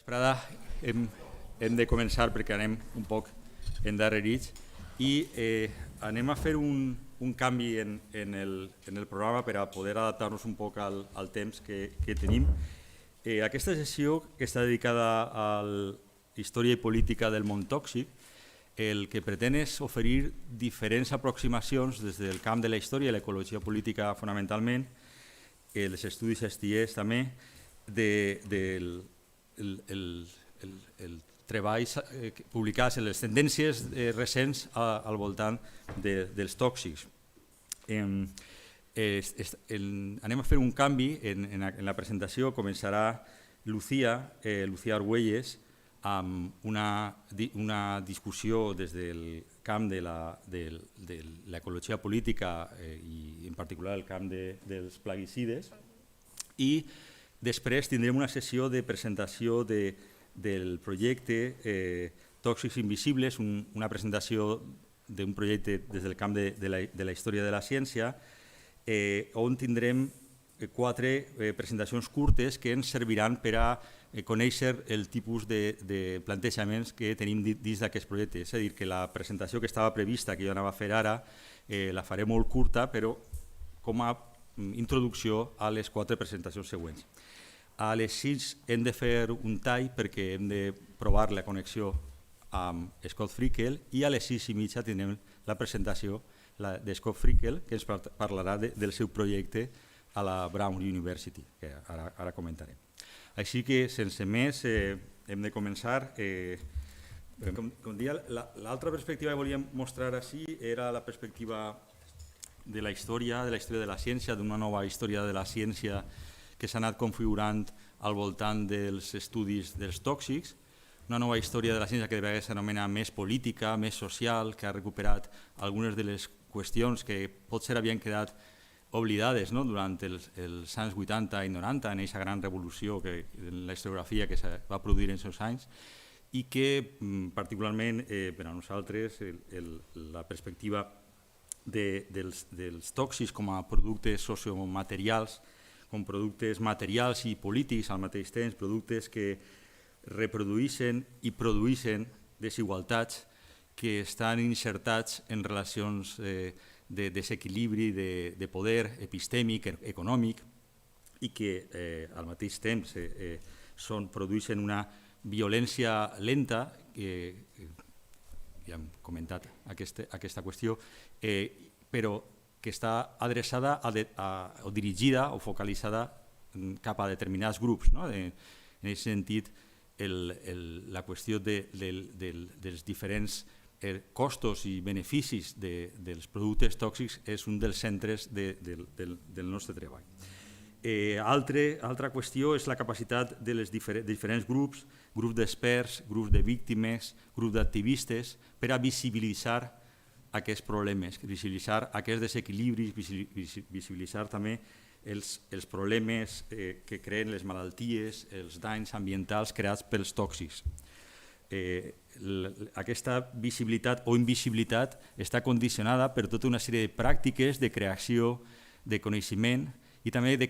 Vesprada hem de començar perquè anem un poc endarrerits i anem a fer un canvi en el programa per a poder adaptar-nos un poc al temps que tenim. Aquesta sessió, que està dedicada a la història i política del món tòxic, el que pretén és oferir diferents aproximacions des del camp de la història i l'ecologia política fonamentalment, els estudis estiers també, del treballs publicats en les tendències recents al voltant dels tòxics. Anem a fer un canvi en la presentació. Començarà Lucía Argüelles amb una discussió des del camp de l'ecologia política i en particular el camp dels plaguicides, i després tindrem una sessió de presentació del projecte Tòxics invisibles, una presentació d'un projecte des del camp de la història de la ciència, on tindrem 4 presentacions curtes que ens serviran per a conèixer el tipus de plantejaments que tenim dins d'aquest projecte. És a dir, que la presentació que estava prevista, que jo anava a fer ara, la faré molt curta, però com a introducció a les 4 presentacions següents. A les 6 hem de fer un tall perquè hem de provar la connexió amb Scott Frickel, i a les 6:30 tindrem la presentació de Scott Frickel, que ens parlarà del seu projecte a la Brown University, que ara comentarem. Així que, sense més, hem de començar. Com deia, l'altra perspectiva que volíem mostrar així era la perspectiva de la història de la ciència, d'una nova història de la ciència que s'ha anat configurant al voltant dels estudis dels tòxics, una nova història de la ciència que de vegades s'anomena més política, més social, que ha recuperat algunes de les qüestions que potser havien quedat oblidades durant els anys 80 i 90, en aquesta gran revolució en la historiografia que es va produir en aquests anys, i que particularment per a nosaltres la perspectiva dels tòxics com a productes sociomaterials, com productes materials i polítics al mateix temps, productes que reprodueixen i produeixen desigualtats que estan insertats en relacions de desequilibri de poder epistèmic, econòmic, i que al mateix temps produeixen una violència lenta, ja hem comentat aquesta qüestió, però que està adreçada o dirigida o focalitzada cap a determinats grups. En aquest sentit, la qüestió dels diferents costos i beneficis dels productes tòxics és un dels centres del nostre treball. Altra qüestió és la capacitat dels diferents grups d'experts, grups de víctimes, grups d'activistes, per a visibilitzar aquests problemes, visibilitzar aquests desequilibris, visibilitzar també els problemes que creen les malalties, els danys ambientals creats pels tòxics. Aquesta visibilitat o invisibilitat està condicionada per tota una sèrie de pràctiques de creació de coneixement i també de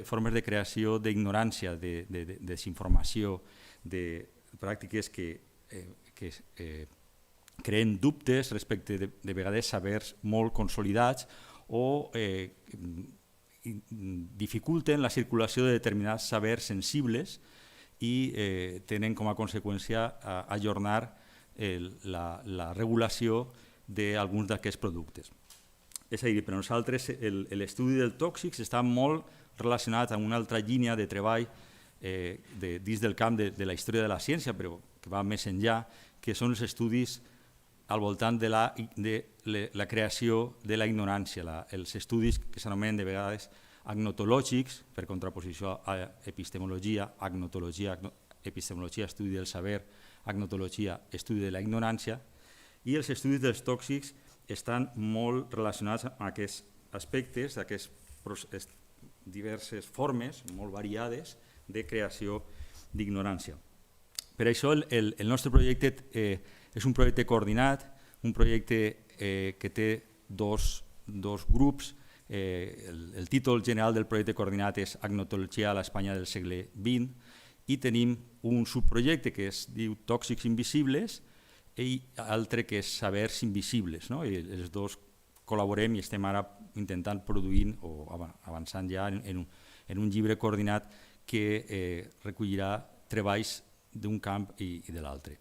formes de creació d'ignorància, de desinformació, de pràctiques que creen dubtes respecte de vegades sabers molt consolidats o dificulten la circulació de determinats sabers sensibles i tenen com a conseqüència ajornar la regulació d'alguns d'aquests productes. És a dir, per nosaltres l'estudi dels tòxics està molt relacionat amb una altra línia de treball dins del camp de la història de la ciència, però que va més enllà, que són els estudis al voltant de la creació de la ignorància, els estudis que s'anomenen de vegades agnotològics, per contraposició a epistemologia, agnotologia, epistemologia, estudi del saber, agnotologia, estudi de la ignorància, i els estudis dels tòxics estan molt relacionats amb aquests aspectes, aquestes diverses formes molt variades de creació d'ignorància. Per això el nostre projecte és un projecte coordinat, un projecte que té dos grups. El títol general del projecte coordinat és Agnotologia a l'Espanya del segle XX, i tenim un subprojecte que es diu Tòxics invisibles i altre que és Sabers invisibles. Els dos col·laborem i estem ara intentant produint o avançant ja en un llibre coordinat que recollirà treballs d'un camp i de l'altre.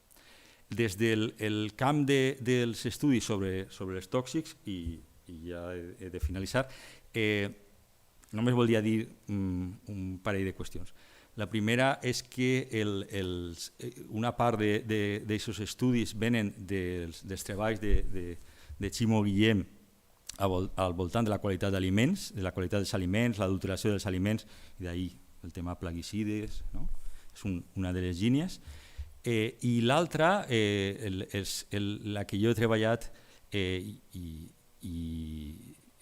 Des del camp dels estudis sobre els tòxics, i ja he de finalitzar, només volia dir un parell de qüestions. La primera és que una part d'aquests estudis venen dels treballs de Ximo Guillem al voltant de la qualitat d'aliments, de la qualitat dels aliments, l'adulteració dels aliments, i d'ahir el tema plaguicides, és una de les línies. I l'altra, la que jo he treballat i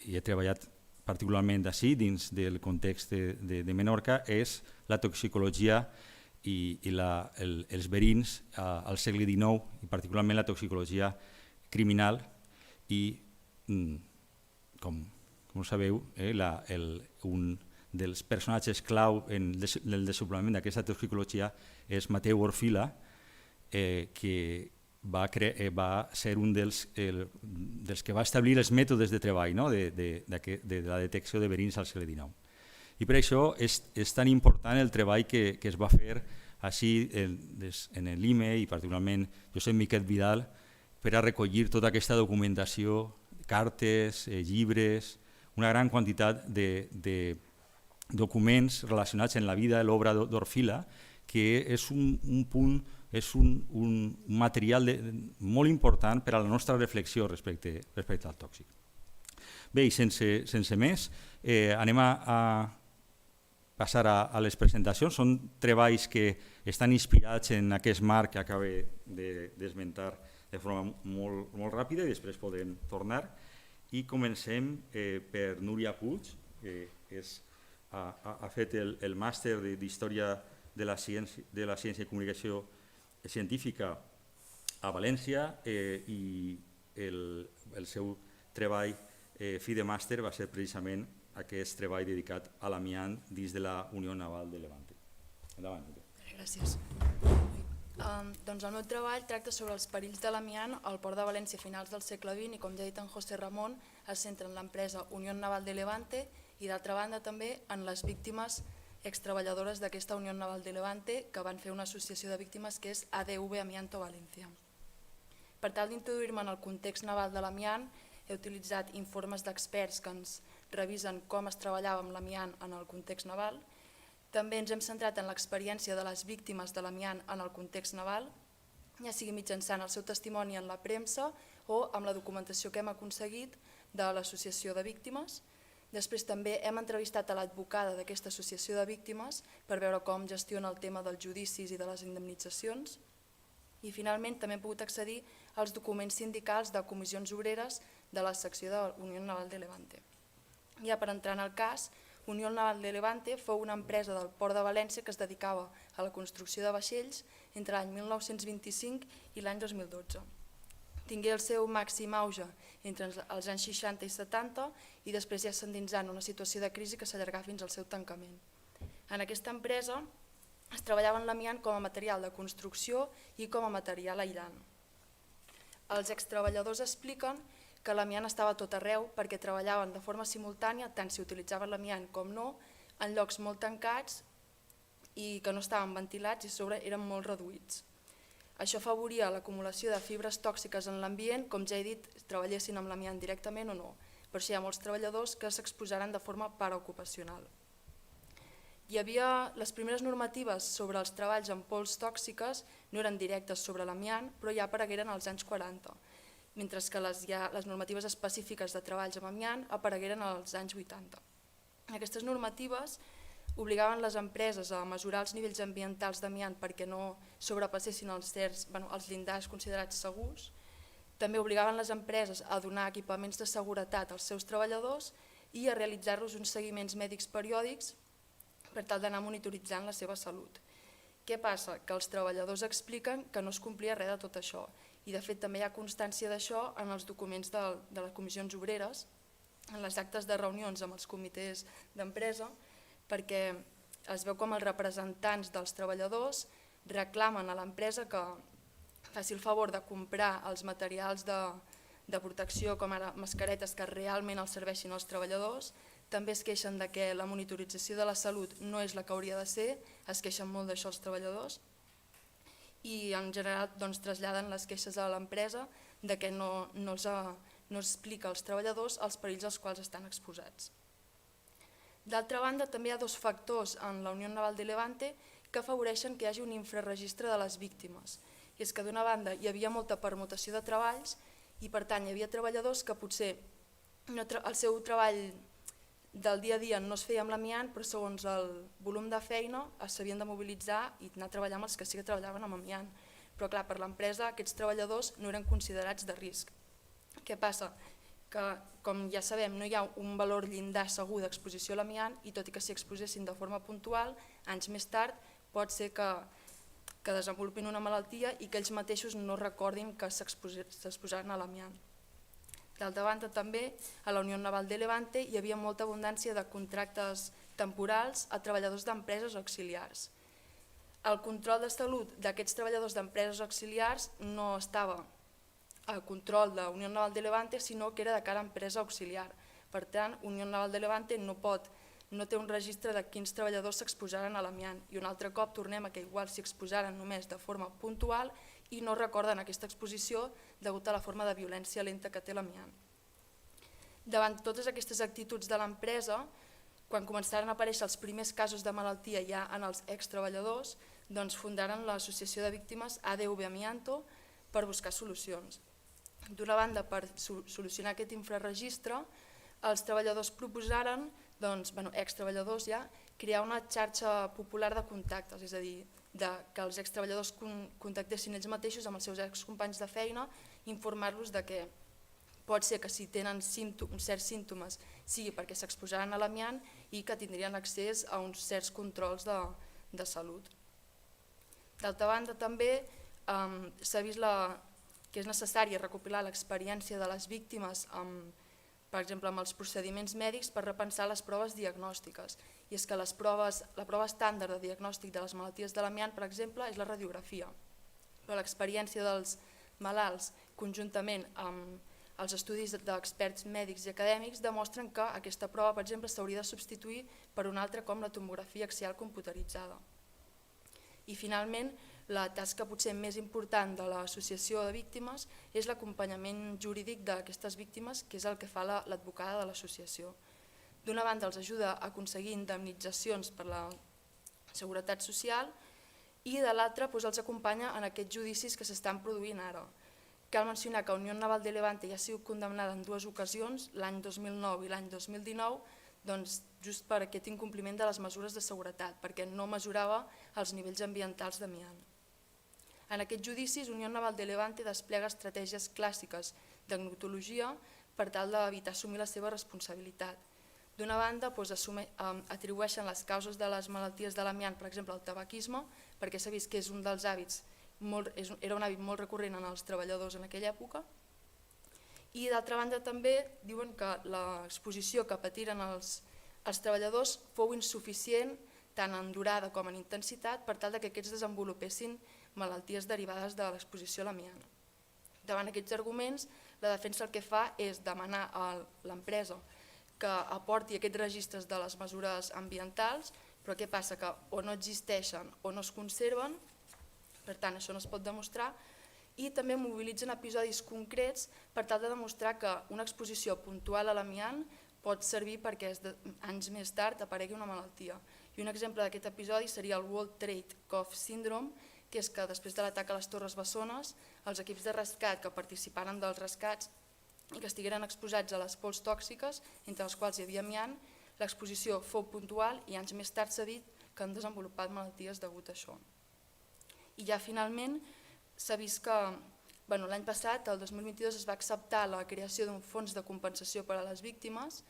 he treballat particularment d'ací, dins del context de Menorca, és la toxicologia i els verins al segle XIX, i particularment la toxicologia criminal, i, com sabeu, un dels personatges clau en el desenvolupament d'aquesta toxicologia és Mateu Orfila, que va ser un dels que va establir els mètodes de treball de la detecció de verins al segle XIX. I per això és tan important el treball que es va fer així en l'IME i particularment Josep Miquel Vidal per a recollir tota aquesta documentació, cartes, llibres, una gran quantitat de documents relacionats amb la vida i l'obra d'Orfila, que és un punt, és un material molt important per a la nostra reflexió respecte al tòxic. Bé, i sense més, anem a passar a les presentacions. Són treballs que estan inspirats en aquest marc que acabo d'esmentar de forma molt ràpida i després podrem tornar. I comencem per Nuria Puig, que ha fet el màster d'Història de la Ciència i Comunicació Científica a València, i el seu treball fi de màster va ser precisament aquest treball dedicat a l'amiant dins de la Unió Naval de Levante. Endavant. Gràcies. Doncs el meu treball tracta sobre els perills de l'amiant al port de València a finals del segle XX i, com ja ha dit en José Ramón, es centra en l'empresa Unión Naval de Levante i, d'altra banda, també en les víctimes extreballadores d'aquesta Unión Naval de Levante, que van fer una associació de víctimes que és ADV Amiant València. Per tal d'introduir-me en el context naval de l'amiant, he utilitzat informes d'experts que ens revisen com es treballava amb l'amiant en el context naval. També ens hem centrat en l'experiència de les víctimes de l'amiant en el context naval, ja sigui mitjançant el seu testimoni en la premsa o amb la documentació que hem aconseguit de l'associació de víctimes. Després també hem entrevistat a l'advocada d'aquesta associació de víctimes per veure com gestiona el tema dels judicis i de les indemnitzacions. I finalment també hem pogut accedir als documents sindicals de comissions obreres de la secció de la Unión Naval de Levante. Ja per entrar en el cas, Unión Naval de Levante fou una empresa del port de València que es dedicava a la construcció de vaixells entre l'any 1925 i l'any 2012. Tingué el seu màxim auge entre els anys 60 i 70 i després ja s'endinsà en una situació de crisi que s'allargà fins al seu tancament. En aquesta empresa es treballava en l'amiant com a material de construcció i com a material aïllant. Els extreballadors expliquen que l'amiant estava a tot arreu perquè treballaven de forma simultània, tant si utilitzaven l'amiant com no, en llocs molt tancats i que no estaven ventilats i a sobre eren molt reduïts. Això afavoria l'acumulació de fibres tòxiques en l'ambient, com ja he dit, treballessin amb l'amiant directament o no. Per això hi ha molts treballadors que s'exposaran de forma paraocupacional. Hi havia les primeres normatives sobre els treballs amb pols tòxiques, no eren directes sobre l'amiant, però ja aparegueren als anys 40, mentre que les normatives específiques de treballs amb amiant aparegueren als anys 80. Aquestes normatives obligaven les empreses a mesurar els nivells ambientals d'amiant perquè no sobrepassessin els llindars considerats segurs. També obligaven les empreses a donar equipaments de seguretat als seus treballadors i a realitzar-los uns seguiments mèdics periòdics per tal d'anar monitoritzant la seva salut. Què passa? Que els treballadors expliquen que no es complia res de tot això i de fet també hi ha constància d'això en els documents de les comissions obreres, en les actes de reunions amb els comitès d'empresa, perquè es veu com els representants dels treballadors reclamen a l'empresa que faci el favor de comprar els materials de protecció, com ara mascaretes, que realment els serveixin als treballadors. També es queixen de que la monitorització de la salut no és la que hauria de ser, es queixen molt d'això els treballadors i en general traslladen les queixes a l'empresa de que no explica als treballadors els perills als quals estan exposats. D'altra banda, també hi ha dos factors en la Unión Naval de Levante que afavoreixen que hi hagi un infrarregistre de les víctimes. I és que d'una banda hi havia molta permutació de treballs i per tant hi havia treballadors que potser el seu treball del dia a dia no es feia amb l'amiant, però segons el volum de feina s'havien de mobilitzar i anar a treballar amb els que sí que treballaven amb amiant. Però clar, per l'empresa aquests treballadors no eren considerats de risc. Què passa? Que, com ja sabem, no hi ha un valor llindar segur d'exposició a l'amiant i tot i que s'hi exposessin de forma puntual, anys més tard pot ser que desenvolupin una malaltia i que ells mateixos no recordin que s'exposaren a l'amiant. D'altra banda, també a la Unión Naval de Levante hi havia molta abundància de contractes temporals a treballadors d'empreses auxiliars. El control de salut d'aquests treballadors d'empreses auxiliars no estava al control de la Unión Naval de Levante, sinó que era de cada empresa auxiliar. Per tant, Unión Naval de Levante no té un registre de quins treballadors s'exposaren a l'amiant i un altre cop tornem a que igual s'hi exposaren només de forma puntual i no recorden aquesta exposició degut a la forma de violència lenta que té l'amiant. Davant totes aquestes actituds de l'empresa, quan començaren a aparèixer els primers casos de malaltia ja en els extreballadors, doncs fundaren l'associació de víctimes IILP-UV Amianto per buscar solucions. D'una banda, per solucionar aquest infrarregistre, els treballadors proposaren, extreballadors ja, crear una xarxa popular de contactes, és a dir, que els extreballadors contactessin ells mateixos amb els seus excompanys de feina, informar-los de que pot ser que si tenen certs símptomes sigui perquè s'exposaran a l'amiant i que tindrien accés a uns certs controls de salut. D'altra banda, també s'ha vist que és necessari recopilar l'experiència de les víctimes, per exemple, amb els procediments mèdics per repensar les proves diagnòstiques. I és que la prova estàndard de diagnòstic de les malalties de l'amiant, per exemple, és la radiografia. Però l'experiència dels malalts, conjuntament amb els estudis d'experts mèdics i acadèmics, demostren que aquesta prova, per exemple, s'hauria de substituir per una altra com la tomografia axial computeritzada. I finalment, la tasca potser més important de l'associació de víctimes és l'acompanyament jurídic d'aquestes víctimes, que és el que fa l'advocada de l'associació. D'una banda els ajuda a aconseguir indemnitzacions per la seguretat social i de l'altra els acompanya en aquests judicis que s'estan produint ara. Cal mencionar que Unión Naval de Levante ja ha sigut condemnada en dues ocasions, l'any 2009 i l'any 2019, just per aquest incompliment de les mesures de seguretat, perquè no mesurava els nivells ambientals d'amiant. En aquests judicis, Unión Naval de Levante desplega estratègies clàssiques d'agnotologia per tal d'evitar assumir la seva responsabilitat. D'una banda, atribueixen les causes de les malalties de l'amiant, per exemple, al tabaquisme, perquè s'ha vist que és un dels hàbits, era un hàbit molt recurrent en els treballadors en aquella època. I d'altra banda també diuen que l'exposició que patiren els treballadors fou insuficient tant en durada com en intensitat per tal que aquests desenvolupessin malalties derivades de l'exposició a l'amiant. Davant aquests arguments, la defensa el que fa és demanar a l'empresa que aporti aquests registres de les mesures ambientals, però què passa? Que o no existeixen o no es conserven, per tant això no es pot demostrar, i també mobilitzen episodis concrets per tal de demostrar que una exposició puntual a l'amiant pot servir perquè anys més tard aparegui una malaltia. I un exemple d'aquest episodi seria el World Trade Cough Syndrome, que és que després de l'atac a les Torres Bessones, els equips de rescat que participaren dels rescats i que estigueren exposats a les pols tòxiques, entre les quals hi havia amiant, l'exposició fou puntual i anys més tard s'ha dit que han desenvolupat malalties degut a això. I ja finalment s'ha vist que l'any passat, el 2022, es va acceptar la creació d'un fons de compensació per a les víctimes,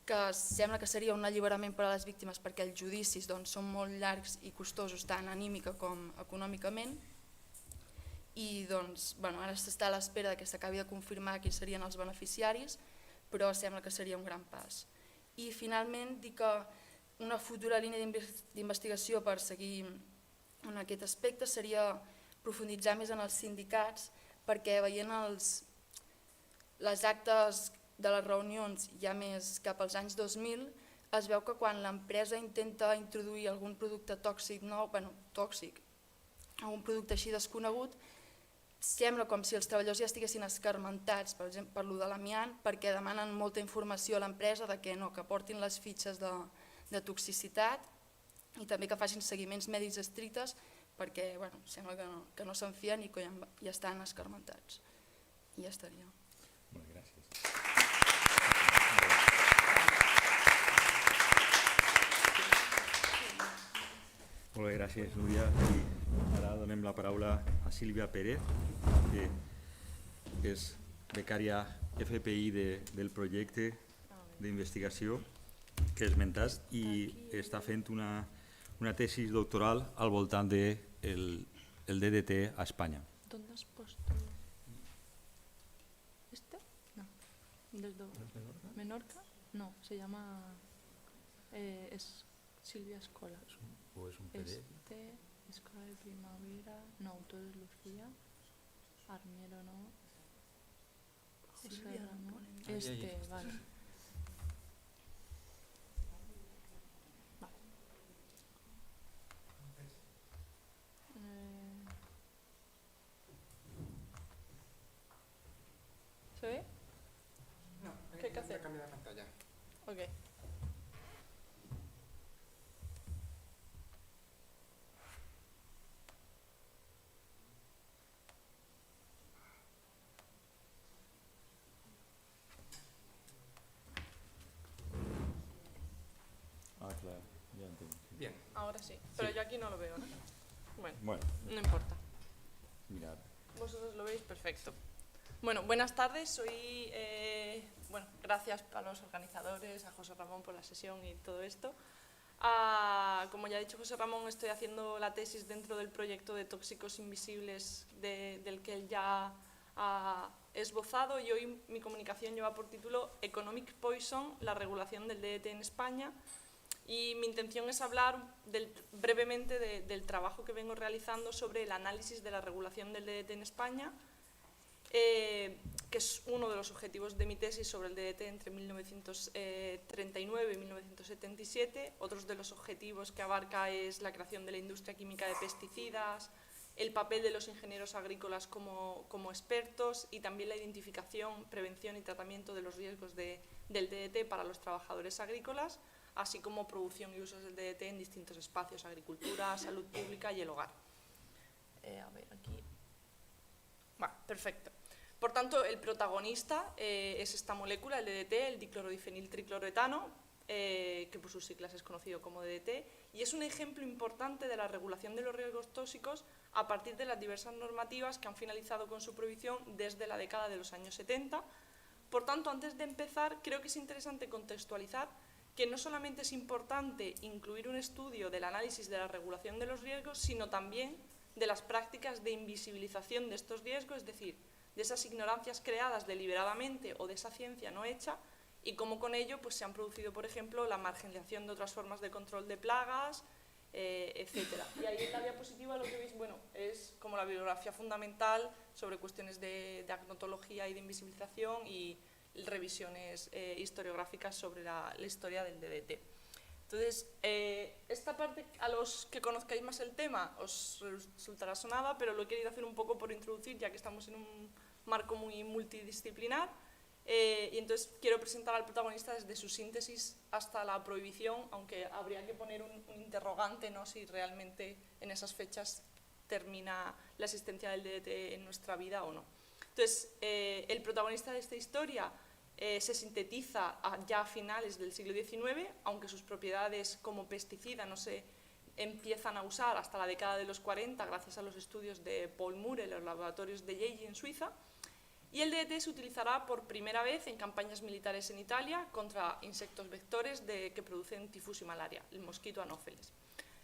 que sembla que seria un alliberament per a les víctimes perquè els judicis són molt llargs i costosos tant anímica com econòmicament i ara s'està a l'espera que s'acabi de confirmar quins serien els beneficiaris, però sembla que seria un gran pas. I finalment dir que una futura línia d'investigació per seguir en aquest aspecte seria profunditzar més en els sindicats, perquè veient les actes de les reunions ja més cap als anys 2000, es veu que quan l'empresa intenta introduir algun producte tòxic nou, tòxic, algun producte així desconegut, sembla com si els treballadors ja estiguessin escarmentats, per exemple, per lo de l'amiant, perquè demanen molta informació a l'empresa de que no, que portin les fitxes de toxicitat i també que facin seguiments mèdics estrictes perquè sembla que no se'n fien i que ja estan escarmentats. I ja estaria. Molt bé, gràcies. Molt bé, gràcies, Núria. I ara donem la paraula a Silvia Pérez, que és becària FPI del projecte d'investigació que esmentaste i està fent una tesis doctoral al voltant del DDT a España. ¿Dónde has puesto? ¿Este? No. ¿Desde Menorca? No, se llama... es Silvia Escola. ¿O es un PDF? Este, Escola de Primavera... No, autores Lucía. Armiero no. José Ramón. Este, vale. ¿Se ve? No, ¿Qué hay que hacer? Cambiar de pantalla. Ok. Ah, claro, ya entiendo. Bien. Ahora sí, pero yo aquí no lo veo, ¿no? Bueno, no importa. Mirad. Vosotros lo veis perfecto. Bueno, buenas tardes. Soy, gracias a los organizadores, a José Ramón por la sesión y todo esto. Como ya ha dicho José Ramón, estoy haciendo la tesis dentro del proyecto de tóxicos invisibles del que él ya ha esbozado, y hoy mi comunicación lleva por título Economic Poison, la regulación del DDT en España. Y mi intención es hablar brevemente del trabajo que vengo realizando sobre el análisis de la regulación del DDT en España, que es uno de los objetivos de mi tesis sobre el DDT entre 1939 y 1977. Otros de los objetivos que abarca es la creación de la industria química de pesticidas, el papel de los ingenieros agrícolas como expertos y también la identificación, prevención y tratamiento de los riesgos del DDT para los trabajadores agrícolas, así como producción y usos del DDT en distintos espacios, agricultura, salud pública y el hogar. A ver, aquí. Bueno, perfecto. Por tanto, el protagonista es esta molécula, el DDT, el diclorodifeniltricloroetano, que por sus siglas es conocido como DDT, y es un ejemplo importante de la regulación de los riesgos tóxicos a partir de las diversas normativas que han finalizado con su prohibición desde la década de los años 70. Por tanto, antes de empezar, creo que es interesante contextualizar que no solamente es importante incluir un estudio del análisis de la regulación de los riesgos, sino también de las prácticas de invisibilización de estos riesgos, es decir, de esas ignorancias creadas deliberadamente o de esa ciencia no hecha, y cómo con ello pues, se han producido, por ejemplo, la marginalización de otras formas de control de plagas, etc. Y ahí en la diapositiva lo que veis es como la bibliografía fundamental sobre cuestiones de agnotología y de invisibilización y revisiones historiográficas sobre la historia del DDT. Entonces, esta parte, a los que conozcáis más el tema, os resultará sonada, pero lo he querido hacer un poco por introducir, ya que estamos en un marco muy multidisciplinar, y entonces quiero presentar al protagonista desde su síntesis hasta la prohibición, aunque habría que poner un interrogante, ¿no?, si realmente en esas fechas termina la existencia del DDT en nuestra vida o no. Entonces, el protagonista de esta historia se sintetiza ya a finales del siglo XIX, aunque sus propiedades como pesticida no se empiezan a usar hasta la década de los 40 gracias a los estudios de Paul Moore en los laboratorios de Yale en Suiza. Y el DDT se utilizará por primera vez en campañas militares en Italia contra insectos vectores que producen tifus y malaria, el mosquito anófeles.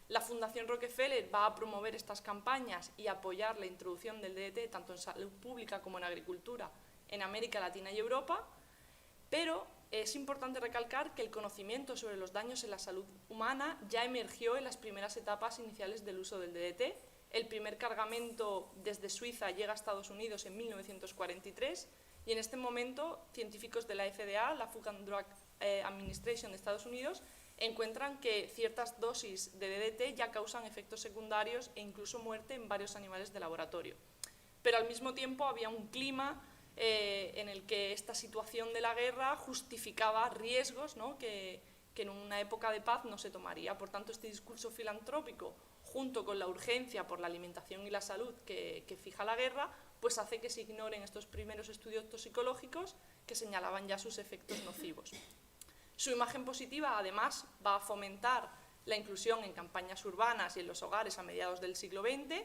La Fundación Rockefeller va a promover estas campañas y apoyar la introducción del DDT tanto en salud pública como en agricultura en América Latina y Europa, pero es importante recalcar que el conocimiento sobre los daños en la salud humana ya emergió en las primeras etapas iniciales del uso del DDT. El primer cargamento desde Suiza llega a Estados Unidos en 1943 y en este momento científicos de la FDA, la Food and Drug Administration de Estados Unidos, encuentran que ciertas dosis de DDT ya causan efectos secundarios e incluso muerte en varios animales de laboratorio. Pero al mismo tiempo había un clima en el que esta situación de la guerra justificaba riesgos, ¿no?, que en una época de paz no se tomaría. Por tanto, este discurso filantrópico, junto con la urgencia por la alimentación y la salud que fija la guerra, pues hace que se ignoren estos primeros estudios toxicológicos que señalaban ya sus efectos nocivos. Su imagen positiva, además, va a fomentar la inclusión en campañas urbanas y en los hogares a mediados del siglo XX,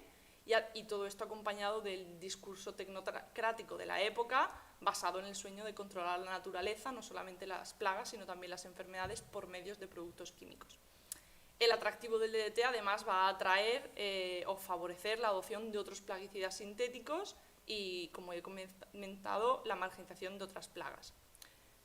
y todo esto acompañado del discurso tecnocrático de la época, basado en el sueño de controlar la naturaleza, no solamente las plagas, sino también las enfermedades por medios de productos químicos. El atractivo del DDT, además, va a atraer o favorecer la adopción de otros plaguicidas sintéticos y, como he comentado, la marginización de otras plagas.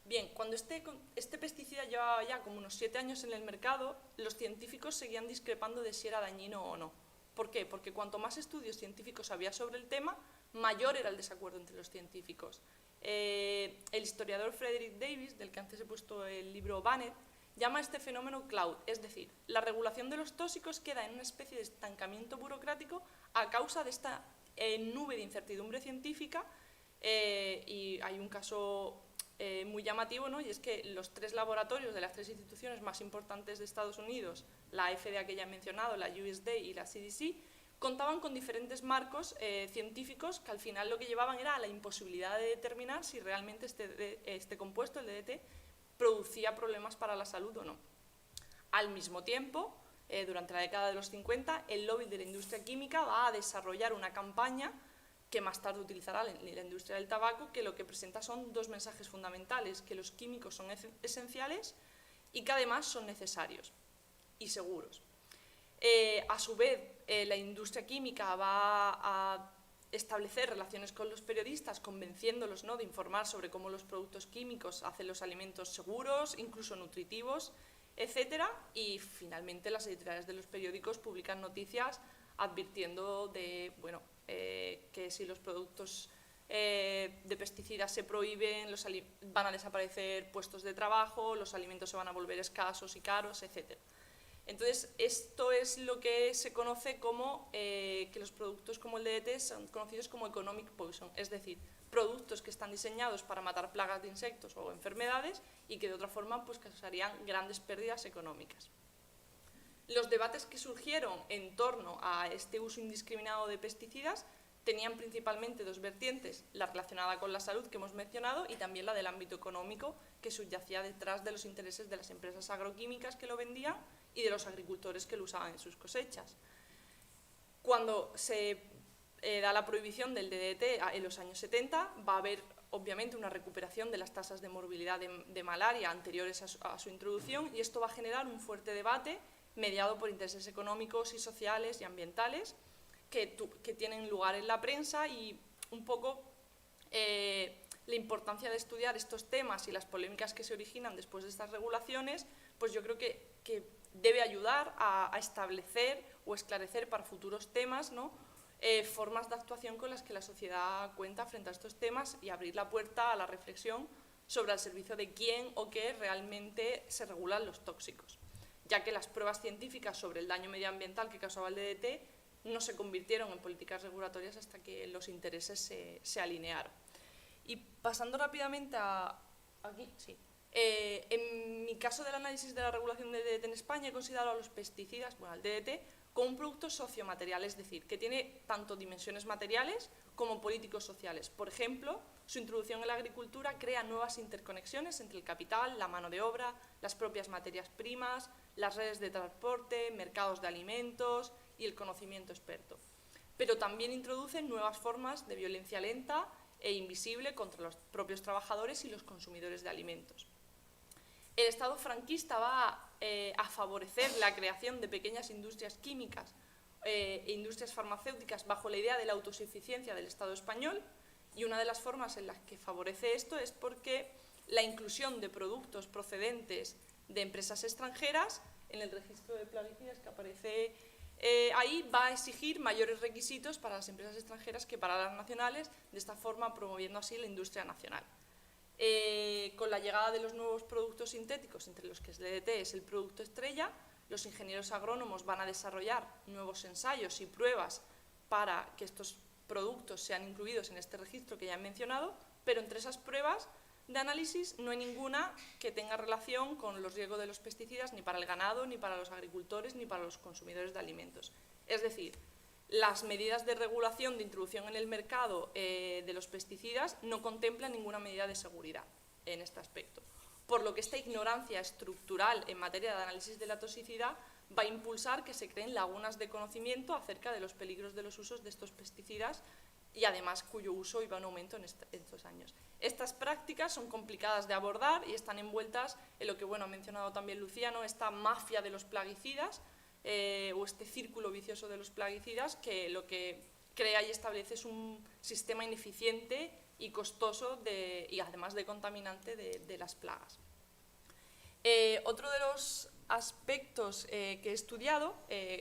Bien, cuando este pesticida llevaba ya como unos 7 años en el mercado, los científicos seguían discrepando de si era dañino o no. ¿Por qué? Porque cuanto más estudios científicos había sobre el tema, mayor era el desacuerdo entre los científicos. El historiador Frederick Davis, del que antes he puesto el libro Bannett, llama a este fenómeno cloud, es decir, la regulación de los tóxicos queda en una especie de estancamiento burocrático a causa de esta nube de incertidumbre científica, y hay un caso muy llamativo, ¿no?, y es que los 3 laboratorios de las 3 instituciones más importantes de Estados Unidos, la FDA que ya he mencionado, la USDA y la CDC, contaban con diferentes marcos científicos que al final lo que llevaban era a la imposibilidad de determinar si realmente este compuesto, el DDT, producía problemas para la salud o no. Al mismo tiempo, durante la década de los 50, el lobby de la industria química va a desarrollar una campaña que más tarde utilizará la industria del tabaco, que lo que presenta son 2 mensajes fundamentales: que los químicos son esenciales y que además son necesarios y seguros. A su vez, la industria química va a establecer relaciones con los periodistas, convenciéndolos, ¿no?, de informar sobre cómo los productos químicos hacen los alimentos seguros, incluso nutritivos, etc. Y finalmente las editoriales de los periódicos publican noticias advirtiendo de, bueno, que si los productos de pesticidas se prohíben, van a desaparecer puestos de trabajo, los alimentos se van a volver escasos y caros, etc. Entonces, esto es lo que se conoce como que los productos como el DDT son conocidos como economic poison, es decir, productos que están diseñados para matar plagas de insectos o enfermedades y que de otra forma pues causarían grandes pérdidas económicas. Los debates que surgieron en torno a este uso indiscriminado de pesticidas tenían principalmente 2 vertientes: la relacionada con la salud, que hemos mencionado, y también la del ámbito económico, que subyacía detrás de los intereses de las empresas agroquímicas que lo vendían y de los agricultores que lo usaban en sus cosechas. Cuando se da la prohibición del DDT en los años 70, va a haber obviamente una recuperación de las tasas de morbilidad de malaria anteriores a su introducción, y esto va a generar un fuerte debate mediado por intereses económicos y sociales y ambientales que tienen lugar en la prensa, y un poco la importancia de estudiar estos temas y las polémicas que se originan después de estas regulaciones, pues yo creo que debe ayudar a establecer o esclarecer para futuros temas, ¿no?, formas de actuación con las que la sociedad cuenta frente a estos temas, y abrir la puerta a la reflexión sobre el servicio de quién o qué realmente se regulan los tóxicos, ya que las pruebas científicas sobre el daño medioambiental que causaba el DDT no se convirtieron en políticas regulatorias hasta que los intereses se alinearon. Y pasando rápidamente a aquí, sí. En mi caso del análisis de la regulación del DDT en España, he considerado a los pesticidas, bueno, al DDT, como un producto sociomaterial, es decir, que tiene tanto dimensiones materiales como políticos sociales. Por ejemplo, su introducción en la agricultura crea nuevas interconexiones entre el capital, la mano de obra, las propias materias primas, las redes de transporte, mercados de alimentos y el conocimiento experto. Pero también introduce nuevas formas de violencia lenta e invisible contra los propios trabajadores y los consumidores de alimentos. El Estado franquista va a favorecer la creación de pequeñas industrias químicas e industrias farmacéuticas bajo la idea de la autosuficiencia del Estado español, y una de las formas en las que favorece esto es porque la inclusión de productos procedentes de empresas extranjeras en el registro de plaguicidas que aparece ahí, va a exigir mayores requisitos para las empresas extranjeras que para las nacionales, de esta forma promoviendo así la industria nacional. Con la llegada de los nuevos productos sintéticos, entre los que el DDT es el producto estrella, los ingenieros agrónomos van a desarrollar nuevos ensayos y pruebas para que estos productos sean incluidos en este registro que ya he mencionado, pero entre esas pruebas de análisis no hay ninguna que tenga relación con los riesgos de los pesticidas ni para el ganado, ni para los agricultores, ni para los consumidores de alimentos. Es decir, las medidas de regulación de introducción en el mercado de los pesticidas no contemplan ninguna medida de seguridad en este aspecto, por lo que esta ignorancia estructural en materia de análisis de la toxicidad va a impulsar que se creen lagunas de conocimiento acerca de los peligros de los usos de estos pesticidas y además cuyo uso iba en aumento en estos años. Estas prácticas son complicadas de abordar y están envueltas en lo que ha mencionado también Lucía, ¿no? Esta mafia de los plaguicidas o este círculo vicioso de los plaguicidas que lo que crea y establece es un sistema ineficiente y costoso y además de contaminante de las plagas. Otro de los aspectos que he estudiado,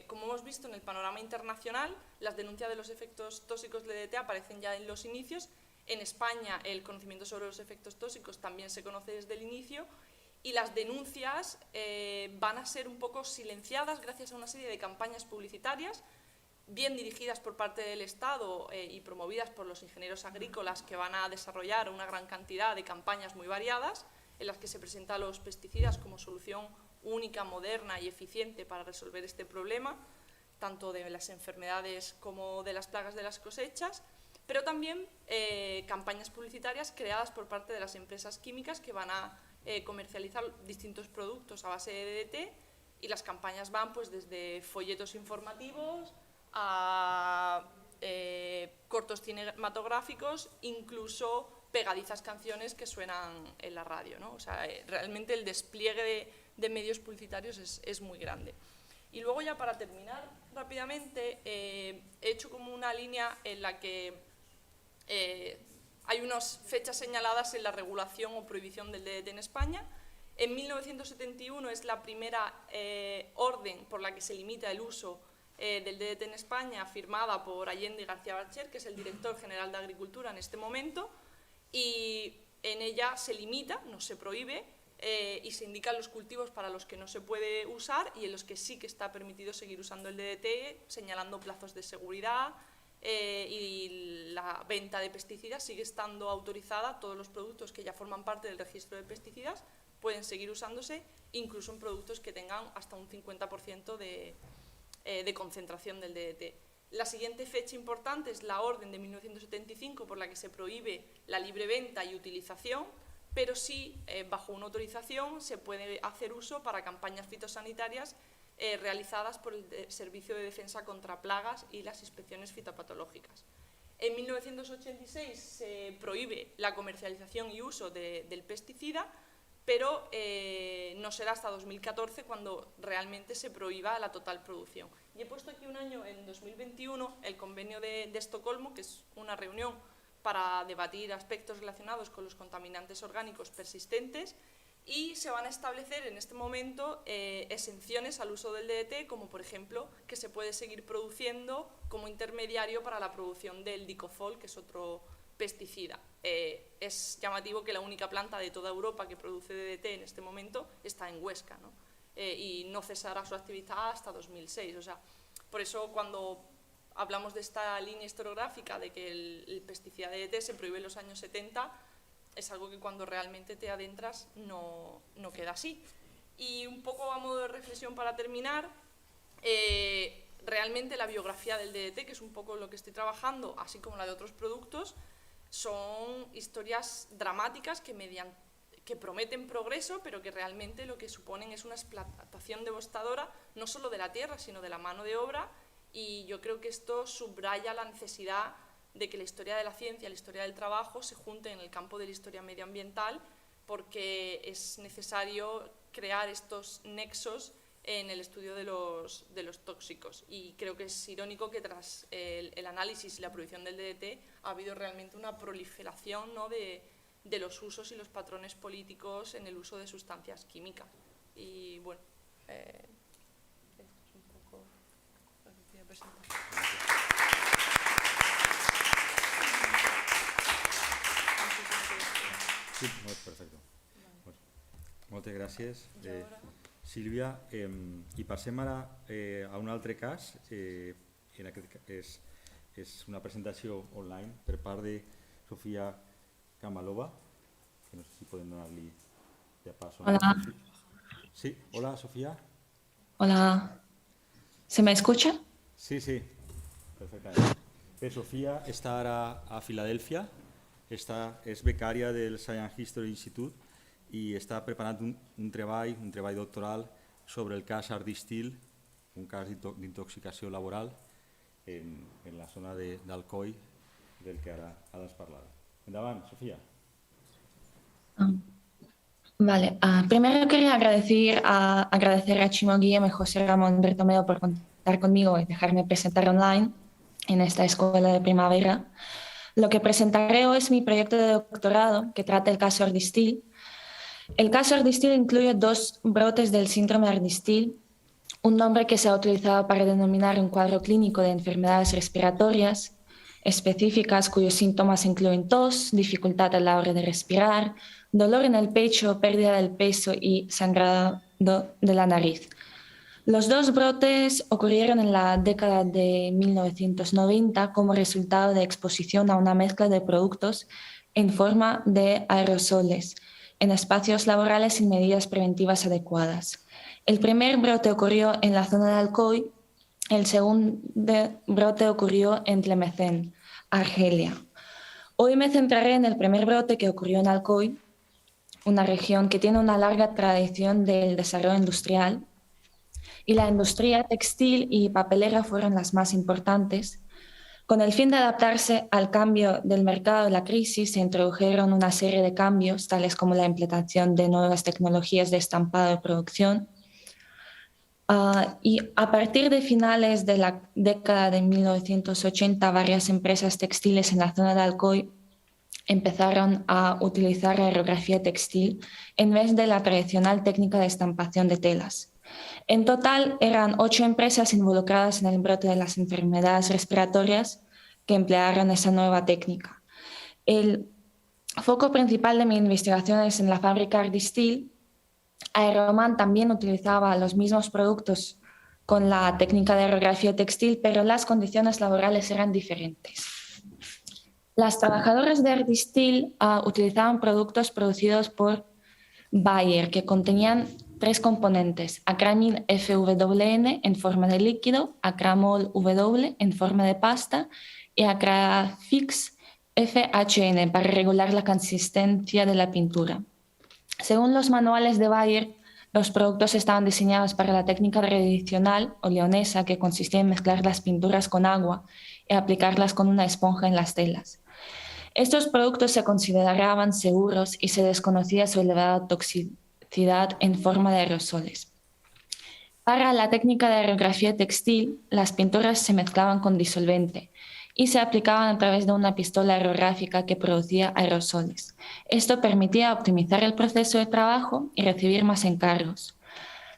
como hemos visto en el panorama internacional, las denuncias de los efectos tóxicos del DDT aparecen ya en los inicios. En España el conocimiento sobre los efectos tóxicos también se conoce desde el inicio y las denuncias van a ser un poco silenciadas gracias a una serie de campañas publicitarias bien dirigidas por parte del Estado y promovidas por los ingenieros agrícolas que van a desarrollar una gran cantidad de campañas muy variadas en las que se presenta a los pesticidas como solución única, moderna y eficiente para resolver este problema, tanto de las enfermedades como de las plagas de las cosechas, pero también campañas publicitarias creadas por parte de las empresas químicas que van a comercializar distintos productos a base de DDT y las campañas van pues, desde folletos informativos a cortos cinematográficos, incluso pegadizas canciones que suenan en la radio, ¿no? O sea, realmente el despliegue de medios publicitarios es muy grande. Y luego ya para terminar rápidamente, he hecho como una línea en la que hay unas fechas señaladas en la regulación o prohibición del DDT en España. En 1971 es la primera orden por la que se limita el uso del DDT en España, firmada por Allende y García Bacher, que es el director general de Agricultura en este momento, y en ella se limita, no se prohíbe, y se indican los cultivos para los que no se puede usar y en los que sí que está permitido seguir usando el DDT, señalando plazos de seguridad y la venta de pesticidas sigue estando autorizada. Todos los productos que ya forman parte del registro de pesticidas pueden seguir usándose, incluso en productos que tengan hasta un 50% de concentración del DDT. La siguiente fecha importante es la orden de 1975 por la que se prohíbe la libre venta y utilización, pero sí, bajo una autorización, se puede hacer uso para campañas fitosanitarias realizadas por el Servicio de Defensa contra Plagas y las inspecciones fitopatológicas. En 1986 se prohíbe la comercialización y uso del pesticida, pero no será hasta 2014 cuando realmente se prohíba la total producción. Y he puesto aquí un año, en 2021, el convenio de Estocolmo, que es una reunión para debatir aspectos relacionados con los contaminantes orgánicos persistentes, y se van a establecer en este momento exenciones al uso del DDT, como por ejemplo que se puede seguir produciendo como intermediario para la producción del dicofol, que es otro pesticida. Es llamativo que la única planta de toda Europa que produce DDT en este momento está en Huesca, ¿no? Y no cesará su actividad hasta 2006. O sea, por eso cuando hablamos de esta línea historiográfica de que el pesticida DDT se prohíbe en los años 70, es algo que cuando realmente te adentras no queda así. Y un poco a modo de reflexión para terminar, realmente la biografía del DDT, que es un poco lo que estoy trabajando, así como la de otros productos, son historias dramáticas que prometen progreso, pero que realmente lo que suponen es una explotación devastadora, no solo de la tierra, sino de la mano de obra, y yo creo que esto subraya la necesidad de que la historia de la ciencia y la historia del trabajo se junten en el campo de la historia medioambiental, porque es necesario crear estos nexos en el estudio de los tóxicos. Y creo que es irónico que tras el análisis y la prohibición del DDT ha habido realmente una proliferación, ¿no?, de de los usos y los patrones políticos en el uso de sustancias químicas. Y bueno, esto es un poco lo que quería presentar. Sí, perfecte. Moltes gràcies, Sílvia. I passem ara a un altre cas. En aquest cas és una presentació online per part de Sofiya Kamalova, que no sé si podem donar-li de paso. Hola. Sí, hola, Sofiya. Hola. ¿Se me escucha? Sí, sí, perfectament. Sofiya està ara a Filadèlfia, és becària del Science History Institute i està preparant un treball doctoral sobre el cas Art Distil, un cas d'intoxicació laboral en la zona d'Alcoi, del que ara ens parlarà. Endavant, Sofiya. Vale, primero quería agradecer a Chimo Guillem y José Ramón Bertomeu por contar conmigo y dejarme presentar online en esta escuela de primavera. Lo que presentaré hoy es mi proyecto de doctorado que trata el caso Art Distil. El caso Art Distil incluye 2 brotes del síndrome Art Distil, un nombre que se ha utilizado para denominar un cuadro clínico de enfermedades respiratorias específicas cuyos síntomas incluyen tos, dificultad a la hora de respirar, dolor en el pecho, pérdida del peso y sangrado de la nariz. Los 2 brotes ocurrieron en la década de 1990 como resultado de exposición a una mezcla de productos en forma de aerosoles en espacios laborales sin medidas preventivas adecuadas. El primer brote ocurrió en la zona de Alcoy, el segundo brote ocurrió en Tlemcen, Argelia. Hoy me centraré en el primer brote que ocurrió en Alcoy, una región que tiene una larga tradición del desarrollo industrial, y la industria textil y papelera fueron las más importantes. Con el fin de adaptarse al cambio del mercado y la crisis, se introdujeron una serie de cambios, tales como la implementación de nuevas tecnologías de estampado de producción. Y a partir de finales de la década de 1980, varias empresas textiles en la zona de Alcoy empezaron a utilizar aerografía textil en vez de la tradicional técnica de estampación de telas. En total, eran 8 empresas involucradas en el brote de las enfermedades respiratorias que emplearon esa nueva técnica. El foco principal de mi investigación es en la fábrica Art Distil. Aeroman también utilizaba los mismos productos con la técnica de aerografía textil, pero las condiciones laborales eran diferentes. Las trabajadoras de Art Distil utilizaban productos producidos por Bayer que contenían 3 componentes: acramil FWN en forma de líquido, acramol W en forma de pasta y acrafix FHN para regular la consistencia de la pintura. Según los manuales de Bayer, los productos estaban diseñados para la técnica tradicional o leonesa, que consistía en mezclar las pinturas con agua y aplicarlas con una esponja en las telas. Estos productos se consideraban seguros y se desconocía su elevada toxicidad en forma de aerosoles. Para la técnica de aerografía textil, las pinturas se mezclaban con disolvente y se aplicaban a través de una pistola aerográfica que producía aerosoles. Esto permitía optimizar el proceso de trabajo y recibir más encargos.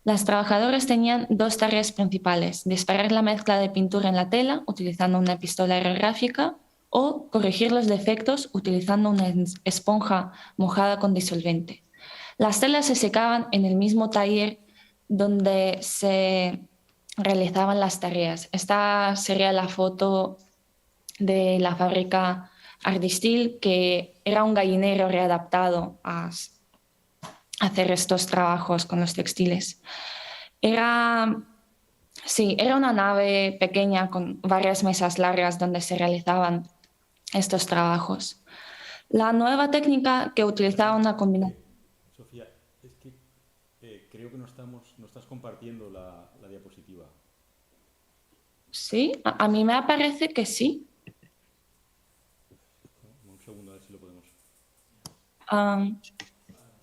Las trabajadoras tenían 2 tareas principales: disparar la mezcla de pintura en la tela utilizando una pistola aerográfica o corregir los defectos utilizando una esponja mojada con disolvente. Las telas se secaban en el mismo taller donde se realizaban las tareas. Esta sería la foto de la fábrica Art Distil, que era un gallinero readaptado a hacer estos trabajos con los textiles. Era una nave pequeña con varias mesas largas donde se realizaban estos trabajos. La nueva técnica que utilizaba una combinación... Sofiya, es que creo que no estás compartiendo la diapositiva. Sí, a mí me parece que sí. Un segundo, a ver si lo podemos...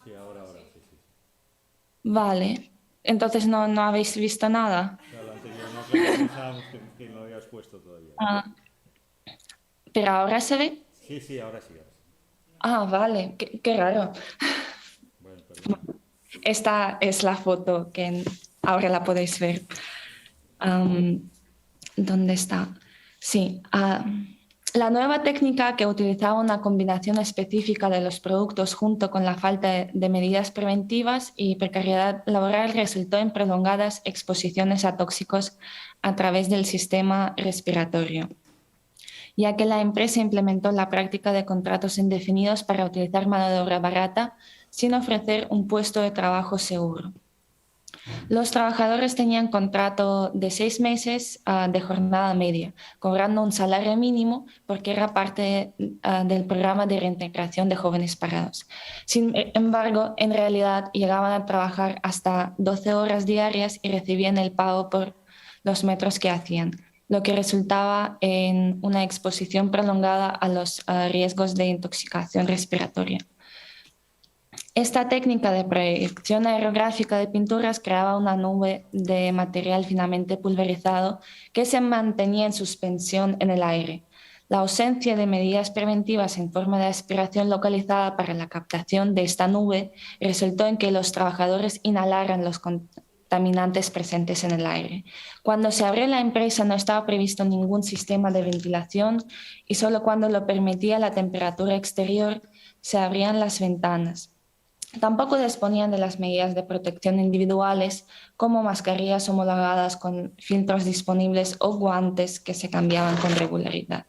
Sí, ahora, sí. Vale, entonces no habéis visto nada. Claro, anterior no pensábamos que no lo habías puesto todavía. ¿Pero ahora se ve? Sí, ahora sí. Ah, vale, qué raro. Bueno, perdón. Esta es la foto que ahora la podéis ver. ¿Dónde está? Sí. La nueva técnica, que utilizaba una combinación específica de los productos junto con la falta de medidas preventivas y precariedad laboral, resultó en prolongadas exposiciones a tóxicos a través del sistema respiratorio, ya que la empresa implementó la práctica de contratos indefinidos para utilizar mano de obra barata sin ofrecer un puesto de trabajo seguro. Los trabajadores tenían contrato de 6 meses de jornada media, cobrando un salario mínimo porque era parte del programa de reintegración de jóvenes parados. Sin embargo, en realidad llegaban a trabajar hasta 12 horas diarias y recibían el pago por los metros que hacían, lo que resultaba en una exposición prolongada a los riesgos de intoxicación respiratoria. Esta técnica de proyección aerográfica de pinturas creaba una nube de material finamente pulverizado que se mantenía en suspensión en el aire. La ausencia de medidas preventivas en forma de aspiración localizada para la captación de esta nube resultó en que los trabajadores inhalaran los contaminantes presentes en el aire. Cuando se abrió la empresa no estaba previsto ningún sistema de ventilación y solo cuando lo permitía la temperatura exterior se abrían las ventanas. Tampoco disponían de las medidas de protección individuales como mascarillas homologadas con filtros disponibles o guantes que se cambiaban con regularidad.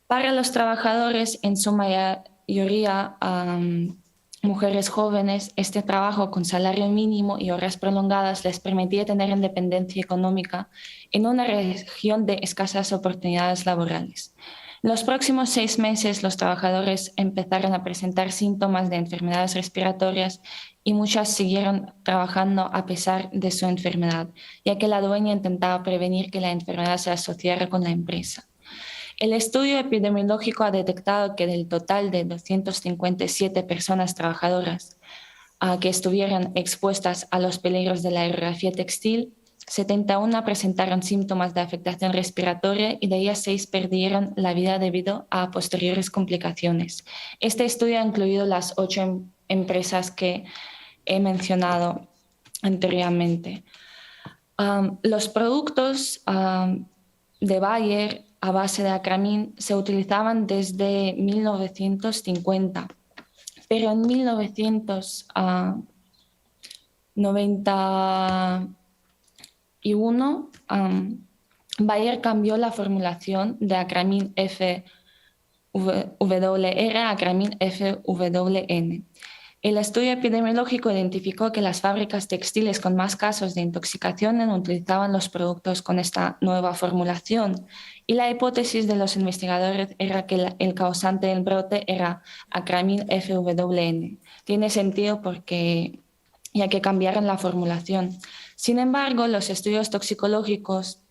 Para los trabajadores, en su mayoría mujeres jóvenes, este trabajo con salario mínimo y horas prolongadas les permitía tener independencia económica en una región de escasas oportunidades laborales. En los próximos 6 meses, los trabajadores empezaron a presentar síntomas de enfermedades respiratorias y muchas siguieron trabajando a pesar de su enfermedad, ya que la dueña intentaba prevenir que la enfermedad se asociara con la empresa. El estudio epidemiológico ha detectado que del total de 257 personas trabajadoras que estuvieron expuestas a los peligros de la aerografía textil, 71 presentaron síntomas de afectación respiratoria y de ellas 6 perdieron la vida debido a posteriores complicaciones. Este estudio ha incluido las 8 empresas que he mencionado anteriormente. Los productos de Bayer a base de acramín se utilizaban desde 1950, pero en 1991 Bayer cambió la formulación de acramín FWR a acramín FWN. El estudio epidemiológico identificó que las fábricas textiles con más casos de intoxicación utilizaban los productos con esta nueva formulación y la hipótesis de los investigadores era que el causante del brote era acramín FWN. Tiene sentido porque ya que cambiaron la formulación. Sin embargo, los estudios toxicológicos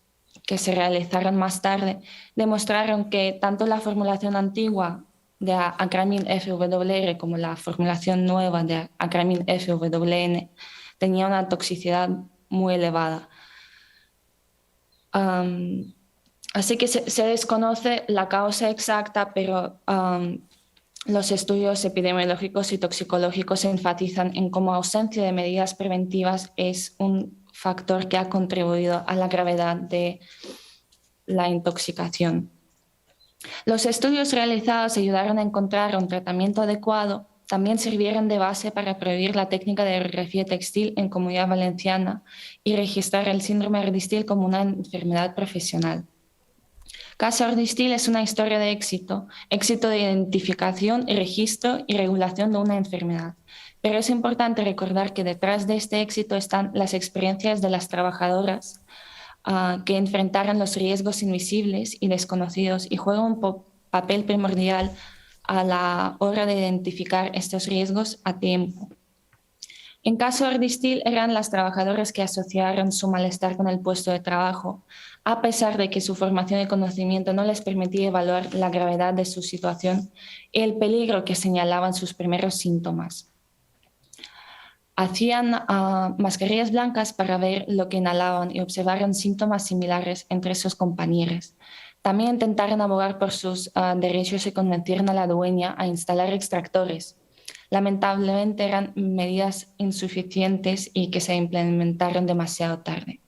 que se realizaron más tarde demostraron que tanto la formulación antigua de acramín FWR como la formulación nueva de acramín FWN tenía una toxicidad muy elevada. Así que se desconoce la causa exacta, pero los estudios epidemiológicos y toxicológicos se enfatizan en cómo ausencia de medidas preventivas es un factor que ha contribuido a la gravedad de la intoxicación. Los estudios realizados ayudaron a encontrar un tratamiento adecuado, también sirvieron de base para prohibir la técnica de aerografía textil en Comunidad Valenciana y registrar el síndrome ardistil como una enfermedad profesional. Caso Ardistil es una historia de éxito de identificación, registro y regulación de una enfermedad. Pero es importante recordar que detrás de este éxito están las experiencias de las trabajadoras que enfrentaron los riesgos invisibles y desconocidos y juegan un papel primordial a la hora de identificar estos riesgos a tiempo. En caso Ardistil eran las trabajadoras que asociaron su malestar con el puesto de trabajo, a pesar de que su formación y conocimiento no les permitía evaluar la gravedad de su situación y el peligro que señalaban sus primeros síntomas. Hacían mascarillas blancas para ver lo que inhalaban y observaron síntomas similares entre sus compañeros. También intentaron abogar por sus derechos y convencieron a la dueña a instalar extractores. Lamentablemente eran medidas insuficientes y que se implementaron demasiado tarde.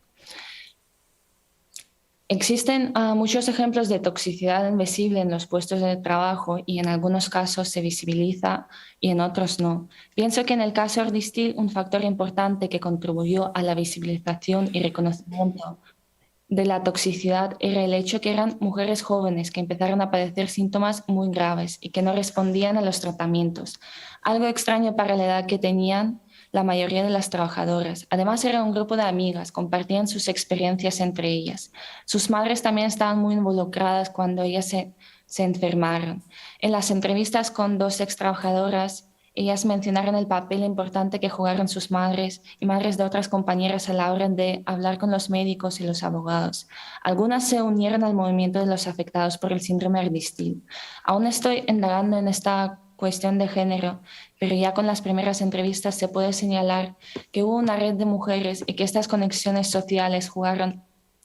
Existen muchos ejemplos de toxicidad invisible en los puestos de trabajo y en algunos casos se visibiliza y en otros no. Pienso que en el caso Ordistil un factor importante que contribuyó a la visibilización y reconocimiento de la toxicidad era el hecho que eran mujeres jóvenes que empezaron a padecer síntomas muy graves y que no respondían a los tratamientos, algo extraño para la edad que tenían la mayoría de las trabajadoras. Además era un grupo de amigas, compartían sus experiencias entre ellas. Sus madres también estaban muy involucradas cuando ellas se enfermaron. En las entrevistas con 2 extrabajadoras, ellas mencionaron el papel importante que jugaron sus madres y madres de otras compañeras a la hora de hablar con los médicos y los abogados. Algunas se unieron al movimiento de los afectados por el síndrome Ordistil. Aún estoy indagando en esta cuestión de género, pero ya con las primeras entrevistas se puede señalar que hubo una red de mujeres y que estas conexiones sociales jugaron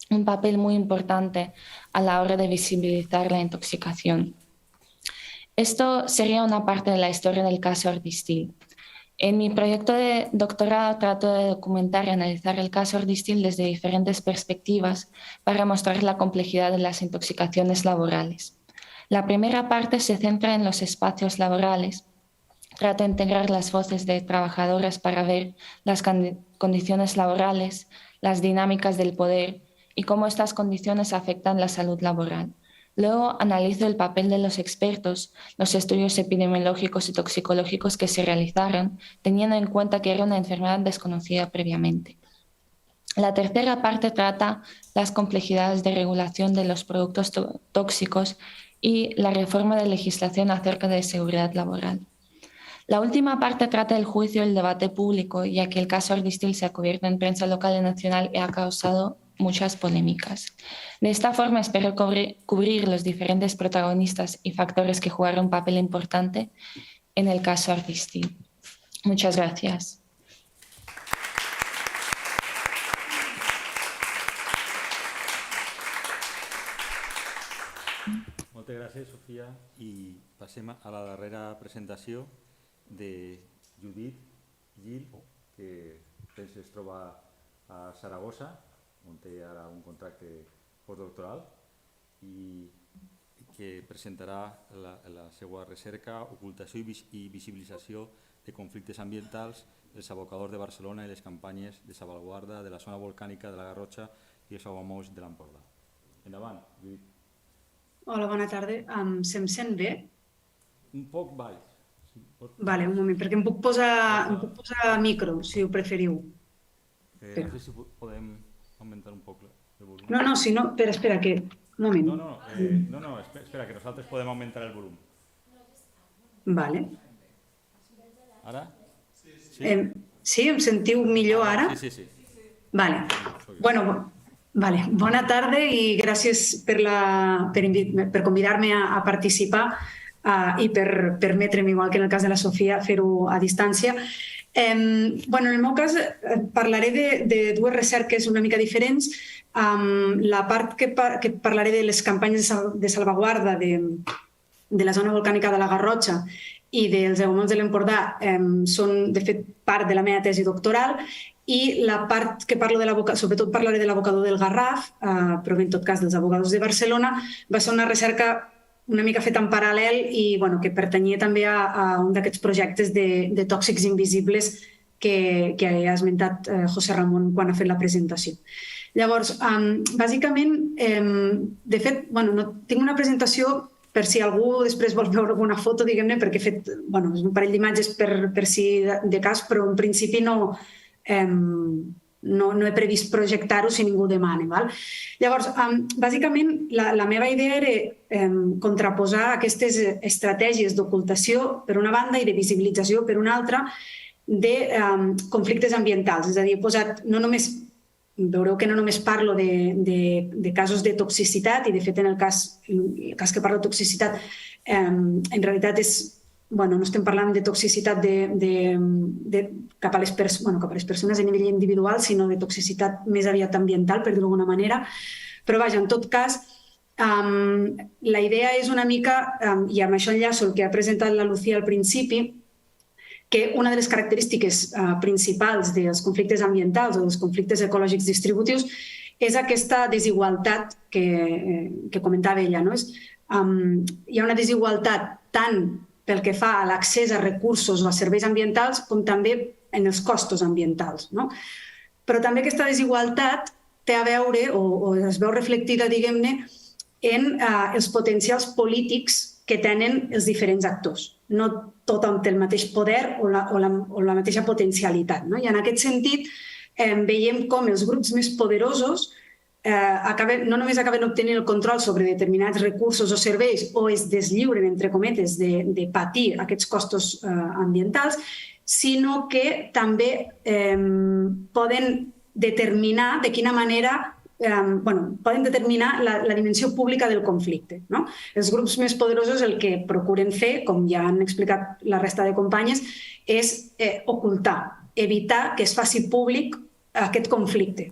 un papel muy importante a la hora de visibilizar la intoxicación. Esto sería una parte de la historia del caso Ordistil. En mi proyecto de doctorado trato de documentar y analizar el caso Ordistil desde diferentes perspectivas para mostrar la complejidad de las intoxicaciones laborales. La primera parte se centra en los espacios laborales. Trato de integrar las voces de trabajadoras para ver las condiciones laborales, las dinámicas del poder y cómo estas condiciones afectan la salud laboral. Luego analizo el papel de los expertos, los estudios epidemiológicos y toxicológicos que se realizaron, teniendo en cuenta que era una enfermedad desconocida previamente. La tercera parte trata las complejidades de regulación de los productos tóxicos y la reforma de legislación acerca de seguridad laboral. La última parte trata del juicio y el debate público, ya que el caso Ordistil se ha cubierto en prensa local y nacional y ha causado muchas polémicas. De esta forma espero cubrir los diferentes protagonistas y factores que jugaron un papel importante en el caso Ordistil. Muchas gracias. Moltes gràcies, Sofia. I passem a la darrera presentació de Judit Gil, que es troba a Saragossa, on té ara un contracte postdoctoral i que presentarà la seva recerca, ocultació i visibilització de conflictes ambientals, els abocadors de Barcelona i les campanyes de salvaguarda de la zona volcànica de la Garrotxa i els aiguamolls de l'Empordà. Endavant, Judit. Hola, bona tarda. Se'm sent bé? Un poc baix. Vale, un moment, perquè em puc posar micro, si ho preferiu. No sé si podem augmentar un poc el volum. No, si no, espera, que... Un moment. No, espera, que nosaltres podem augmentar el volum. Vale. Ara? Sí, em sentiu millor ara? Sí. Vale. Bueno, bona tarda i gràcies per convidar-me a participar i per permetre'm, igual que en el cas de la Sofia, fer-ho a distància. En el meu cas parlaré de dues recerques una mica diferents. La part que parlaré de les campanyes de salvaguarda de la zona volcànica de la Garrotxa i dels aiguamolls de l'Empordà són, de fet, part de la meva tesi doctoral, i la part que parlo sobretot parlaré de l'abocador del Garraf, però en tot cas dels abogados de Barcelona, va ser una recerca una mica feta en paral·lel i que pertanyia també a un d'aquests projectes de tòxics invisibles que ha esmentat José Ramón quan ha fet la presentació. Llavors, bàsicament, de fet, tinc una presentació per si algú després vol veure alguna foto, diguem-ne, perquè he fet un parell d'imatges per si de cas, però en principi no he previst projectar-ho si ningú demana. Llavors, bàsicament, la meva idea era contraposar aquestes estratègies d'ocultació, per una banda, i de visibilització, per una altra, de conflictes ambientals. És a dir, he posat no només... Veureu que no només parlo de casos de toxicitat, i de fet en el cas que parlo de toxicitat en realitat no estem parlant de toxicitat cap a les persones a nivell individual, sinó de toxicitat més aviat ambiental, per dir-ho d'alguna manera. Però vaja, en tot cas, La idea és una mica, i amb això enllaço el que ha presentat la Lucía al principi, que una de les característiques principals dels conflictes ambientals o dels conflictes ecològics distributius és aquesta desigualtat que comentava ella. Hi ha una desigualtat tant pel que fa a l'accés a recursos o a serveis ambientals com també en els costos ambientals. Però també aquesta desigualtat té a veure o es veu reflectida, diguem-ne, en els potencials polítics que tenen els diferents actors. No tothom té el mateix poder o la mateixa potencialitat. I en aquest sentit veiem com els grups més poderosos no només acaben obtenint el control sobre determinats recursos o serveis o es deslliuren, entre cometes, de patir aquests costos ambientals, sinó que també poden determinar de quina manera poden determinar la dimensió pública del conflicte. Els grups més poderosos el que procuren fer, com ja han explicat la resta de companyes, és ocultar, evitar que es faci públic aquest conflicte,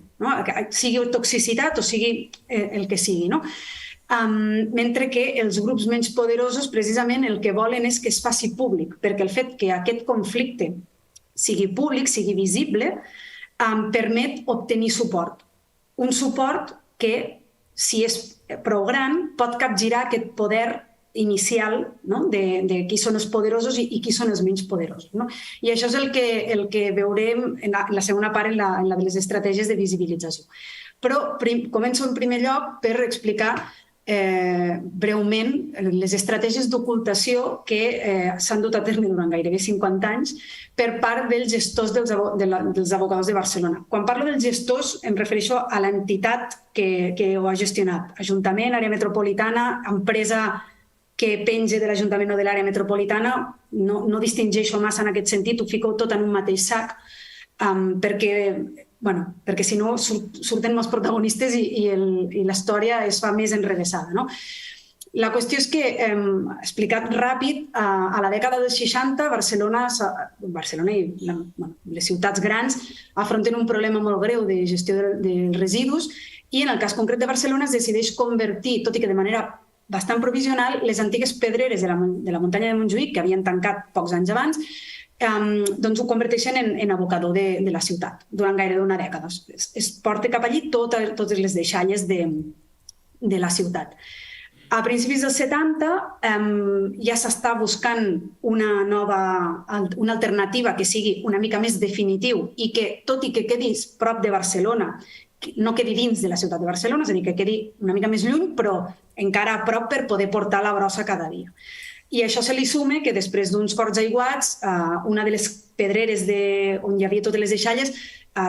sigui toxicitat o sigui el que sigui. Mentre que els grups menys poderosos precisament el que volen és que es faci públic, perquè el fet que aquest conflicte sigui públic, sigui visible, permet obtenir suport. Un suport que, si és prou gran, pot capgirar aquest poder inicial de qui són els poderosos i qui són els menys poderosos. I això és el que veurem en la segona part, en la de les estratègies de visibilització. Però començo en primer lloc per explicar breument les estratègies d'ocultació que s'han dut a terme durant gairebé 50 anys per part dels gestors dels abocadors de Barcelona. Quan parlo dels gestors em refereixo a l'entitat que ho ha gestionat. Ajuntament, àrea metropolitana, empresa que penja de l'Ajuntament o de l'àrea metropolitana, no distingeixo massa en aquest sentit, ho fico tot en un mateix sac, perquè si no surten molts protagonistes i la història es fa més enrevessada. La qüestió és que, explicat ràpid, a la dècada dels 60, Barcelona i les ciutats grans afronten un problema molt greu de gestió dels residus i en el cas concret de Barcelona es decideix convertir, tot i que de manera bastant provisional, les antigues pedreres de la muntanya de Montjuïc, que havien tancat pocs anys abans, doncs ho converteixen en abocador de la ciutat durant gairebé una dècada. Es porta cap allí totes les deixalles de la ciutat. A principis dels 70 ja s'està buscant una alternativa que sigui una mica més definitiu i que, tot i que quedi prop de Barcelona, no quedi dins de la ciutat de Barcelona, és a dir, que quedi una mica més lluny, però encara a prop per poder portar la brossa cada dia. I això se li suma que després d'uns forts aiguats, una de les pedreres on hi havia totes les deixalles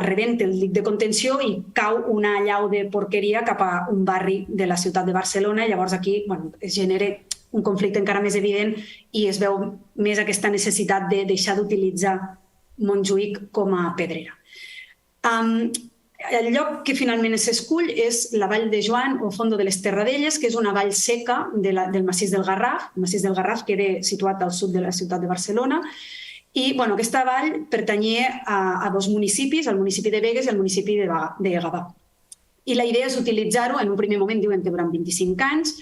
rebenta el dic de contenció i cau una allau de porqueria cap a un barri de la ciutat de Barcelona i llavors aquí es genera un conflicte encara més evident i es veu més aquesta necessitat de deixar d'utilitzar Montjuïc com a pedrera. El lloc que finalment s'escull és la vall de Joan o Fondo de les Terradelles, que és una vall seca del massís del Garraf. El massís del Garraf queda situat al sud de la ciutat de Barcelona. I aquesta vall pertanyia a dos municipis, el municipi de Begues i el municipi de Gavà. I la idea és utilitzar-ho, en un primer moment diuen que durant 25 anys,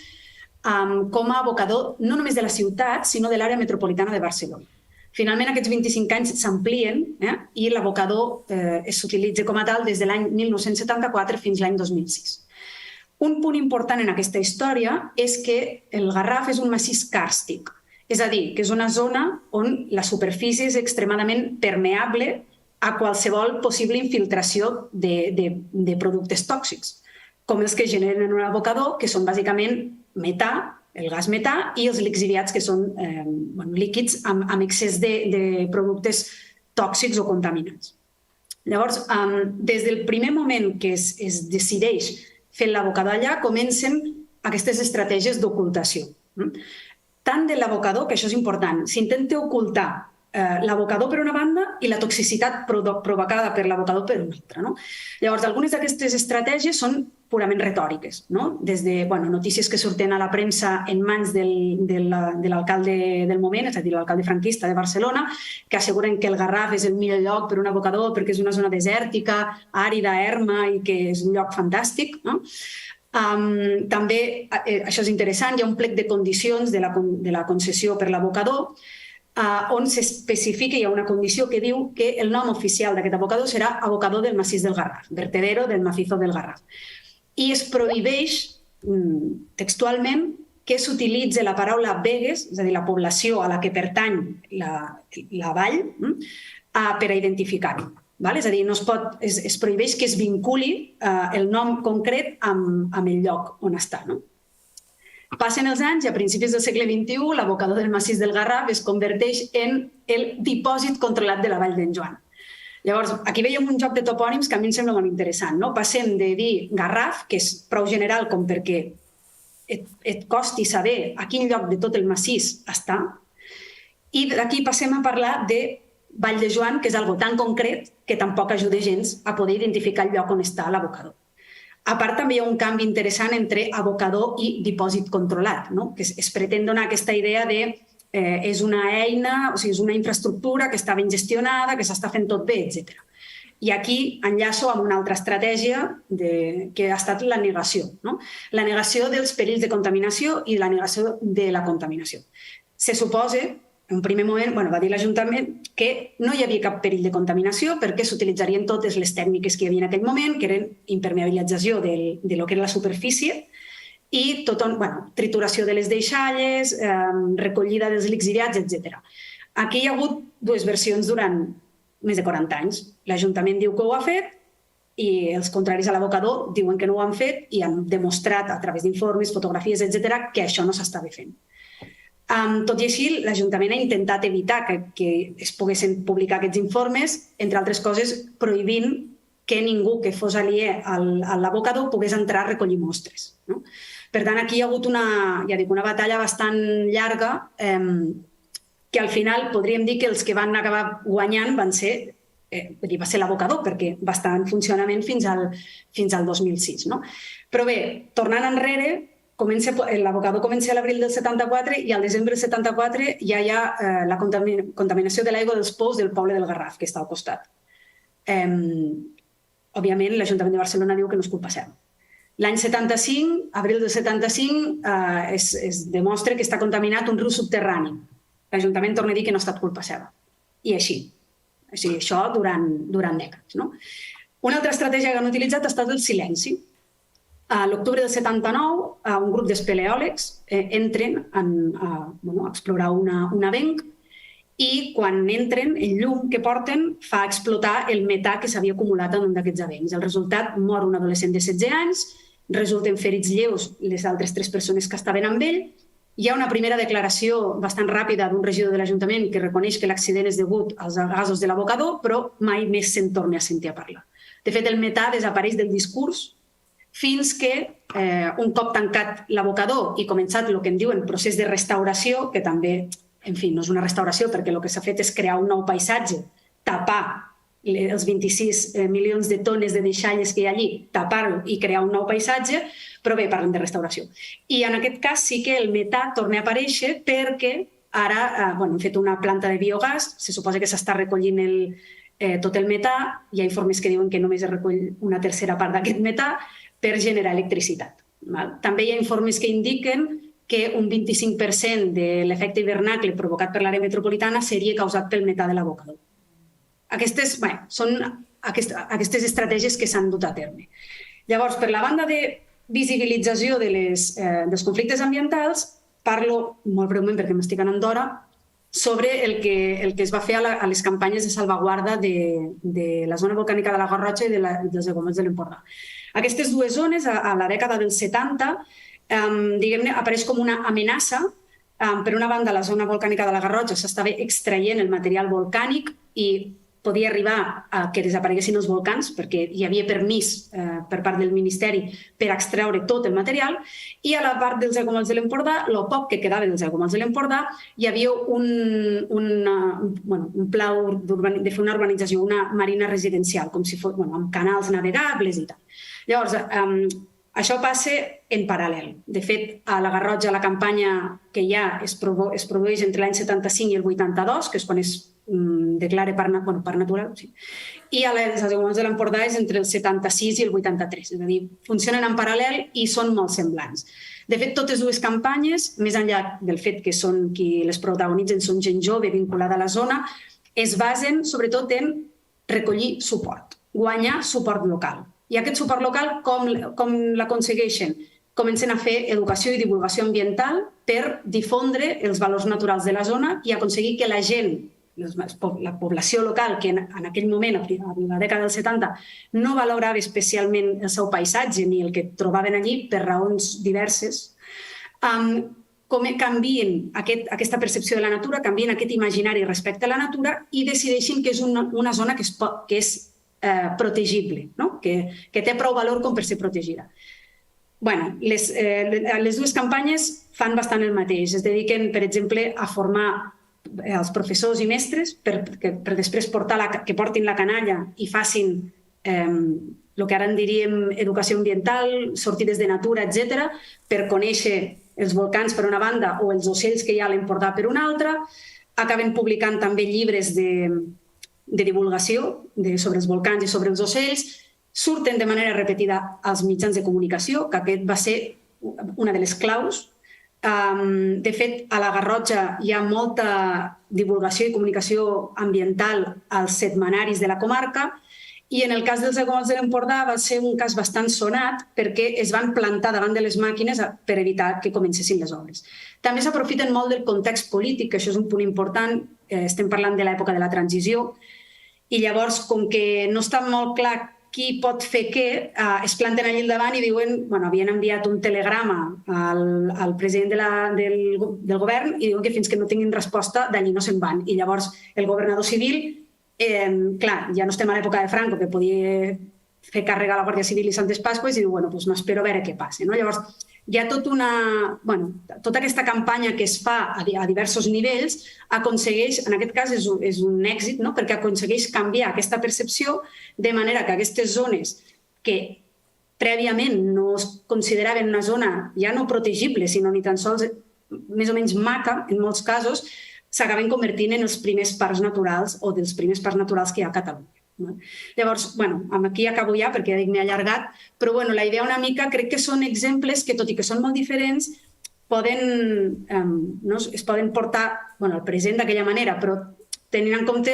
com a abocador no només de la ciutat, sinó de l'àrea metropolitana de Barcelona. Finalment, aquests 25 anys s'amplien i l'abocador s'utilitza com a tal des de l'any 1974 fins l'any 2006. Un punt important en aquesta història és que el Garraf és un massís càrstic, és a dir, que és una zona on la superfície és extremadament permeable a qualsevol possible infiltració de productes tòxics, com els que generen un abocador, que són bàsicament metà, el gas metà i els lixiviats, que són líquids amb excés de productes tòxics o contaminants. Llavors, des del primer moment que es decideix fer l'abocador allà, comencen aquestes estratègies d'ocultació. Tant de l'abocador, que això és important, s'intenta ocultar l'abocador per una banda i la toxicitat provocada per l'abocador per una altra. Llavors, algunes d'aquestes estratègies són purament retòriques, des de notícies que surten a la premsa en mans de l'alcalde del moment, és a dir, l'alcalde franquista de Barcelona, que asseguren que el Garraf és el millor lloc per un abocador perquè és una zona desèrtica, àrida, erma i que és un lloc fantàstic. També, això és interessant, hi ha un plec de condicions de la concessió per l'abocador on s'especifica, hi ha una condició que diu que el nom oficial d'aquest abocador serà abocador del massís del Garraf, vertedero del macizo del Garraf. I es prohibeix textualment que s'utilitzi la paraula vegues, és a dir, la població a la que pertany la vall, per a identificar-ho. És a dir, es prohibeix que es vinculi el nom concret amb el lloc on està. Passen els anys i a principis del segle XXI l'abocador del massís del Garraf es converteix en el dipòsit controlat de la vall d'en Joan. Llavors, aquí veiem un joc de topònims que a mi em sembla molt interessant. Passem de dir Garraf, que és prou general com perquè et costi saber a quin lloc de tot el massís està, i d'aquí passem a parlar de Vall de Joan, que és algo tan concret que tampoc ajuda gens a poder identificar el lloc on està l'abocador. A part, també hi ha un canvi interessant entre abocador i dipòsit controlat, que es pretén donar aquesta idea de és una eina, o sigui, és una infraestructura que està ben gestionada, que s'està fent tot bé, etc. I aquí enllaço amb una altra estratègia que ha estat la negació. La negació dels perills de contaminació i la negació de la contaminació. Se suposa, en un primer moment, va dir l'Ajuntament que no hi havia cap perill de contaminació perquè s'utilitzarien totes les tècniques que hi havia en aquell moment, que eren impermeabilització de lo que era la superfície i trituració de les deixalles, recollida dels lixiviats, etc. Aquí hi ha hagut dues versions durant més de 40 anys. L'Ajuntament diu que ho ha fet i els contraris a l'abocador diuen que no ho han fet i han demostrat a través d'informes, fotografies, etc., que això no s'estava fent. Tot i així, l'Ajuntament ha intentat evitar que es poguessin publicar aquests informes, entre altres coses, prohibint que ningú que fos aliè a l'abocador pogués entrar a recollir mostres. Per tant, aquí hi ha hagut una batalla bastant llarga que al final podríem dir que els que van acabar guanyant va ser l'abocador, perquè va estar en funcionament fins al 2006. Però bé, tornant enrere, l'abocador comença a l'abril del 74 i al desembre del 74 ja hi ha la contaminació de l'aigua dels pous del poble del Garraf, que està al costat. Òbviament, l'Ajuntament de Barcelona diu que no és culpa seva. L'any 75, abril del 75, es demostra que està contaminat un riu subterrani. L'Ajuntament torna a dir que no ha estat culpa seva. I així. Això durant dècades. Una altra estratègia que han utilitzat ha estat el silenci. A l'octubre del 79, un grup d'espeleòlegs entren a explorar un avenc i quan entren, el llum que porten fa explotar el metà que s'havia acumulat en un d'aquests avencs. El resultat, mor un adolescent de 16 anys, resulten ferits lleus les altres 3 persones que estaven amb ell. Hi ha una primera declaració bastant ràpida d'un regidor de l'Ajuntament que reconeix que l'accident és degut als gasos de l'abocador, però mai més se'n torna a sentir a parlar. De fet, el metà desapareix del discurs fins que un cop tancat l'abocador i començat el que en diuen procés de restauració, que també, en fi, no és una restauració perquè el que s'ha fet és crear un nou paisatge, tapar els 26 milions de tones de deixalles que hi ha allí, tapar-ho i crear un nou paisatge, però bé, parlem de restauració. I en aquest cas sí que el metà torna a aparèixer perquè ara hem fet una planta de biogàs, se suposa que s'està recollint tot el metà, hi ha informes que diuen que només es recull una tercera part d'aquest metà per generar electricitat. També hi ha informes que indiquen que un 25% de l'efecte hivernacle provocat per l'àrea metropolitana seria causat pel metà de l'abocador. Són aquestes estratègies que s'han dut a terme. Llavors, per la banda de visibilització dels conflictes ambientals, parlo molt breument perquè m'estic anant d'hora, sobre el que es va fer a les campanyes de salvaguarda de la zona volcànica de la Garrotxa i dels aiguamolls de l'Empordà. Aquestes dues zones, a la dècada dels 70, diguem-ne, apareix com una amenaça. Per una banda, la zona volcànica de la Garrotxa s'estava extraient el material volcànic i podia arribar a que desapareguessin els volcans perquè hi havia permís per part del Ministeri per extreure tot el material, i a la part dels aiguamolls de l'Empordà, el poc que quedava dels aiguamolls de l'Empordà, hi havia un pla de fer una urbanització, una marina residencial, com si fos amb canals navegables i tal. Llavors, això passa en paral·lel. De fet, a la Garrotxa la campanya que hi ha es produeix entre l'any 75 i el 82, que és quan es declara parc natural, i a les aigües de l'Empordà és entre el 76 i el 83, és a dir, funcionen en paral·lel i són molt semblants. De fet, totes dues campanyes, més enllà del fet que són qui les protagonitzen, són gent jove vinculada a la zona, es basen sobretot en recollir suport, guanyar suport local. I aquest suport local, com l'aconsegueixen? Comencen a fer educació i divulgació ambiental per difondre els valors naturals de la zona i aconseguir que la gent, la població local, que en aquell moment, a la dècada dels 70, no valorava especialment el seu paisatge ni el que trobaven allí per raons diverses, canvien aquesta percepció de la natura, canvien aquest imaginari respecte a la natura i decideixen que és una zona que és protegible, que té prou valor com per ser protegida. Les dues campanyes fan bastant el mateix. Es dediquen, per exemple, a formar els professors i mestres per després que portin la canalla i facin el que ara en diríem educació ambiental, sortides de natura, etc., per conèixer els volcans per una banda o els ocells que hi ha a l'Empordà per una altra. Acaben publicant també llibres de divulgació sobre els volcans i sobre els ocells. Surten de manera repetida als mitjans de comunicació, que aquest va ser una de les claus. De fet, a la Garrotxa hi ha molta divulgació i comunicació ambiental als setmanaris de la comarca i en el cas dels aiguamolls de l'Empordà va ser un cas bastant sonat perquè es van plantar davant de les màquines per evitar que comencessin les obres. També s'aprofiten molt del context polític, que això és un punt important. Estem parlant de l'època de la transició i llavors, com que no està molt clar qui pot fer què, es planten allà al davant i diuen, havien enviat un telegrama al president del govern i diuen que fins que no tinguin resposta d'allí no se'n van. I llavors el governador civil, clar, ja no estem a l'època de Franco, que podia fer càrrega a la Guàrdia Civil i Santes Pasqües i diu, no espero a veure què passa. Llavors, hi ha tota aquesta campanya que es fa a diversos nivells aconsegueix, en aquest cas és un èxit, perquè aconsegueix canviar aquesta percepció de manera que aquestes zones que prèviament no es consideraven una zona ja no protegible, sinó ni tan sols més o menys maca, en molts casos, s'acaben convertint en els primers parcs naturals o dels primers parcs naturals que hi ha a Catalunya. Llavors, aquí acabo ja perquè m'he allargat, però la idea una mica crec que són exemples que, tot i que són molt diferents, es poden portar al present d'aquella manera, però tenint en compte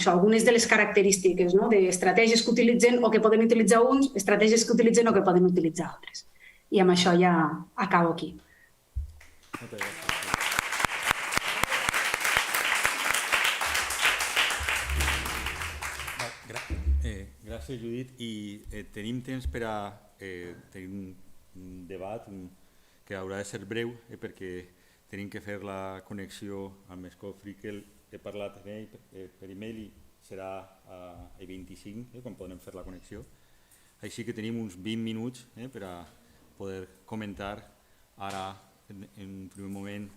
algunes de les característiques d'estratègies que utilitzen o que poden utilitzar uns, estratègies que utilitzen o que poden utilitzar altres. I amb això ja acabo aquí. Moltes gràcies. Gràcies, Judit. I tenim temps per a tenir un debat que haurà de ser breu perquè tenim que fer la connexió amb Scott Frickel. He parlat amb ell per e-mail i serà el 25, quan podrem fer la connexió. Així que tenim uns 20 minuts per a poder comentar ara, en un primer moment,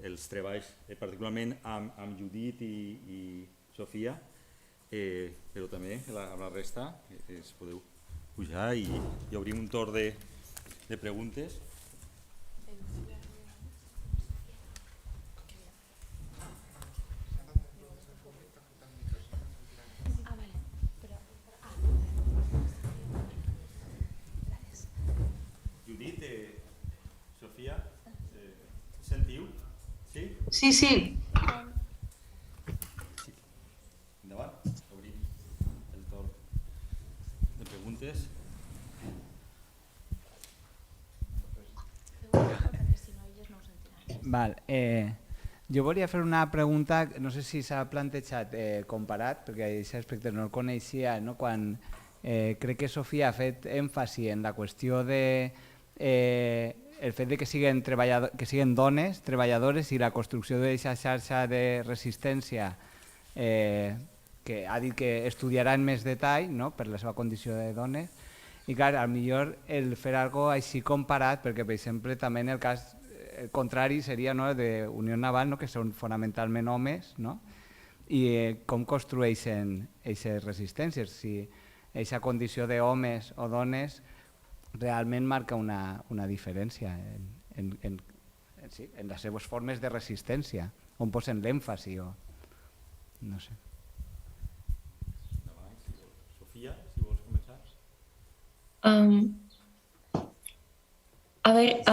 els treballs, particularment amb Judit i Sofiya, però també amb la resta es podeu pujar i obrim un torn de preguntes. Judit, Sofiya, sentiu? Sí? Sí, sí. Endavant, obrim el torn de preguntes. Jo volia fer una pregunta, no sé si s'ha plantejat comparat, perquè aquest aspecte no el coneixia, quan crec que Sofiya ha fet èmfasi en la qüestió de el fet que siguin dones treballadores i la construcció d'aquesta xarxa de resistència que ha dit que estudiarà en més detall per la seva condició de dones i clar, potser el fer alguna cosa així comparat, perquè per exemple també en el cas contrari seria de Unión Naval, que són fonamentalment homes, i com construeixen aquestes resistències, si aquesta condició d'homes o dones realment marca una diferència en les seves formes de resistència, on posen l'èmfasi o no sé. Sofía, si vols començar. A ver,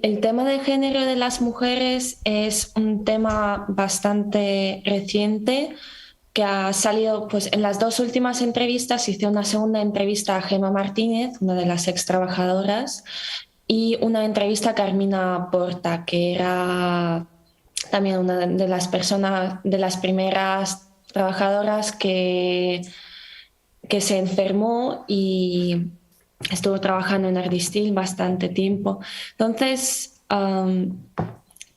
el tema de género de las mujeres es un tema bastante reciente que ha salido pues, en las dos últimas entrevistas. Hice una segunda entrevista a Gemma Martínez, una de las ex trabajadoras, y una entrevista a Carmina Porta, que era también una de las personas, de las primeras trabajadoras que se enfermó y estuvo trabajando en Ardistil bastante tiempo. Entonces,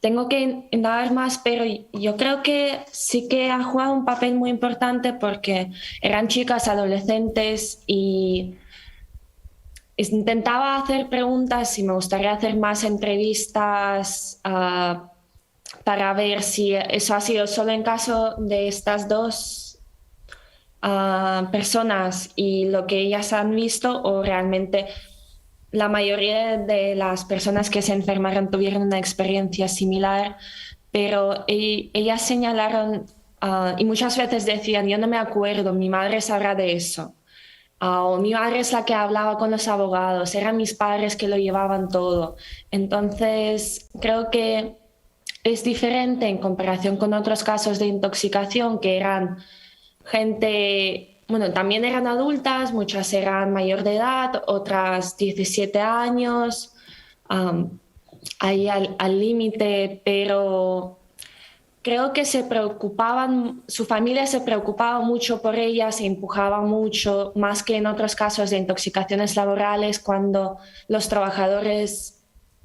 tengo que indagar más, pero yo creo que sí que ha jugado un papel muy importante porque eran chicas adolescentes y intentaba hacer preguntas y me gustaría hacer más entrevistas para ver si eso ha sido solo en caso de estas dos personas y lo que ellas han visto, o realmente la mayoría de las personas que se enfermaron tuvieron una experiencia similar, pero ellas señalaron y muchas veces decían: yo no me acuerdo, mi madre sabrá de eso, o mi madre es la que hablaba con los abogados, eran mis padres que lo llevaban todo. Entonces creo que es diferente en comparación con otros casos de intoxicación que eran gente, bueno, también eran adultas, muchas eran mayor de edad, otras 17 años, ahí al límite, pero creo que se preocupaban, su familia se preocupaba mucho por ellas, se empujaba mucho, más que en otros casos de intoxicaciones laborales, cuando los trabajadores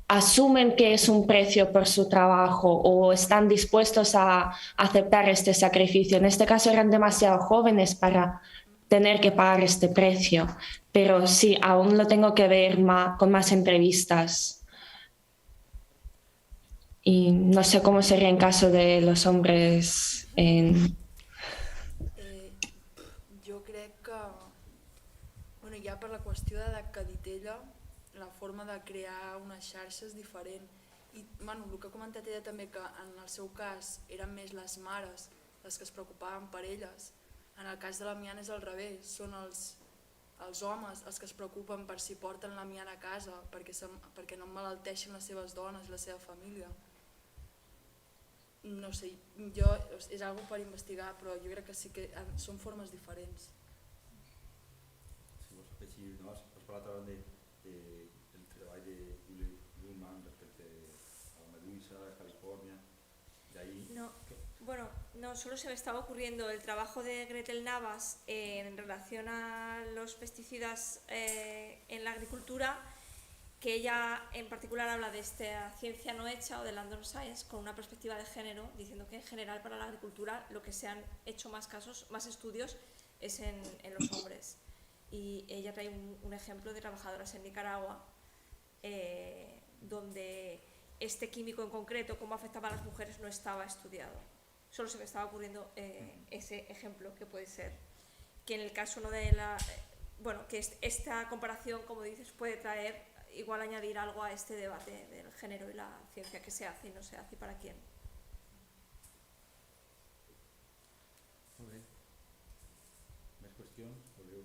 asumen que es un precio por su trabajo o están dispuestos a aceptar este sacrificio. En este caso eran demasiado jóvenes para tener que pagar este precio, pero sí, aún lo tengo que ver con más entrevistas. Y no sé cómo sería en caso de los hombres. Jo crec que, bueno, ja per la qüestió d'edat que ha dit ella, la forma de crear una xarxa és diferent. I bueno, el que ha comentat ella també, que en el seu cas eren més les mares les que es preocupaven per elles. En el cas de l'Amiant és al revés, són els homes els que es preocupen per si porten l'Amiant a casa, perquè no emmalalteixin les seves dones i la seva família. No sé, és algo per investigar, però jo crec que sí que són formes diferents. Si vols afegir, no? Has parlat abans del treball de IILP-UV respecte a la Medusa, a California, de ahí... No, bueno, no, solo se me estaba ocurriendo el trabajo de Gretel Navas en relación a los pesticidas en la agricultura, que ella en particular habla de esta ciencia no hecha o del random science con una perspectiva de género, diciendo que en general para la agricultura lo que se han hecho más casos, más estudios es en los hombres. Y ella trae un ejemplo de trabajadoras en Nicaragua donde este químico en concreto, cómo afectaba a las mujeres, no estaba estudiado. Solo se me estaba ocurriendo ese ejemplo que puede ser, que en el caso no de la... Bueno, que esta comparación, como dices, puede traer, igual añadir algo a este debate del género y la ciencia que se hace y no se hace y para quién. Molt bé. Més qüestions? Voleu?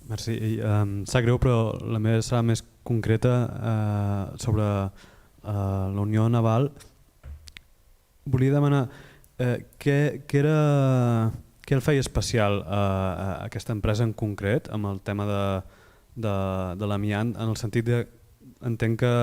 Merci. Sap greu, però la meva serà més concreta sobre la Unió Naval. Volia demanar què el feia especial a aquesta empresa en concret amb el tema de l'amiant, en el sentit de, entenc que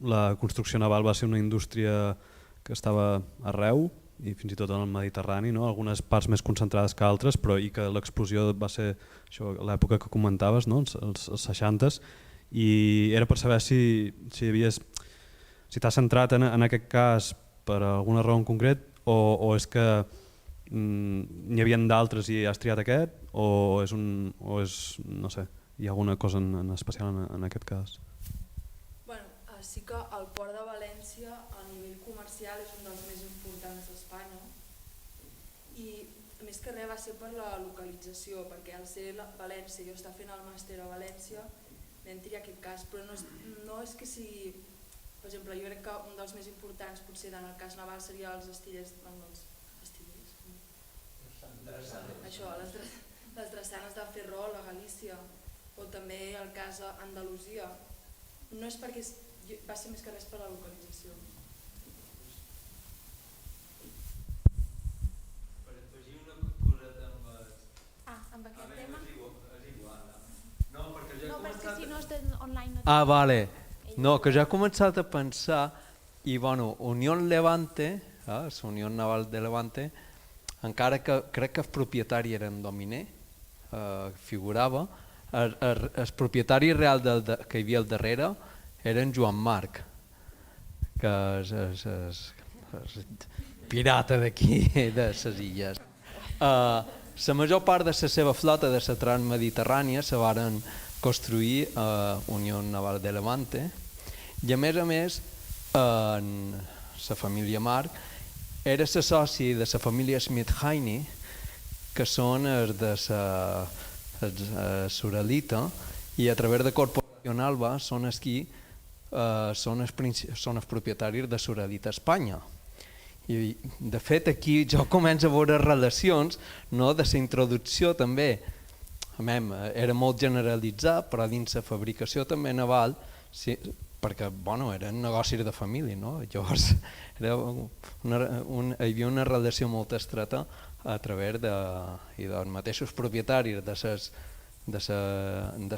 la construcció naval va ser una indústria que estava arreu i fins i tot en el Mediterrani, no? Algunes parts més concentrades que altres, però i que l'explosió va ser això, l'època que comentaves, no? els 60s, i era per saber si t'has centrat en aquest cas per alguna raó en concret o és que n'hi havia d'altres i has triat aquest, o és, no sé, hi ha alguna cosa en especial en aquest cas? Bueno, sí que el port de València a nivell comercial és un dels més importants d'Espanya més que res va ser per la localització, perquè al ser València, jo estava fent el màster a València, vam triar aquest cas, però no és que sigui... Per exemple, jo crec que un dels més importants, potser en el cas Naval, seria els estillers... Això, les drassanes de Ferrol, a Galícia, o també el cas a Andalusia. No és perquè... va ser més que res per la localització. Amb aquest tema? No, perquè si no estem online... Vale. No, que ja he començat a pensar, i bueno, Unión Levante, la Unión Naval de Levante, encara que crec que el propietari era en Dominer, figurava, el propietari real que hi havia al darrere era en Joan Marc, que és pirata d'aquí, de les illes. La major part de la seva flota de la transmediterrània se varen construir a Unión Naval de Levante i a més la família Marc era la soci de la família Smith-Heine, que són els de la Suralita, i a través de Corporación Alba són els propietaris de Suralita Espanya. I de fet aquí jo començo a veure relacions de la introducció també, era molt generalitzat, però dins la fabricació també naval, perquè eren negocis de família, llavors hi havia una relació molt estreta a través dels mateixos propietaris de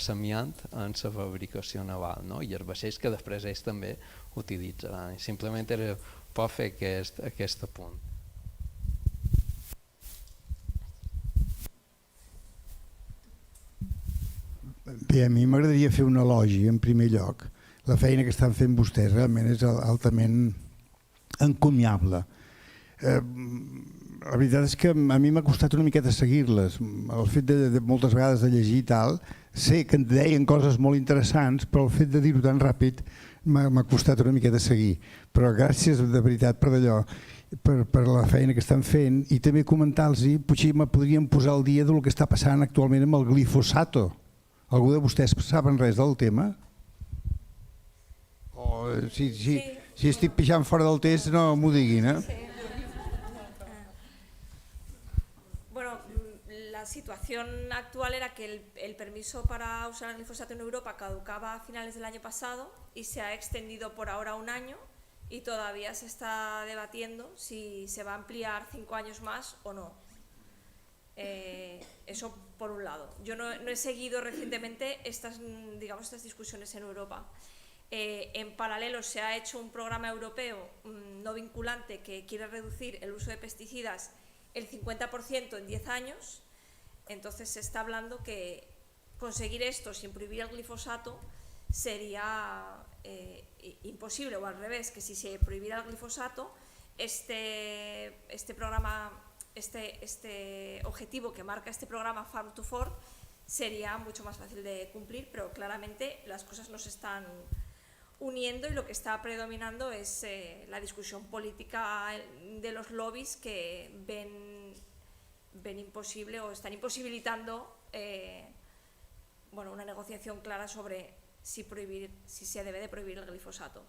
l'Amiant en la fabricació naval, i els vaixells que després ells també utilitzaran. Simplement era per fer aquest apunt. Bé, a mi m'agradaria fer un elogi en primer lloc. La feina que estan fent vostès realment és altament encomiable. La veritat és que a mi m'ha costat una miqueta seguir-les. El fet de moltes vegades de llegir i tal, sé que en deien coses molt interessants, però el fet de dir-ho tan ràpid m'ha costat una miqueta seguir. Però gràcies de veritat per allò, per la feina que estan fent, i també comentar-los, potser me podríem posar al dia del que està passant actualment amb el glifosato. Algú de vostès saben res del tema? Si estic pixant fora del test, no m'ho diguin, Bueno, la situación actual era que el permiso para usar el glifosato en Europa caducaba a finales del año pasado y se ha extendido por ahora un año y todavía se está debatiendo si se va a ampliar 5 años más o no. Eso por un lado. Yo no he seguido recientemente estas discusiones en Europa. En paralelo se ha hecho un programa europeo no vinculante que quiere reducir el uso de pesticidas el 50% en 10 años. Entonces se está hablando que conseguir esto sin prohibir el glifosato sería imposible, o al revés, que si se prohibiera el glifosato, este objetivo que marca este programa Farm to Fork sería mucho más fácil de cumplir, pero claramente las cosas no se están uniendo y lo que está predominando es la discusión política de los lobbies que ven imposible o están imposibilitando una negociación clara sobre si se debe de prohibir el glifosato.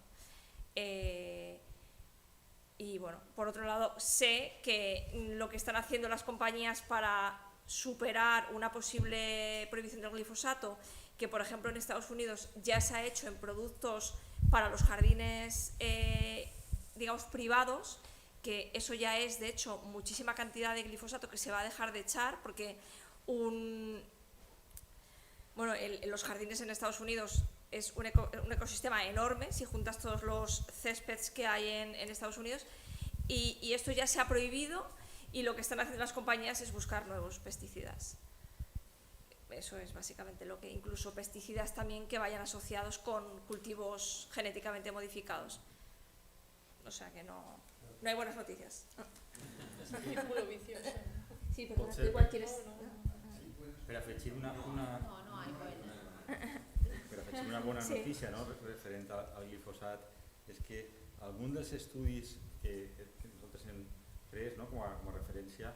Y bueno, por otro lado, sé que lo que están haciendo las compañías para superar una posible prohibición del glifosato, que por ejemplo en Estados Unidos ya se ha hecho en productos para los jardines privados, que eso ya es de hecho muchísima cantidad de glifosato que se va a dejar de echar, porque los jardines en Estados Unidos es un ecosistema enorme si juntas todos los céspedes que hay en Estados Unidos, y esto ya se ha prohibido, y lo que están haciendo las compañías es buscar nuevos pesticidas. Eso es básicamente lo que, incluso pesticidas también que vayan asociados con cultivos genéticamente modificados. O sea que no hay buenas noticias. Círculo vicioso. Sí, pero igual quieres... Per afegir una bona notícia referent al glifosat, és que algun dels estudis que nosaltres hem pres com a referència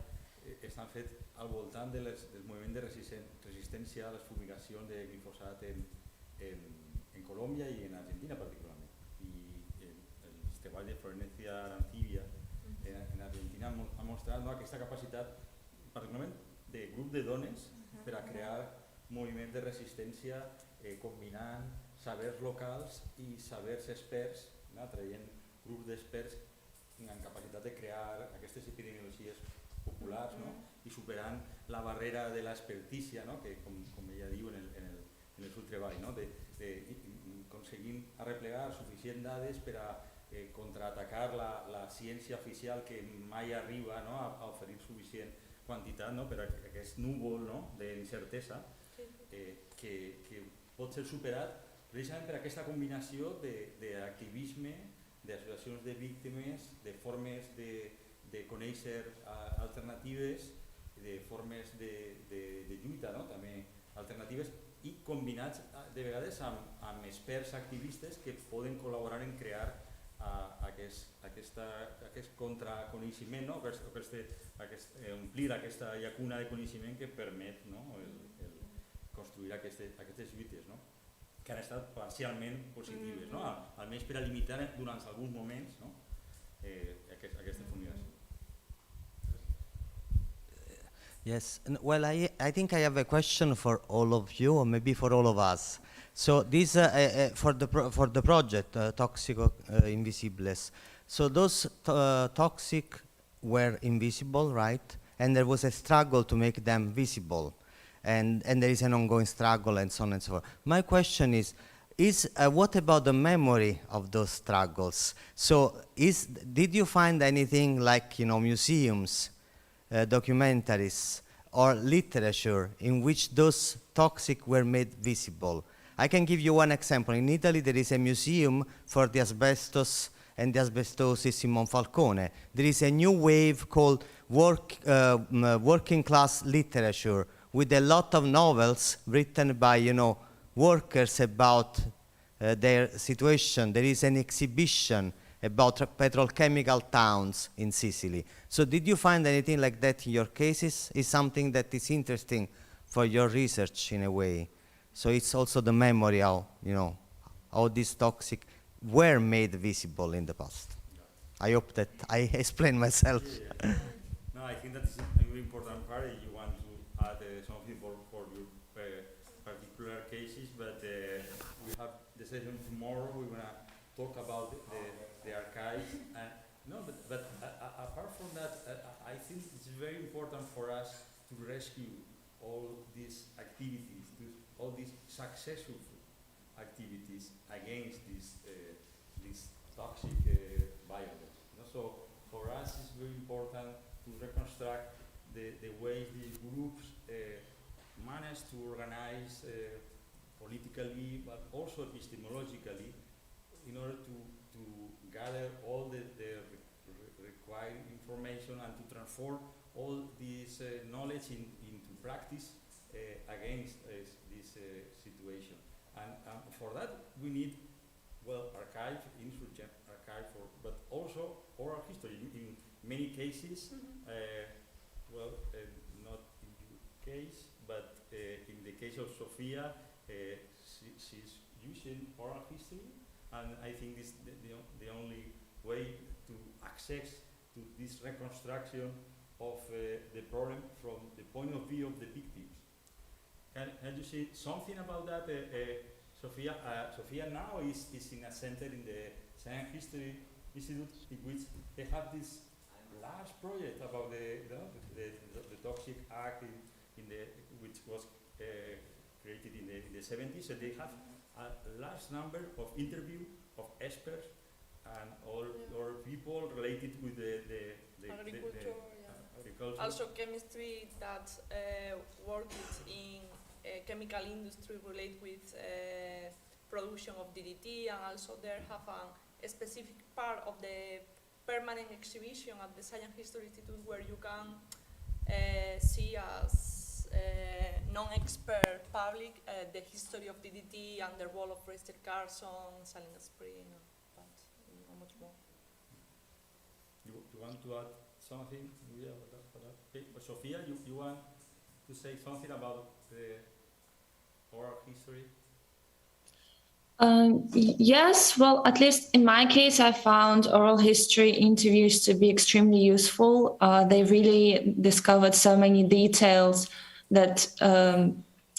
s'han fet al voltant del moviment de resistència a les fumigacions de glifosat en Colòmbia i en Argentina particularment. I els treballs de Florencia Arancibia en Argentina han mostrat aquesta capacitat, particularment de grup de dones, per a crear moviments de resistència combinant sabers locals i sabers experts, traient grups d'experts amb capacitat de crear aquestes epidemiologies populars i superant la barrera de l'expertícia, que com ella diu en el seu treball, aconseguint arreplegar suficients dades per a contraatacar la ciència oficial que mai arriba a oferir suficient quantitat per a aquest núvol d'incertesa que pot ser superat precisament per aquesta combinació d'activisme, d'associacions de víctimes, de formes de conèixer alternatives, de formes de lluita també alternatives i combinats de vegades amb experts activistes que poden col·laborar en crear aquest contraconeixement, omplir aquesta llacuna de coneixement que permet construir aquestes lluites que han estat parcialment positives, almenys per a limitar durant alguns moments aquesta fumigació. Yes, well, I think I have a question for all of you, or maybe for all of us. So this, for the project, Toxic Invisibles, so those toxic were invisible, right? And there was a struggle to make them visible. And there is an ongoing struggle and so on and so forth. My question is what about the memory of those struggles? So did you find anything like, museums, documentaries, or literature in which those toxic were made visible? I can give you one example. In Italy, there is a museum for the asbestos and the asbestosis in Monfalcone. There is a new wave called working class literature, with a lot of novels written by, workers about their situation. There is an exhibition about petrochemical towns in Sicily. So did you find anything like that in your cases? Is something that is interesting for your research in a way? So it's also the memory of, how these toxic were made visible in the past. I hope that I explained myself. Yeah. No, I think that's a very important part. You want to add something for your particular cases, but we have the session tomorrow. We're going to talk about the archives. But apart from that, I think it's very important for us to rescue all these activities, all these successful activities against this toxic violence. So for us, it's very important to reconstruct the ways these groups manage to organize politically, but also epistemologically, in order to gather all the required information and to transform all this knowledge into practice against this situation. And for that, we need, archive, insurgent archive, but also oral history. In many cases, not in your case, but in the case of Sofiya, she's using oral history, and I think this is the only way to access to this reconstruction of the problem from the point of view of the victims. Can you say something about that, Sofiya? Sofiya now is in a center in the Science History Institute, in which they have this large project about the Toxic Act, which was created in the 70s. So they have a large number of interviews of experts and all people related with the agriculture. Also chemistry that worked in chemical industry related with production of DDT, and also there have a specific part of the permanent exhibition at the Science History Institute where you can see as non-expert public the history of DDT and the role of Rester Carson, Salina Spring, but not much more. You want to add something? Yeah, for that. Okay. So Sofiya, you want to say something about the oral history? Yes, well, at least in my case, I found oral history interviews to be extremely useful. They really discovered so many details that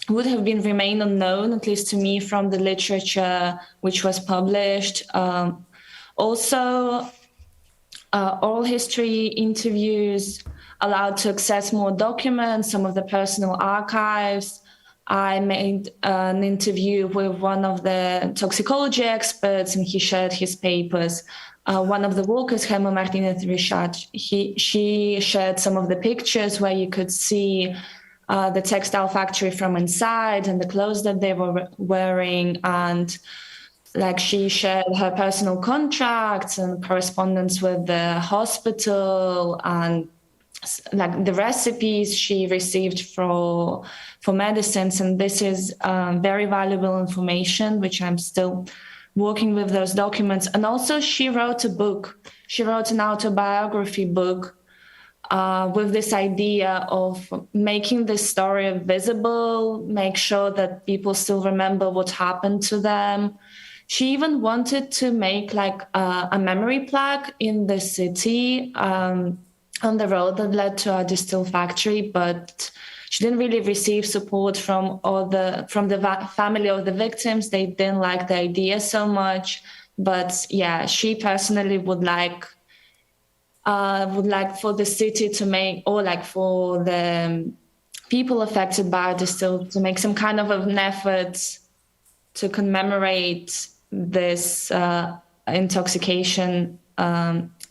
would have been remained unknown, at least to me, from the literature which was published. Also, oral history interviews allowed to access more documents, some of the personal archives. I made an interview with one of the toxicology experts, and he shared his papers. One of the workers, Gemma Martinez Richard, she shared some of the pictures where you could see the textile factory from inside and the clothes that they were wearing. And like she shared her personal contracts and correspondence with the hospital and like the recipes she received for medicines. And this is very valuable information, which I'm still working with those documents. And also she wrote a book. She wrote an autobiography book with this idea of making this story visible, make sure that people still remember what happened to them. She even wanted to make like a memory plaque in the city on the road that led to our distill factory, but she didn't really receive support from the family of the victims. They didn't like the idea so much. But yeah, she personally would like for the city to make, or like for the people affected by distill to make some kind of an effort to commemorate this intoxication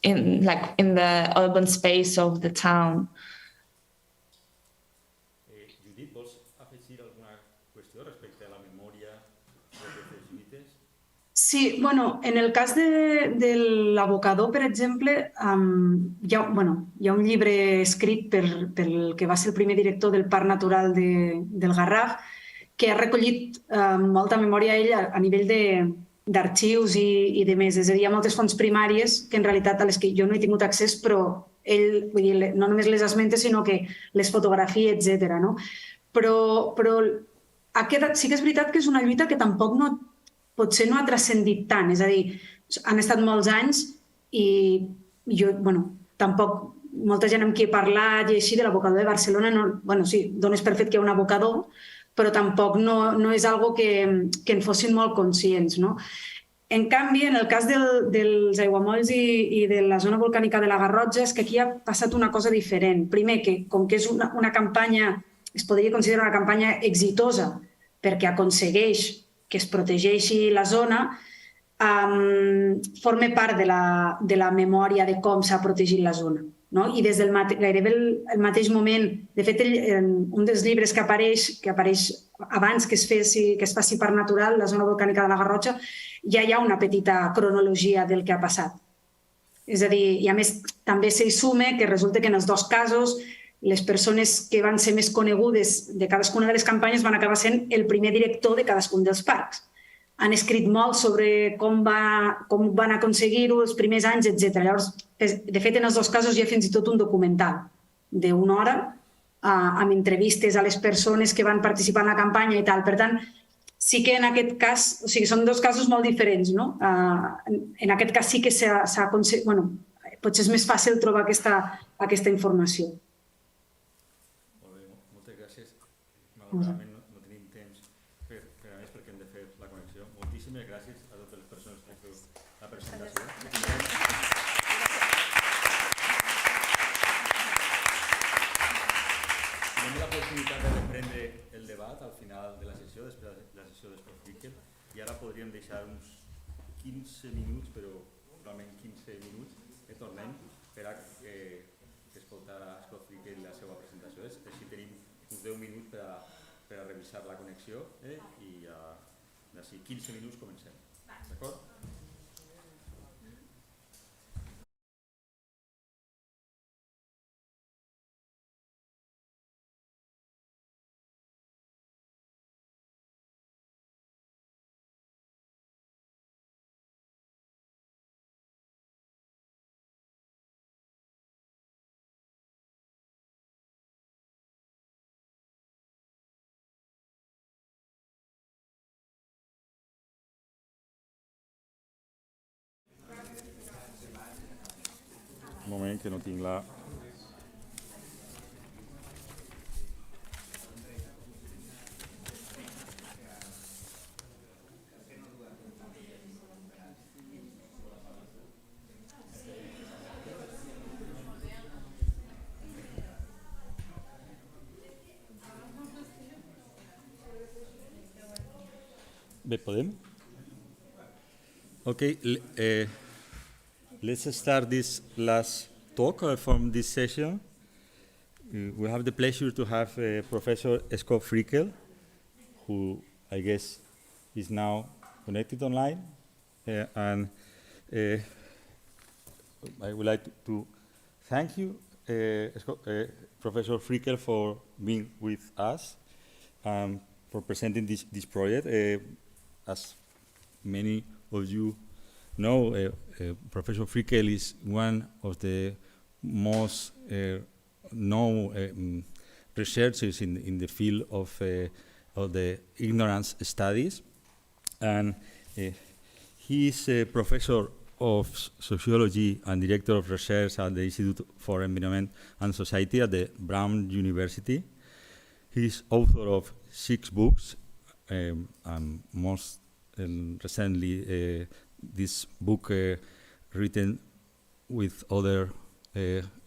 in the urban space of the town. Judit, vols afegir alguna qüestió respecte a la memòria dels jesuïtes? Sí, bueno, en el cas de l'abocador, per exemple, hi ha un llibre escrit pel que va ser el primer director del Parc Natural del Garraf, que ha recollit molta memòria ell a nivell d'arxius i de més. És a dir, hi ha moltes fonts primàries que en realitat a les que jo no he tingut accés, però ell, vull dir, no només les esmenta, sinó que les fotografia, etc. No? Però sí que és veritat que és una lluita que tampoc potser no ha transcendit tant. És a dir, han estat molts anys i jo, tampoc molta gent amb qui he parlat i així de l'abocador de Barcelona, sí, dones per fet que hi ha un abocador, però tampoc no és algo que en fossin molt conscients. No? En canvi, en el cas dels aiguamolls i de la zona volcànica de la Garrotxa, és que aquí ha passat una cosa diferent. Primer, que com que és una campanya, es podria considerar una campanya exitosa perquè aconsegueix que es protegeixi la zona, forma part de la memòria de com s'ha protegit la zona. No? I des del gairebé el mateix moment, de fet, un dels llibres que apareix abans que es faci Parc Natural, la zona volcànica de la Garrotxa, ja hi ha una petita cronologia del que ha passat. És a dir, i a més també s'hi suma que resulta que en els dos casos les persones que van ser més conegudes de cadascuna de les campanyes van acabar sent el primer director de cadascun dels parcs. Han escrit molt sobre com van aconseguir-ho els primers anys, etc. Llavors, de fet, en els dos casos hi ha fins i tot un documental d'una hora amb entrevistes a les persones que van participar en la campanya i tal. Per tant, sí que en aquest cas, o sigui, són dos casos molt diferents, no? En aquest cas sí que s'ha aconseguit, potser és més fàcil trobar aquesta informació. Molt bé, moltes gràcies. Malauradament no tenim temps per a més perquè hem de fer la connexió. Moltíssimes gràcies a totes les persones que heu fet la presentació. Tenim la possibilitat de reprendre el debat al final de la sessió, després de la sessió d'Escofriquel, i ara podríem deixar uns 15 minuts, però realment 15 minuts, que tornem per a escoltar a Escofriquel la seva presentació. Així tenim uns 10 minuts per a revisar la connexió i d'ací 15 minuts comencem. D'acord? que no tinc la... Bé, podem? Okay, let's start this last talk from this session. We have the pleasure to have Professor Scott Frickel, who I guess is now connected online. And I would like to thank you, Professor Frickel, for being with us, for presenting this project. As many of you know, Professor Frickel is one of the most known researchers in the field of the ignorance studies, and he is a professor of sociology and director of research at the Institute for Environment and Society at the Brown University. He is author of 6 books, and most recently this book written with other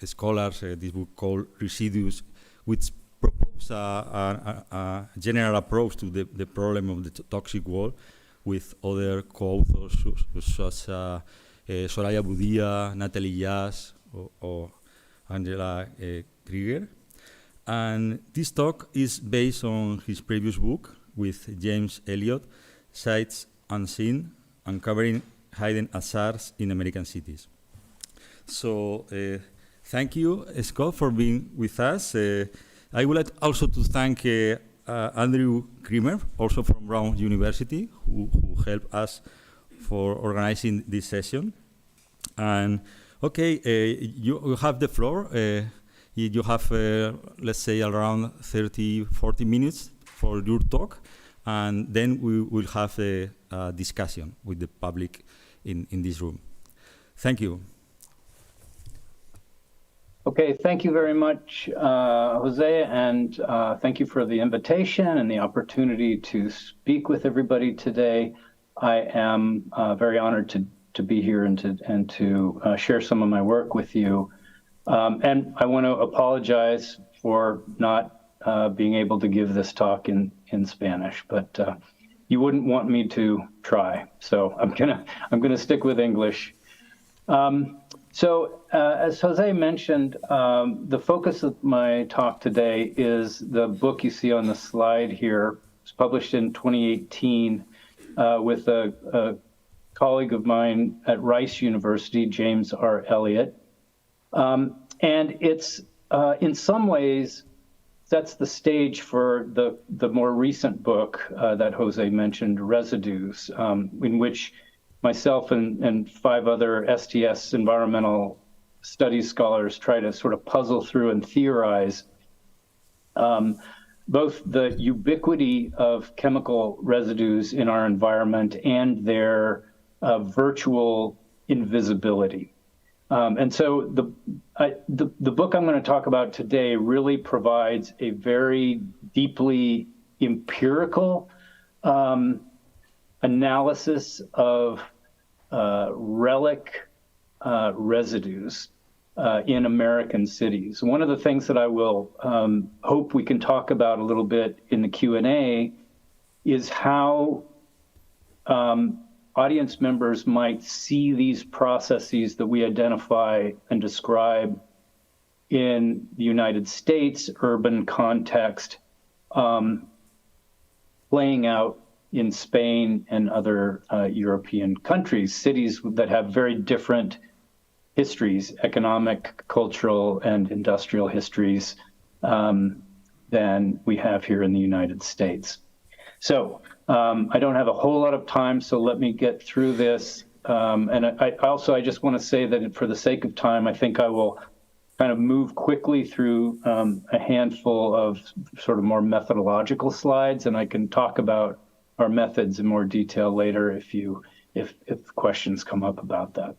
scholars, this book called Residues, which proposes a general approach to the problem of the toxic world, with other co-authors such as Soraya Budia, Natalie Yas, or Angela Krieger. And this talk is based on his previous book with James Elliott, Sights Unseen, Uncovering Hidden Hazards in American Cities. So thank you, Scott, for being with us. I would like also to thank Andrew Kremer, also from Brown University, who helped us for organizing this session. And okay, you have the floor. You have, let's say, around 30-40 minutes for your talk, and then we will have a discussion with the public in this room. Thank you. Okay, thank you very much, Jose, and thank you for the invitation and the opportunity to speak with everybody today. I am very honored to be here and to share some of my work with you. And I want to apologize for not being able to give this talk in Spanish, but you wouldn't want me to try, so I'm gonna stick with English. So as Jose mentioned, the focus of my talk today is the book you see on the slide here. It's published in 2018 with a colleague of mine at Rice University, James R. Elliott. And it's, in some ways, sets the stage for the more recent book that Jose mentioned, Residues, in which myself and 5 other STS environmental studies scholars try to sort of puzzle through and theorize both the ubiquity of chemical residues in our environment and their virtual invisibility. And so the book I'm going to talk about today really provides a very deeply empirical analysis of relic residues in American cities. One of the things that I will hope we can talk about a little bit in the Q&A is how audience members might see these processes that we identify and describe in the United States urban context playing out in Spain and other European countries, cities that have very different histories, economic, cultural, and industrial histories than we have here in the United States. So I don't have a whole lot of time, so let me get through this. And I just want to say that for the sake of time, I think I will kind of move quickly through a handful of sort of more methodological slides, and I can talk about our methods in more detail later if questions come up about that.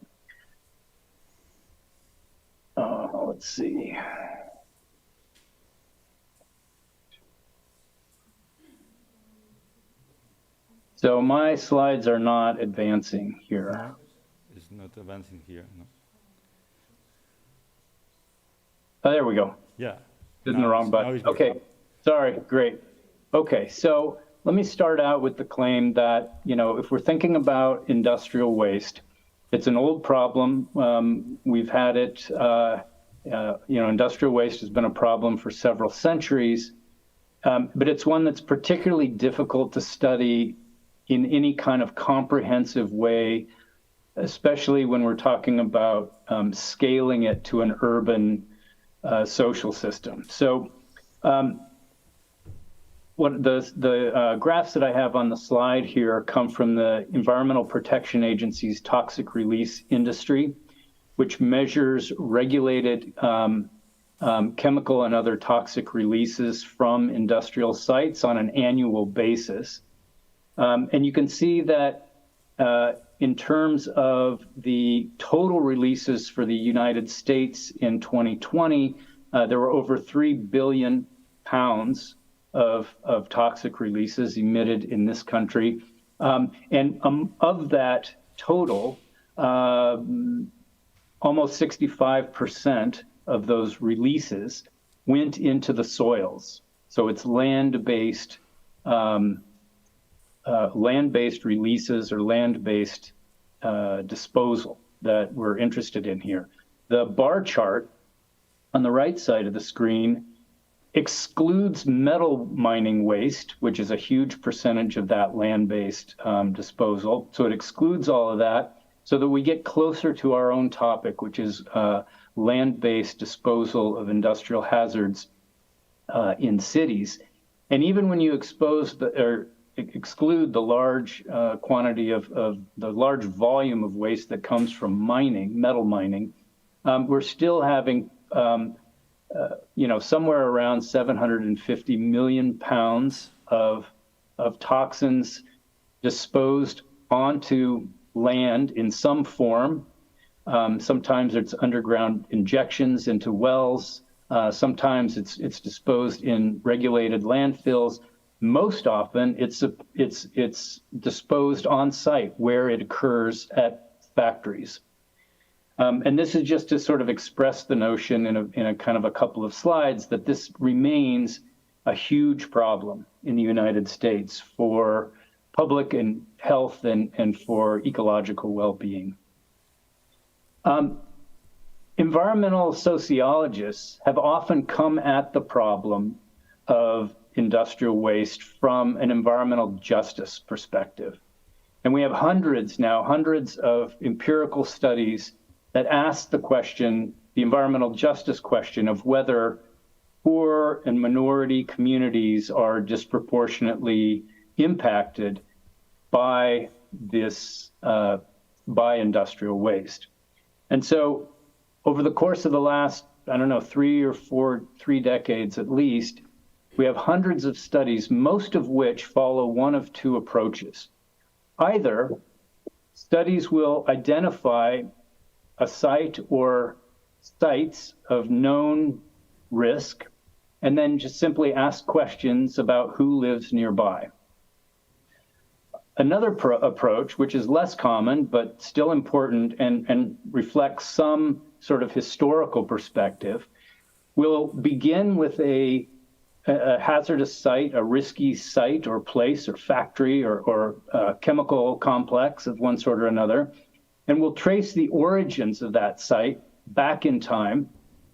let's see. So my slides are not advancing here. No, it's not advancing here. No. Oh, there we go. Yeah. Hitting the wrong button. Okay, sorry, great. Okay, so let me start out with the claim that, you know, if we're thinking about industrial waste, it's an old problem. We've had it, you know, industrial waste has been a problem for several centuries, but it's one that's particularly difficult to study in any kind of comprehensive way, especially when we're talking about scaling it to an urban social system. So what the graphs that I have on the slide here come from the Environmental Protection Agency's toxic release industry, which measures regulated chemical and other toxic releases from industrial sites on an annual basis. And you can see that in terms of the total releases for the United States in 2020, there were over 3 billion pounds of toxic releases emitted in this country. And of that total, almost 65% of those releases went into the soils. So it's land-based releases or land-based disposal that we're interested in here. The bar chart on the right side of the screen excludes metal mining waste, which is a huge percentage of that land-based disposal. So it excludes all of that so that we get closer to our own topic, which is land-based disposal of industrial hazards in cities. And even when you exclude the large quantity of the large volume of waste that comes from mining, metal mining, we're still having you know, somewhere around 750 million pounds of toxins disposed onto land in some form. Sometimes it's underground injections into wells. Sometimes it's disposed in regulated landfills. Most often it's disposed on site where it occurs at factories. And this is just to sort of express the notion in a kind of a couple of slides that this remains a huge problem in the United States for public and health and for ecological well-being. Environmental sociologists have often come at the problem of industrial waste from an environmental justice perspective. And we have hundreds of empirical studies that ask the question, the environmental justice question of whether poor and minority communities are disproportionately impacted by this, by industrial waste. And so over the course of the last, I don't know, 3 decades at least, we have hundreds of studies, most of which follow one of two approaches. Either studies will identify a site or sites of known risk, and then just simply ask questions about who lives nearby. Another approach, which is less common, but still important and reflects some sort of historical perspective, will begin with a hazardous site, a risky site or place or factory or chemical complex of one sort or another, and we'll trace the origins of that site back in time,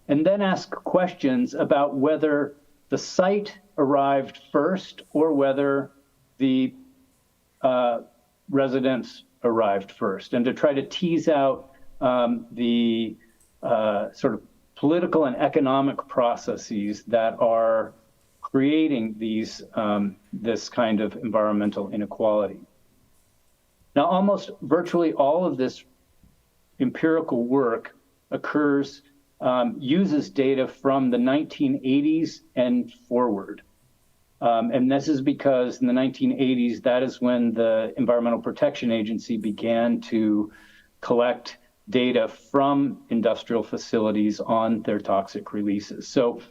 and then ask questions about whether the site arrived first or whether the residents arrived first, and to try to tease out the sort of political and economic processes that are creating these this kind of environmental inequality. Now, almost virtually all of this empirical work occurs, uses data from the 1980s and forward. And this is because in the 1980s, that is when the Environmental Protection Agency began to collect data from industrial facilities on their toxic releases. So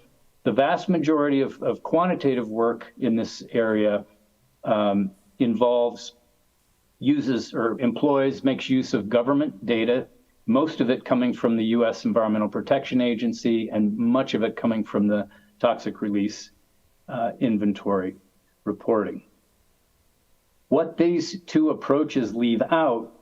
the vast majority of quantitative work in this area makes use of government data, most of it coming from the US Environmental Protection Agency and much of it coming from the toxic release inventory reporting. What these two approaches leave out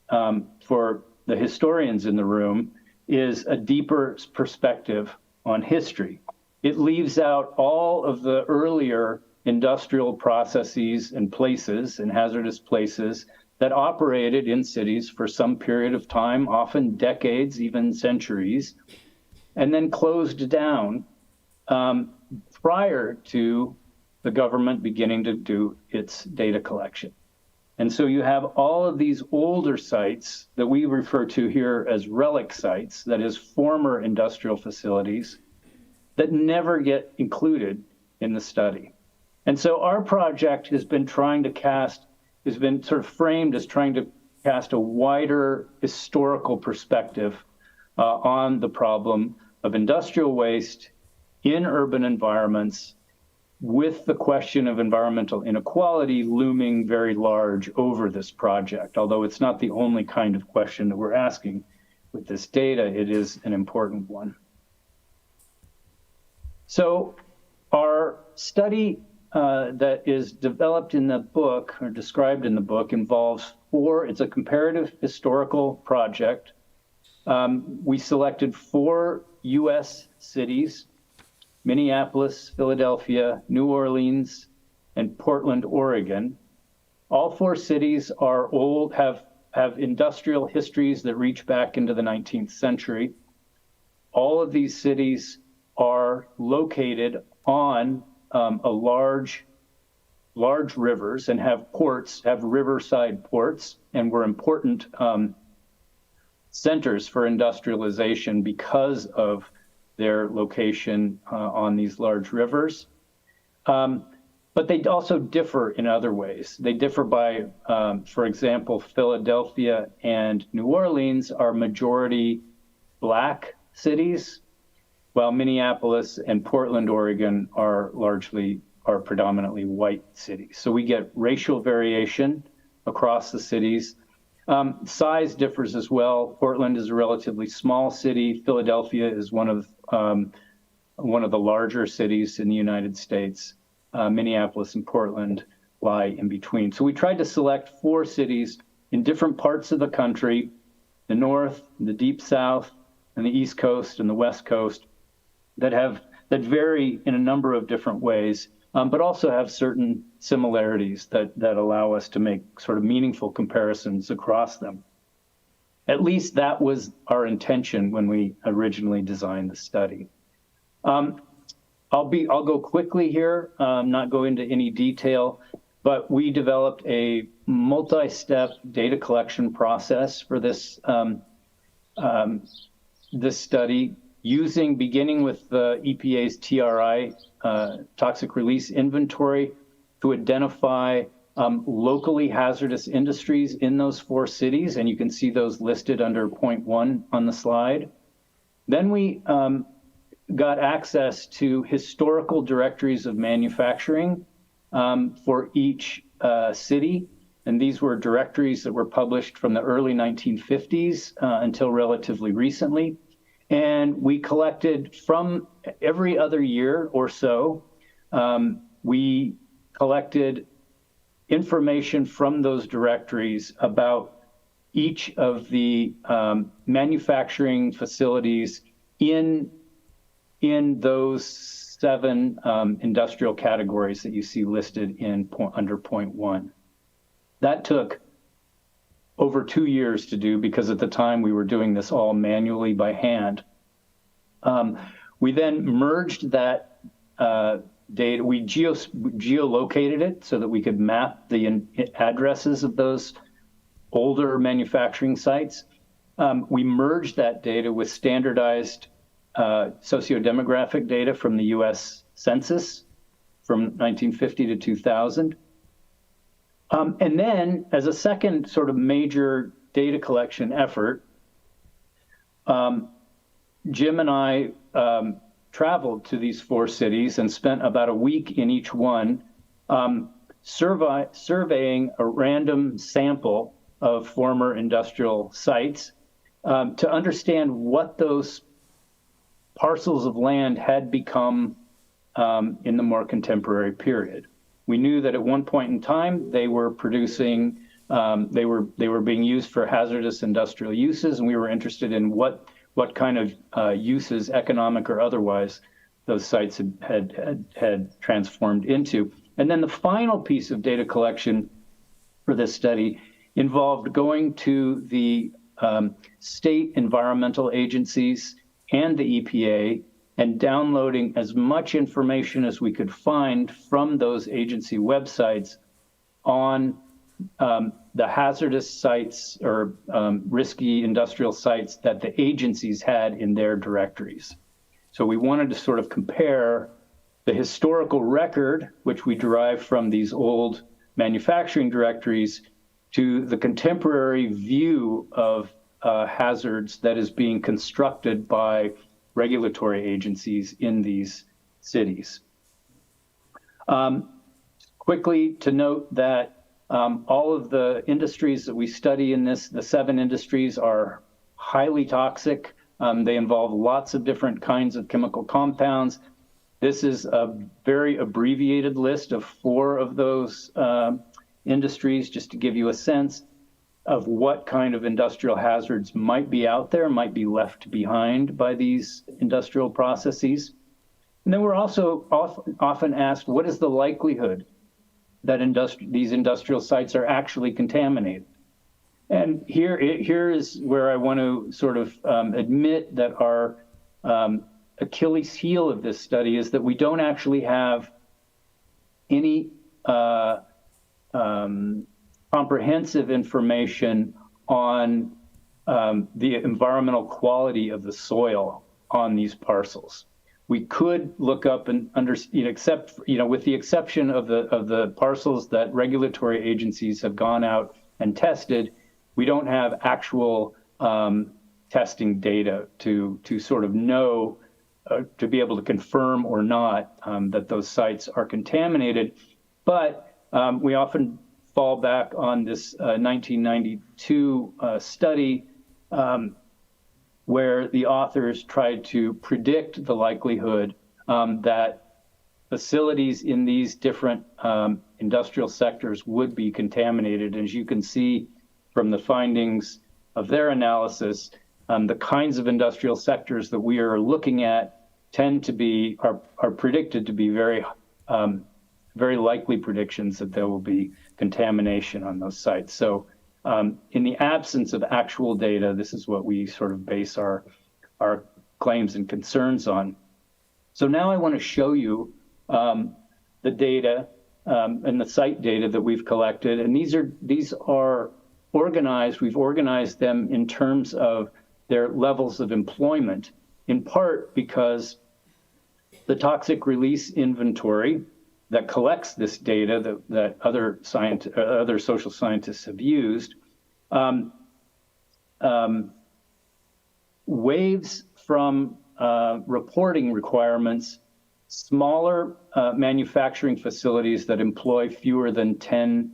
for the historians in the room is a deeper perspective on history. It leaves out all of the earlier industrial processes and places and hazardous places that operated in cities for some period of time, often decades, even centuries, and then closed down prior to the government beginning to do its data collection. And so you have all of these older sites that we refer to here as relic sites, that is former industrial facilities, that never get included in the study. And so our project has been framed as trying to cast a wider historical perspective on the problem of industrial waste in urban environments, with the question of environmental inequality looming very large over this project. Although it's not the only kind of question that we're asking with this data, it is an important one. So our study that is developed in the book, or described in the book, involves it's a comparative historical project. We selected 4 US cities: Minneapolis, Philadelphia, New Orleans, and Portland, Oregon. All 4 cities are old, have industrial histories that reach back into the 19th century. All of these cities are located on large rivers and have riverside ports, and were important centers for industrialization because of their location on these large rivers. But they also differ in other ways. They differ by, for example, Philadelphia and New Orleans are majority Black cities, while Minneapolis and Portland, Oregon are predominantly white cities. So we get racial variation across the cities. Size differs as well. Portland is a relatively small city. Philadelphia is one of the larger cities in the United States. Minneapolis and Portland lie in between. So we tried to select 4 cities in different parts of the country: the North, the Deep South, and the East Coast and the West Coast, that vary in a number of different ways, but also have certain similarities that allow us to make sort of meaningful comparisons across them. At least that was our intention when we originally designed the study. I'll go quickly here, not go into any detail, but we developed a multi-step data collection process for this study, beginning with the EPA's TRI, toxic release inventory, to identify locally hazardous industries in those 4 cities, and you can see those listed under point 1 on the slide. Then we got access to historical directories of manufacturing for each city, and these were directories that were published from the early 1950s until relatively recently. And we collected from every other year or so, we collected information from those directories about each of the manufacturing facilities in those 7 industrial categories that you see listed under point 1. That took over 2 years to do, because at the time we were doing this all manually by hand. We then merged that data. We geolocated it so that we could map the addresses of those older manufacturing sites. We merged that data with standardized sociodemographic data from the US Census from 1950 to 2000. And then, as a second sort of major data collection effort, Jim and I traveled to these 4 cities and spent about a week in each one surveying a random sample of former industrial sites to understand what those parcels of land had become in the more contemporary period. We knew that at one point in time they were producing, they were being used for hazardous industrial uses, and we were interested in what kind of uses, economic or otherwise, those sites had transformed into. And then the final piece of data collection for this study involved going to the state environmental agencies and the EPA and downloading as much information as we could find from those agency websites on the hazardous sites or risky industrial sites that the agencies had in their directories. So we wanted to sort of compare the historical record, which we derive from these old manufacturing directories, to the contemporary view of hazards that is being constructed by regulatory agencies in these cities. Quickly to note that all of the industries that we study in this, the 7 industries, are highly toxic. They involve lots of different kinds of chemical compounds. This is a very abbreviated list of 4 of those industries, just to give you a sense of what kind of industrial hazards might be out there, might be left behind by these industrial processes. And then we're also often asked, what is the likelihood that these industrial sites are actually contaminated? And here is where I want to sort of admit that our Achilles heel of this study is that we don't actually have any comprehensive information on the environmental quality of the soil on these parcels. We could look up and except, with the exception of the parcels that regulatory agencies have gone out and tested, we don't have actual testing data to sort of know, to be able to confirm or not that those sites are contaminated. But we often fall back on this 1992 study where the authors tried to predict the likelihood that facilities in these different industrial sectors would be contaminated. As you can see from the findings of their analysis, the kinds of industrial sectors that we are looking at tend to be, are predicted to be very likely predictions that there will be contamination on those sites. So in the absence of actual data, this is what we sort of base our claims and concerns on. So now I want to show you the data and the site data that we've collected. And these are organized, we've organized them in terms of their levels of employment, in part because the toxic release inventory that collects this data that other social scientists have used waives from reporting requirements smaller manufacturing facilities that employ fewer than 10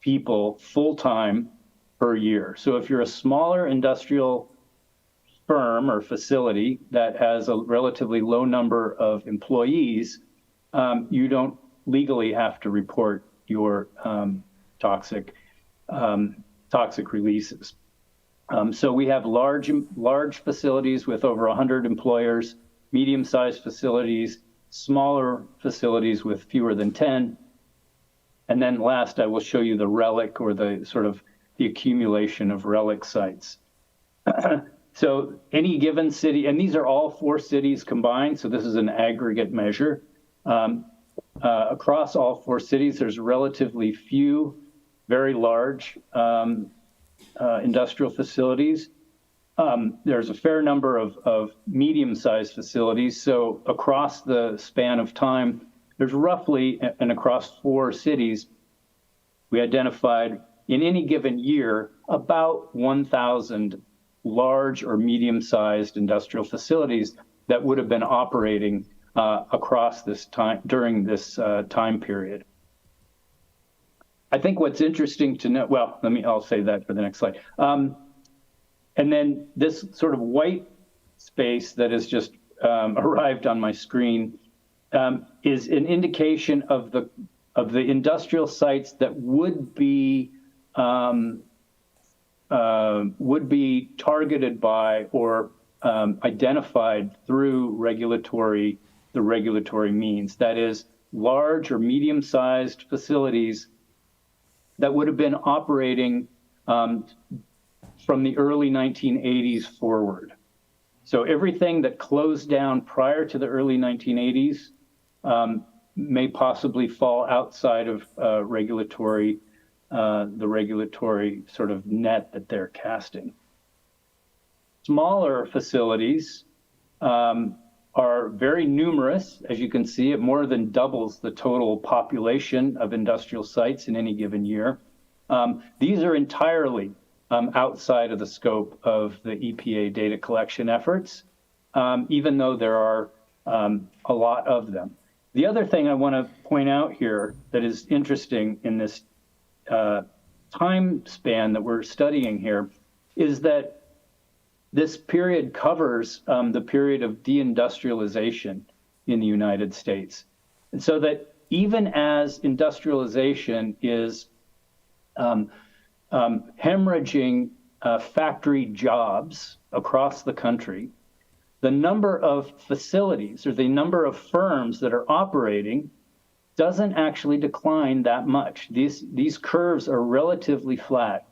people full-time per year. So if you're a smaller industrial firm or facility that has a relatively low number of employees, you don't legally have to report your toxic releases. So we have large facilities with over 100 employers, medium-sized facilities, smaller facilities with fewer than 10. And then last, I will show you the relic, or the sort of the accumulation of relic sites. So any given city, and these are all 4 cities combined, so this is an aggregate measure. Across all 4 cities, there's relatively few very large industrial facilities. There's a fair number of medium-sized facilities. So across the span of time, there's roughly, and across 4 cities, we identified in any given year about 1,000 large or medium-sized industrial facilities that would have been operating across this time, during this time period. I think what's interesting to know, well, I'll save that for the next slide. And then this sort of white space that has just arrived on my screen is an indication of the industrial sites that would be targeted by or identified through the regulatory means. That is, large or medium-sized facilities that would have been operating from the early 1980s forward. So everything that closed down prior to the early 1980s may possibly fall outside of the regulatory sort of net that they're casting. Smaller facilities are very numerous. As you can see, it more than doubles the total population of industrial sites in any given year. These are entirely outside of the scope of the EPA data collection efforts, even though there are a lot of them. The other thing I want to point out here that is interesting in this time span that we're studying here is that this period covers the period of deindustrialization in the United States. And so that even as industrialization is hemorrhaging factory jobs across the country, the number of facilities or the number of firms that are operating doesn't actually decline that much. These curves are relatively flat,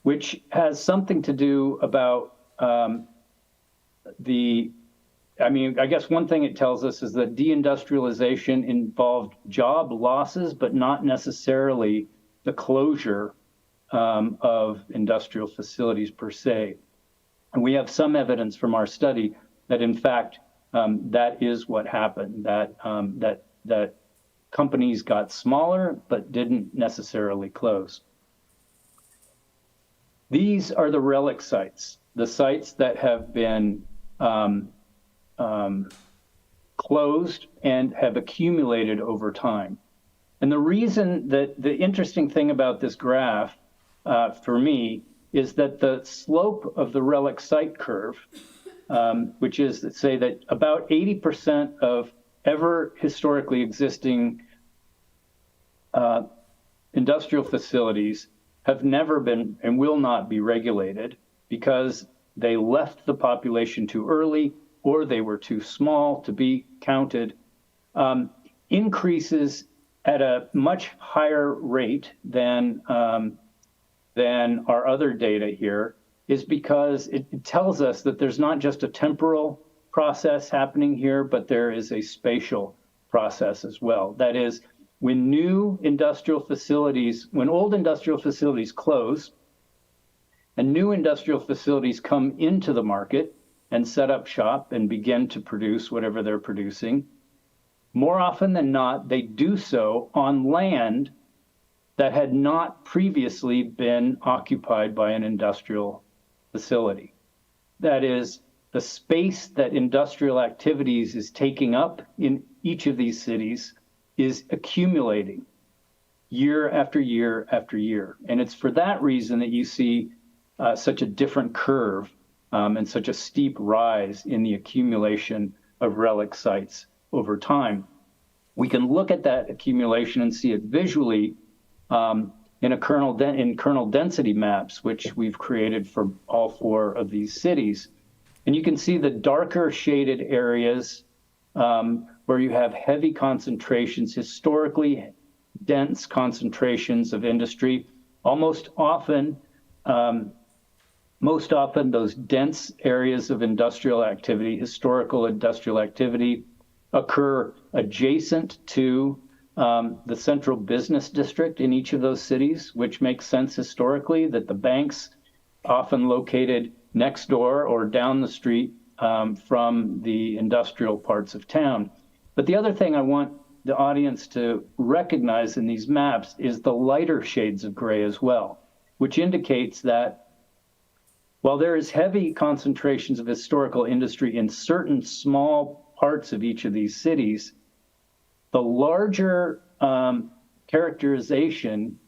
which has something to do about I guess one thing it tells us is that deindustrialization involved job losses, but not necessarily the closure of industrial facilities per se. And we have some evidence from our study that, in fact, that is what happened, that companies got smaller but didn't necessarily close. These are the relic sites, the sites that have been closed and have accumulated over time. And the reason that the interesting thing about this graph for me is that the slope of the relic site curve, which is to say that about 80% of ever historically existing industrial facilities have never been and will not be regulated because they left the population too early or they were too small to be counted, increases at a much higher rate than our other data here is because it tells us that there's not just a temporal process happening here, but there is a spatial process as well. That is, when old industrial facilities close and new industrial facilities come into the market and set up shop and begin to produce whatever they're producing, more often than not, they do so on land that had not previously been occupied by an industrial facility. That is, the space that industrial activities is taking up in each of these cities is accumulating year after year after year. And it's for that reason that you see such a different curve and such a steep rise in the accumulation of relic sites over time. We can look at that accumulation and see it visually in kernel density maps, which we've created for all 4 of these cities. And you can see the darker shaded areas where you have heavy concentrations, historically dense concentrations of industry. Most often those dense areas of industrial activity, historical industrial activity, occur adjacent to the central business district in each of those cities, which makes sense historically, that the banks often located next door or down the street from the industrial parts of town. But the other thing I want the audience to recognize in these maps is the lighter shades of gray as well, which indicates that While there is heavy concentrations of historical industry in certain small parts of each of these cities, the larger characterization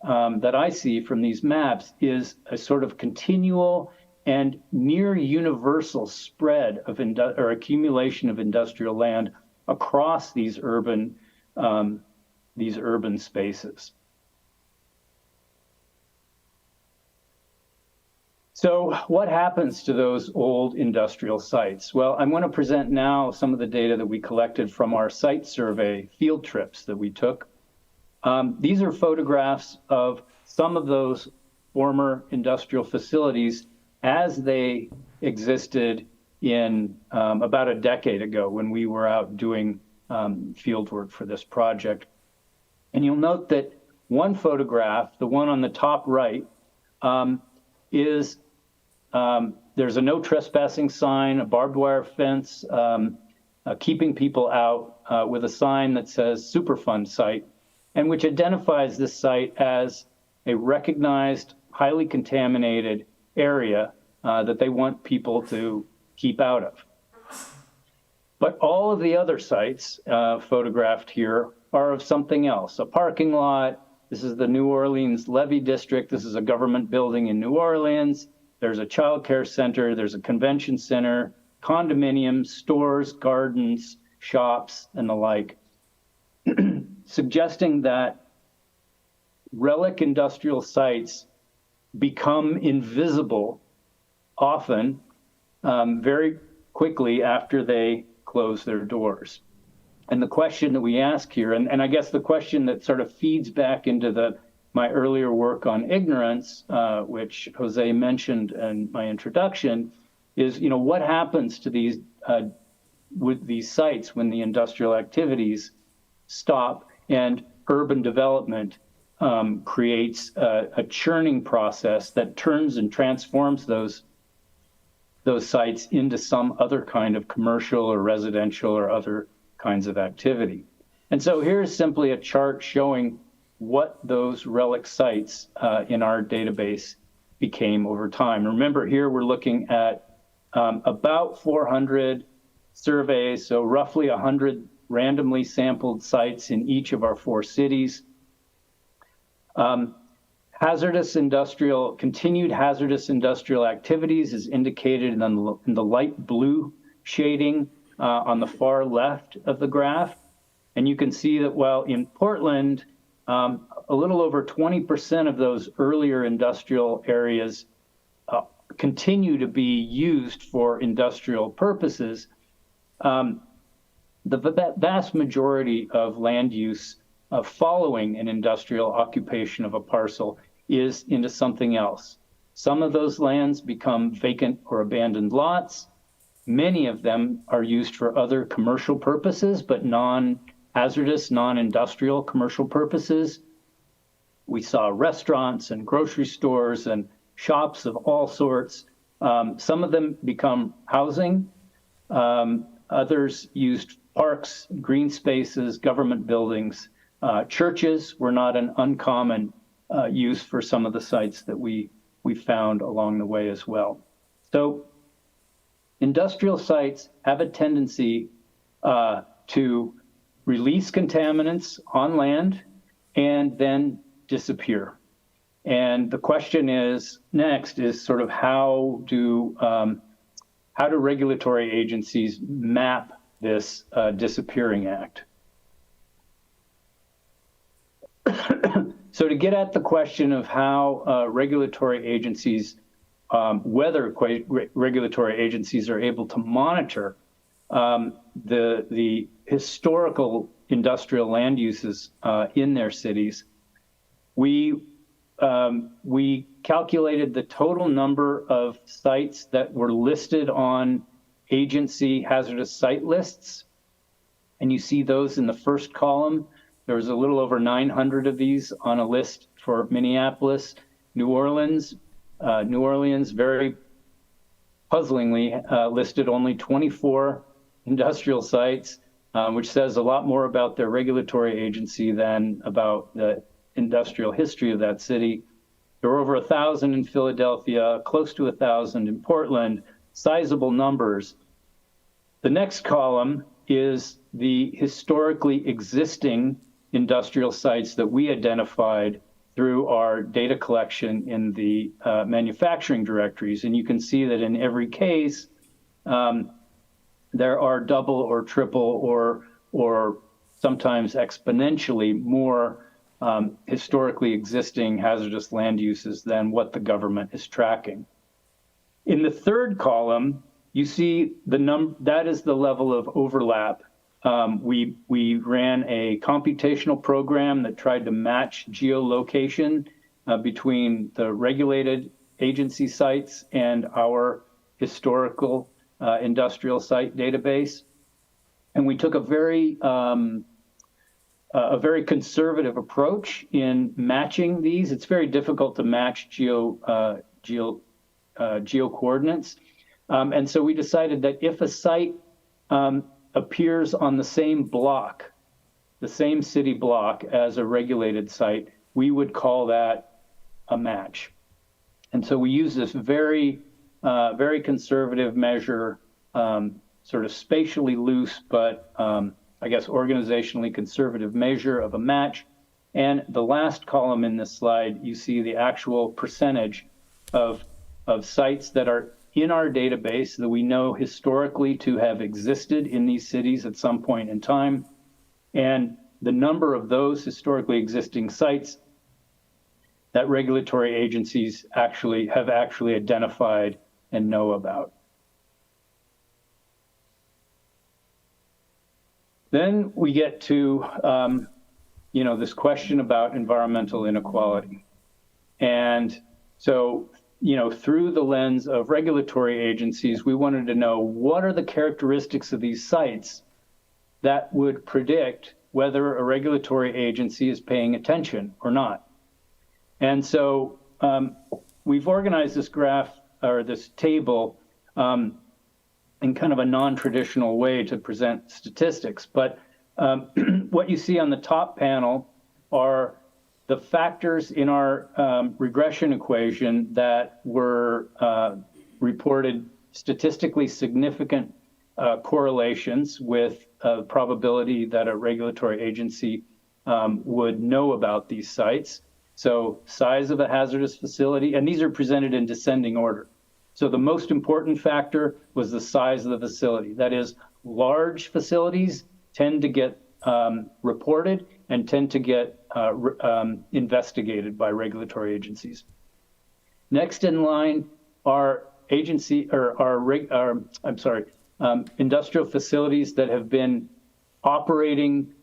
that I see from these maps is a sort of continual and near universal spread of or accumulation of industrial land across these urban spaces. So what happens to those old industrial sites? Well, I'm going to present now some of the data that we collected from our site survey field trips that we took. These are photographs of some of those former industrial facilities as they existed in about a decade ago when we were out doing field work for this project. And you'll note that one photograph, the one on the top right, is there's a no trespassing sign, a barbed wire fence, keeping people out with a sign that says Superfund site, and which identifies this site as a recognized, highly contaminated area that they want people to keep out of. But all of the other sites photographed here are of something else. A parking lot. This is the New Orleans Levee District. This is a government building in New Orleans. There's a child care center. There's a convention center, condominiums, stores, gardens, shops, and the like, suggesting that relic industrial sites become invisible often very quickly after they close their doors. And the question that we ask here, and I guess the question that sort of feeds back into my earlier work on ignorance, which Jose mentioned in my introduction, is, what happens to these with these sites when the industrial activities stop and urban development creates a churning process that turns and transforms those sites into some other kind of commercial or residential or other kinds of activity. And so here's simply a chart showing what those relic sites in our database became over time. Remember, here we're looking at about 400 surveys, so roughly 100 randomly sampled sites in each of our 4 cities. Continued hazardous industrial activities is indicated in the light blue shading on the far left of the graph. And you can see that while in Portland, a little over 20% of those earlier industrial areas continue to be used for industrial purposes, the vast majority of land use following an industrial occupation of a parcel is into something else. Some of those lands become vacant or abandoned lots. Many of them are used for other commercial purposes, but non-hazardous, non-industrial commercial purposes. We saw restaurants and grocery stores and shops of all sorts. Some of them become housing. Others used parks, green spaces, government buildings. Churches were not an uncommon use for some of the sites that we found along the way as well. So industrial sites have a tendency to release contaminants on land and then disappear. And the question is next is sort of how do regulatory agencies map this disappearing act? So to get at the question of how regulatory agencies, whether regulatory agencies are able to monitor the historical industrial land uses in their cities, we calculated the total number of sites that were listed on agency hazardous site lists. And you see those in the first column. There was a little over 900 of these on a list for Minneapolis. New Orleans, very puzzlingly, listed only 24 industrial sites, which says a lot more about their regulatory agency than about the industrial history of that city. There were over 1,000 in Philadelphia, close to 1,000 in Portland, sizable numbers. The next column is the historically existing industrial sites that we identified through our data collection in the manufacturing directories. And you can see that in every case, there are double or triple or sometimes exponentially more historically existing hazardous land uses than what the government is tracking. In the third column, you see that is the level of overlap. We ran a computational program that tried to match geolocation between the regulated agency sites and our historical industrial site database. And we took a very conservative approach in matching these. It's very difficult to match geo coordinates. And so we decided that if a site appears on the same block, the same city block as a regulated site, we would call that a match. And so we use this very conservative measure, sort of spatially loose, but I guess organizationally conservative measure of a match. And the last column in this slide, you see the actual percentage of sites that are in our database that we know historically to have existed in these cities at some point in time, and the number of those historically existing sites that regulatory agencies have actually identified and know about. Then we get to this question about environmental inequality. And so through the lens of regulatory agencies, we wanted to know what are the characteristics of these sites that would predict whether a regulatory agency is paying attention or not. And so we've organized this graph or this table in kind of a non-traditional way to present statistics. But what you see on the top panel are the factors in our regression equation that were reported statistically significant correlations with probability that a regulatory agency would know about these sites. So size of a hazardous facility, and these are presented in descending order. So the most important factor was the size of the facility. That is, large facilities tend to get reported and tend to get investigated by regulatory agencies. Next in line are industrial facilities that have been operating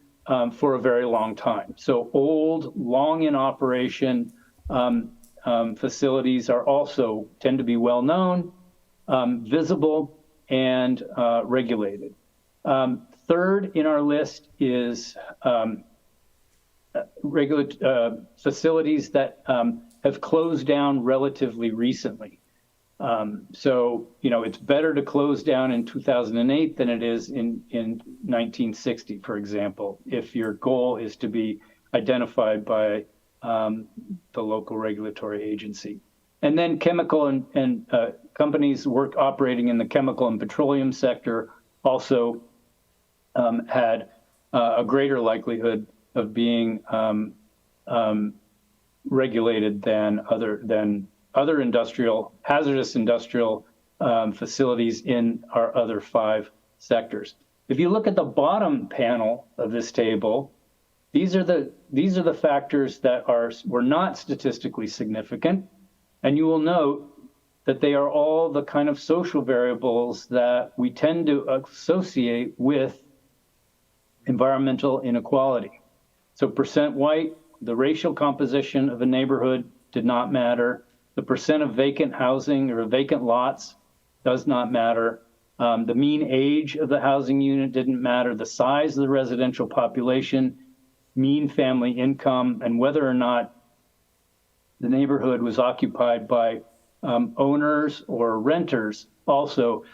for a very long time. So old, long in operation facilities are also tend to be well known, visible, and regulated. Third in our list is facilities that have closed down relatively recently. So, it's better to close down in 2008 than it is in 1960, for example, if your goal is to be identified by the local regulatory agency. And then chemical and companies operating in the chemical and petroleum sector also had a greater likelihood of being regulated than other hazardous industrial facilities in our other 5 sectors. If you look at the bottom panel of this table, these are the factors that were not statistically significant, and you will note that they are all the kind of social variables that we tend to associate with environmental inequality. So percent white, the racial composition of a neighborhood did not matter. The percent of vacant housing or vacant lots does not matter. The mean age of the housing unit didn't matter. The size of the residential population, mean family income, and whether or not the neighborhood was occupied by owners or renters also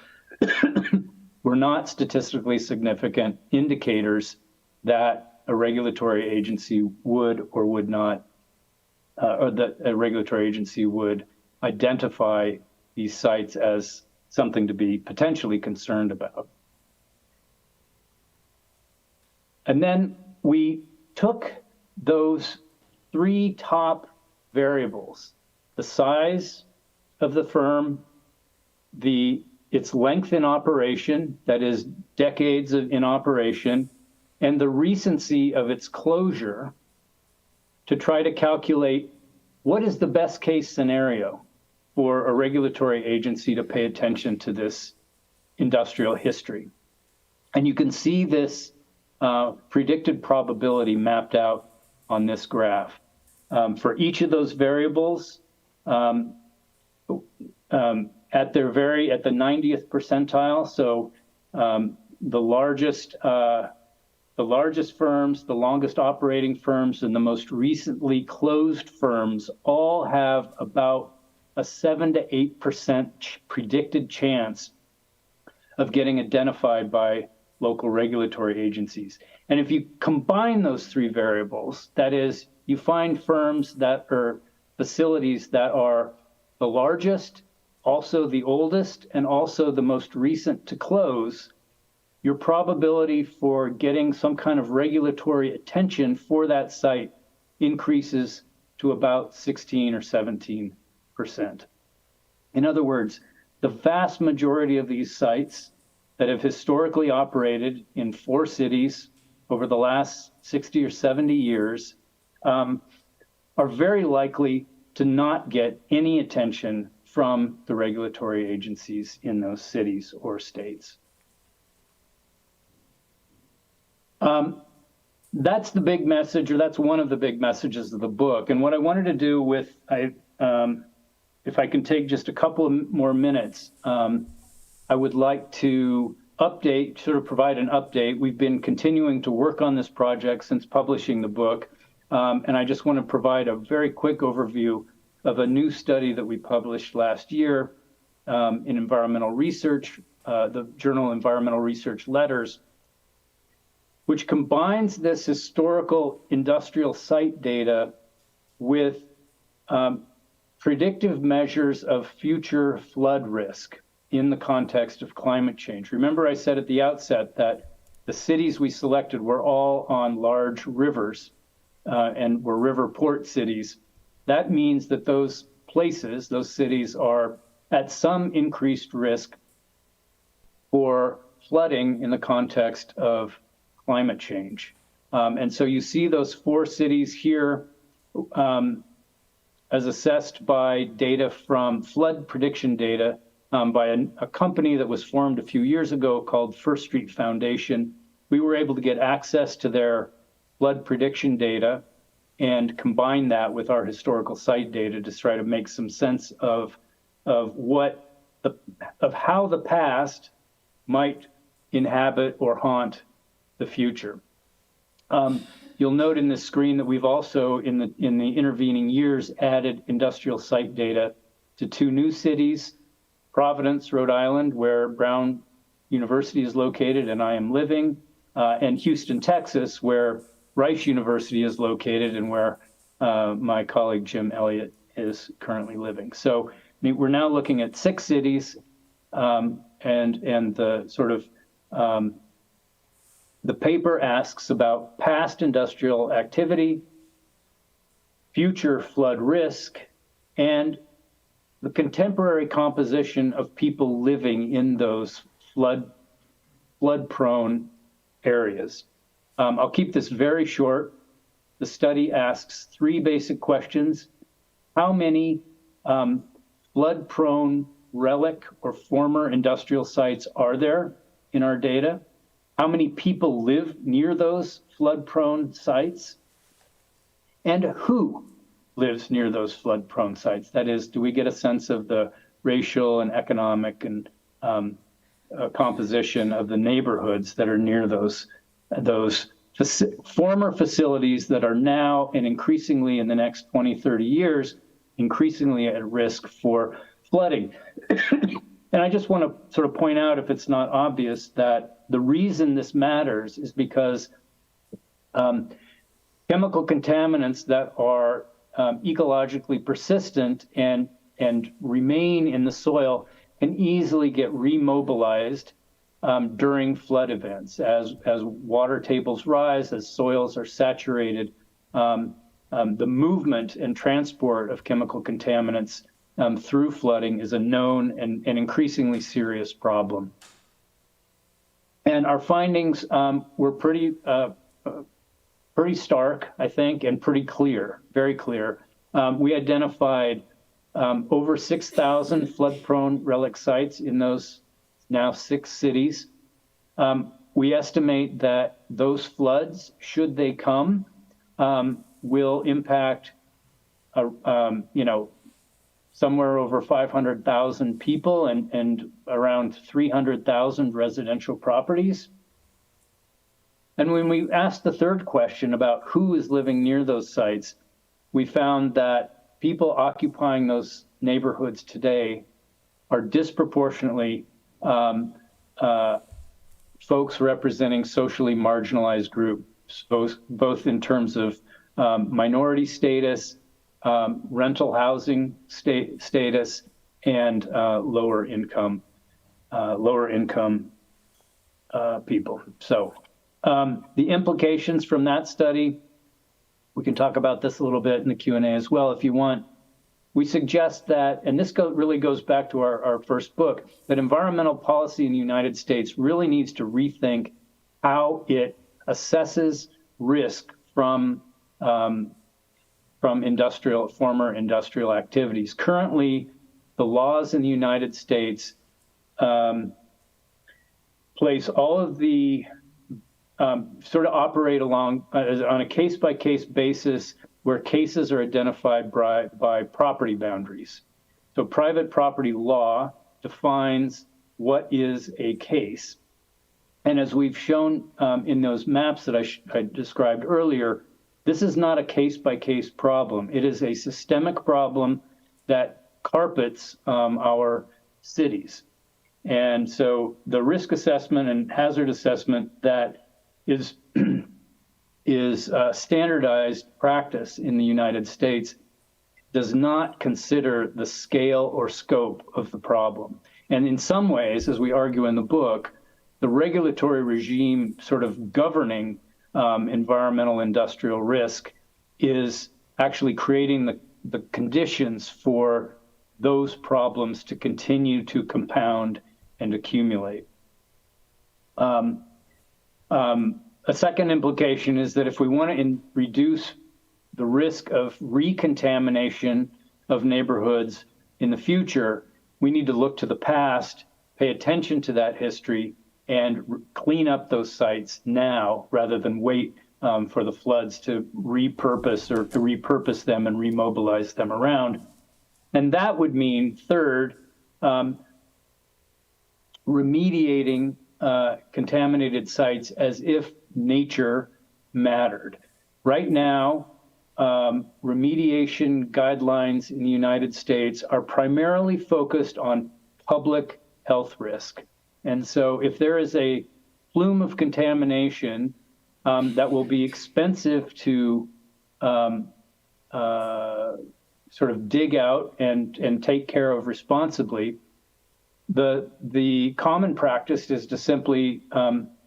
were not statistically significant indicators that a regulatory agency would or would not or that a regulatory agency would identify these sites as something to be potentially concerned about. And then we took those three top variables: the size of the firm, its length in operation, that is decades in operation, and the recency of its closure, to try to calculate what is the best case scenario for a regulatory agency to pay attention to this industrial history. And you can see this predicted probability mapped out on this graph. For each of those variables, at the 90th percentile, so the largest firms, the longest operating firms, and the most recently closed firms all have about a 7 to 8% predicted chance of getting identified by local regulatory agencies. And if you combine those three variables, that is, you find firms that are facilities that are the largest, also the oldest, and also the most recent to close, your probability for getting some kind of regulatory attention for that site increases to about 16 or 17%. In other words, the vast majority of these sites that have historically operated in 4 cities over the last 60 or 70 years are very likely to not get any attention from the regulatory agencies in those cities or states. That's the big message, or that's one of the big messages of the book. And what I wanted to do with, if I can take just a couple of more minutes, I would like to provide an update. We've been continuing to work on this project since publishing the book. And I just want to provide a very quick overview of a new study that we published last year in Environmental Research, the journal Environmental Research Letters, which combines this historical industrial site data with predictive measures of future flood risk in the context of climate change. Remember, I said at the outset that the cities we selected were all on large rivers and were river port cities. That means that those places, those cities, are at some increased risk for flooding in the context of climate change. And so you see those 4 cities here as assessed by data from flood prediction data by a company that was formed a few years ago called First Street Foundation. We were able to get access to their flood prediction data and combine that with our historical site data to try to make some sense of how the past might inhabit or haunt the future. You'll note in this screen that we've also, in the intervening years, added industrial site data to 2 new cities: Providence, Rhode Island, where Brown University is located and I am living, and Houston, Texas, where Rice University is located and where my colleague Jim Elliott is currently living. So we're now looking at 6 cities, and the sort of the paper asks about past industrial activity, future flood risk, and the contemporary composition of people living in those flood-prone areas. I'll keep this very short. The study asks 3 basic questions. How many flood-prone relic or former industrial sites are there in our data? How many people live near those flood-prone sites? And who lives near those flood-prone sites? That is, do we get a sense of the racial and economic and composition of the neighborhoods that are near those former facilities that are now, and increasingly in the next 20, 30 years, increasingly at risk for flooding? And I just want to sort of point out, if it's not obvious, that the reason this matters is because chemical contaminants that are ecologically persistent and remain in the soil can easily get remobilized during flood events. As water tables rise, as soils are saturated, the movement and transport of chemical contaminants through flooding is a known and increasingly serious problem. And our findings were pretty stark, I think, and pretty clear, very clear. We identified over 6,000 flood-prone relic sites in those now 6 cities. We estimate that those floods, should they come, will impact, somewhere over 500,000 people and around 300,000 residential properties. And when we asked the third question about who is living near those sites, we found that people occupying those neighborhoods today are disproportionately folks representing socially marginalized groups, both in terms of minority status, rental housing status, and lower income people. So the implications from that study, we can talk about this a little bit in the Q&A as well if you want. We suggest that, and this really goes back to our first book, that environmental policy in the United States really needs to rethink how it assesses risk from former industrial activities. Currently, the laws in the United States place all of the sort of operate along on a case-by-case basis where cases are identified by property boundaries. So private property law defines what is a case. And as we've shown in those maps that I described earlier, this is not a case-by-case problem. It is a systemic problem that carpets our cities. And so the risk assessment and hazard assessment that is standardized practice in the United States does not consider the scale or scope of the problem. And in some ways, as we argue in the book, the regulatory regime sort of governing environmental industrial risk is actually creating the conditions for those problems to continue to compound and accumulate. A second implication is that if we want to reduce the risk of recontamination of neighborhoods in the future, we need to look to the past, pay attention to that history, and clean up those sites now rather than wait for the floods to repurpose them and remobilize them around. And that would mean, third, remediating contaminated sites as if nature mattered. Right now, remediation guidelines in the United States are primarily focused on public health risk. And so if there is a plume of contamination that will be expensive to sort of dig out and take care of responsibly, the common practice is to simply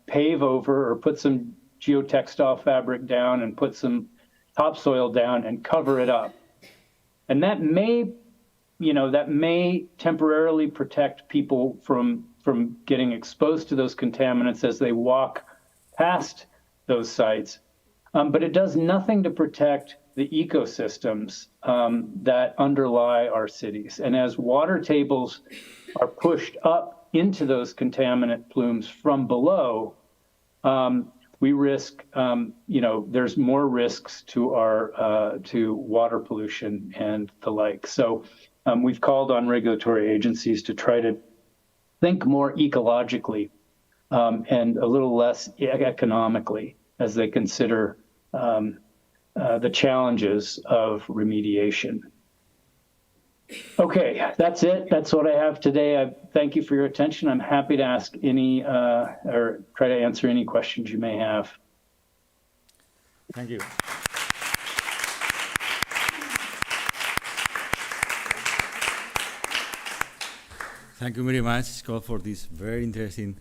pave over or put some geotextile fabric down and put some topsoil down and cover it up. And that may temporarily protect people from getting exposed to those contaminants as they walk past those sites. But it does nothing to protect the ecosystems that underlie our cities. And as water tables are pushed up into those contaminant plumes from below, we risk, there's more risks to our to water pollution and the like. So we've called on regulatory agencies to try to think more ecologically and a little less economically as they consider the challenges of remediation. Okay, that's it. That's what I have today. I thank you for your attention. I'm happy to ask any or try to answer any questions you may have. Thank you. Thank you very much, Scott, for this very interesting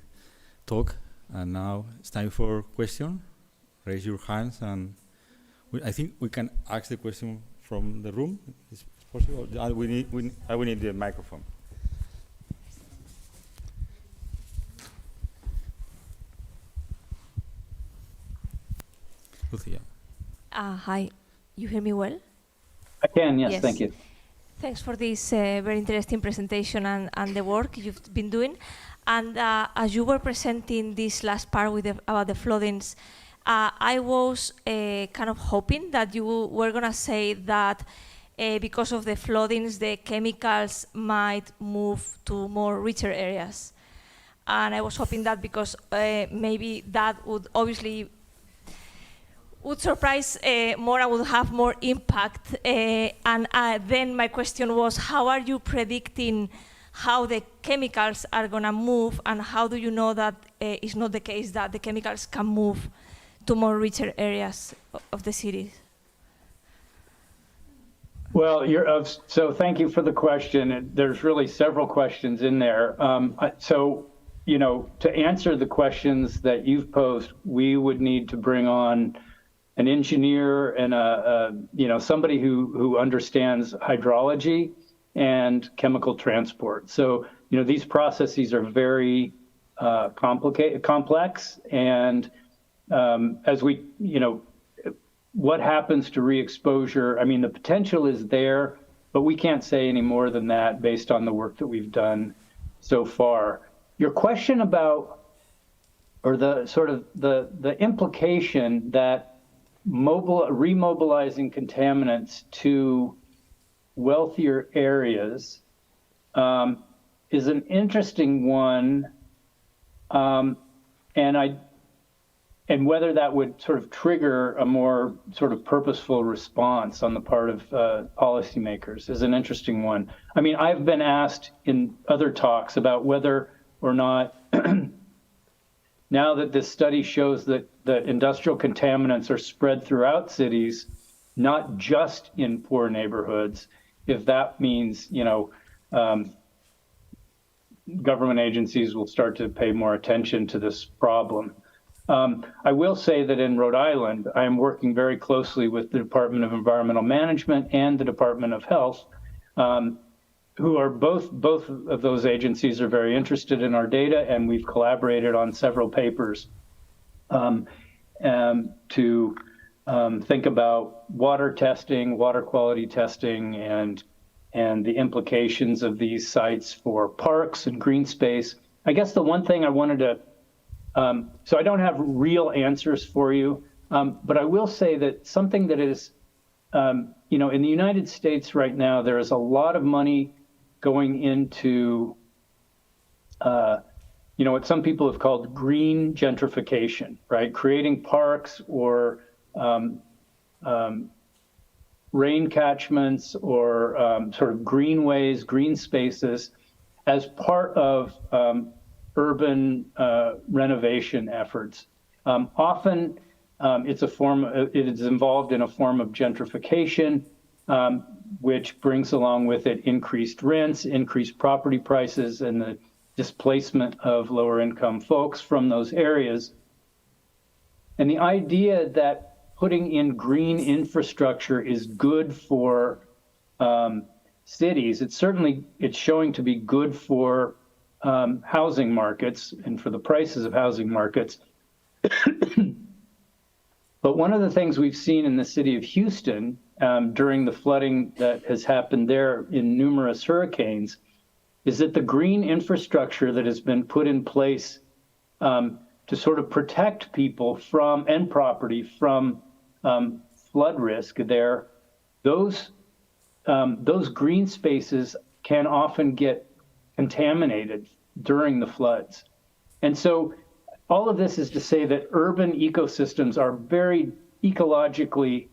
talk. And now it's time for question. Raise your hands, and I think we can ask the question from the room. Is it possible? We need the microphone. Lucia. Hi, you hear me well? I can, yes, thank you. Thanks for this very interesting presentation and the work you've been doing. And as you were presenting this last part about the floodings, I was kind of hoping that you were going to say that because of the floodings, the chemicals might move to more richer areas. And I was hoping that because maybe that would obviously would surprise more and would have more impact. And then my question was, how are you predicting how the chemicals are going to move, and how do you know that it's not the case that the chemicals can move to more richer areas of the cities? Well, so thank you for the question. There's really several questions in there. So, to answer the questions that you've posed, we would need to bring on an engineer and somebody who understands hydrology and chemical transport. So, these processes are very complex, and as we, what happens to re-exposure? I mean, the potential is there, but we can't say any more than that based on the work that we've done so far. Your question about, or the sort of the implication that remobilizing contaminants to wealthier areas is an interesting one, and whether that would sort of trigger a more sort of purposeful response on the part of policymakers is an interesting one. I mean, I've been asked in other talks about whether or not, now that this study shows that industrial contaminants are spread throughout cities, not just in poor neighborhoods, if that means, government agencies will start to pay more attention to this problem. I will say that in Rhode Island, I am working very closely with the Department of Environmental Management and the Department of Health, who are both of those agencies are very interested in our data, and we've collaborated on several papers to think about water testing, water quality testing, and the implications of these sites for parks and green space. I guess the one thing I wanted to, so I don't have real answers for you, but I will say that something that is, in the United States right now, there is a lot of money going into, what some people have called green gentrification, right? Creating parks or rain catchments or sort of greenways, green spaces as part of urban renovation efforts. Often it is involved in a form of gentrification, which brings along with it increased rents, increased property prices, and the displacement of lower income folks from those areas. And the idea that putting in green infrastructure is good for cities, it's showing to be good for housing markets and for the prices of housing markets. But one of the things we've seen in the city of Houston during the flooding that has happened there in numerous hurricanes is that the green infrastructure that has been put in place to sort of protect people from and property from flood risk there, those green spaces can often get contaminated during the floods. And so all of this is to say that urban ecosystems are very ecologically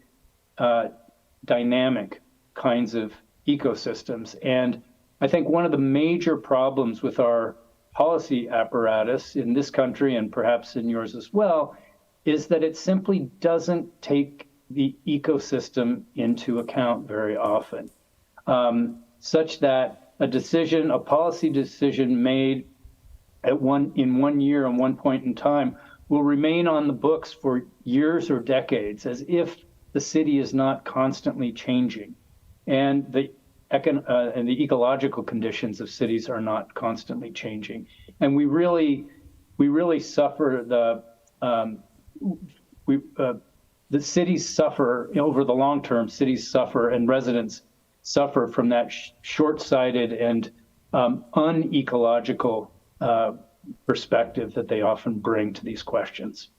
dynamic kinds of ecosystems. And I think one of the major problems with our policy apparatus in this country, and perhaps in yours as well, is that it simply doesn't take the ecosystem into account very often, such that a decision, a policy decision made in 1 year and one point in time will remain on the books for years or decades, as if the city is not constantly changing, and the ecological conditions of cities are not constantly changing. And we really suffer the cities suffer over the long term. Cities suffer and residents suffer from that short-sighted and unecological perspective that they often bring to these questions.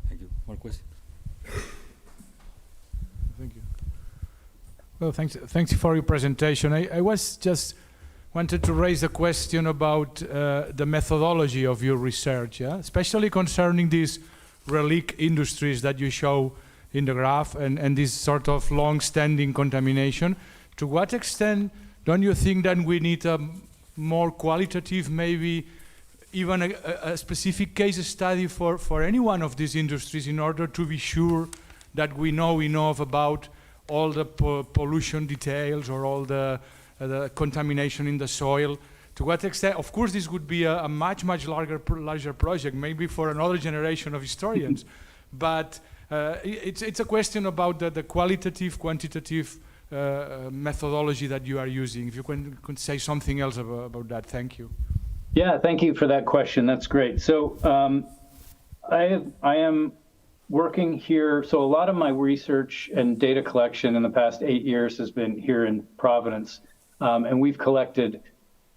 Thank you. More questions? Thank you. Well, thanks for your presentation. I was just wanted to raise a question about the methodology of your research, yeah? Especially concerning these relic industries that you show in the graph and this sort of long-standing contamination. To what extent don't you think that we need a more qualitative, maybe even a specific case study for any one of these industries in order to be sure that we know enough about all the pollution details or all the contamination in the soil? To what extent? Of course, this would be a much larger project, maybe for another generation of historians. But it's a question about the qualitative, quantitative methodology that you are using. If you could say something else about that, thank you. Yeah, thank you for that question. That's great. So I am working here. So a lot of my research and data collection in the past 8 years has been here in Providence. And we've collected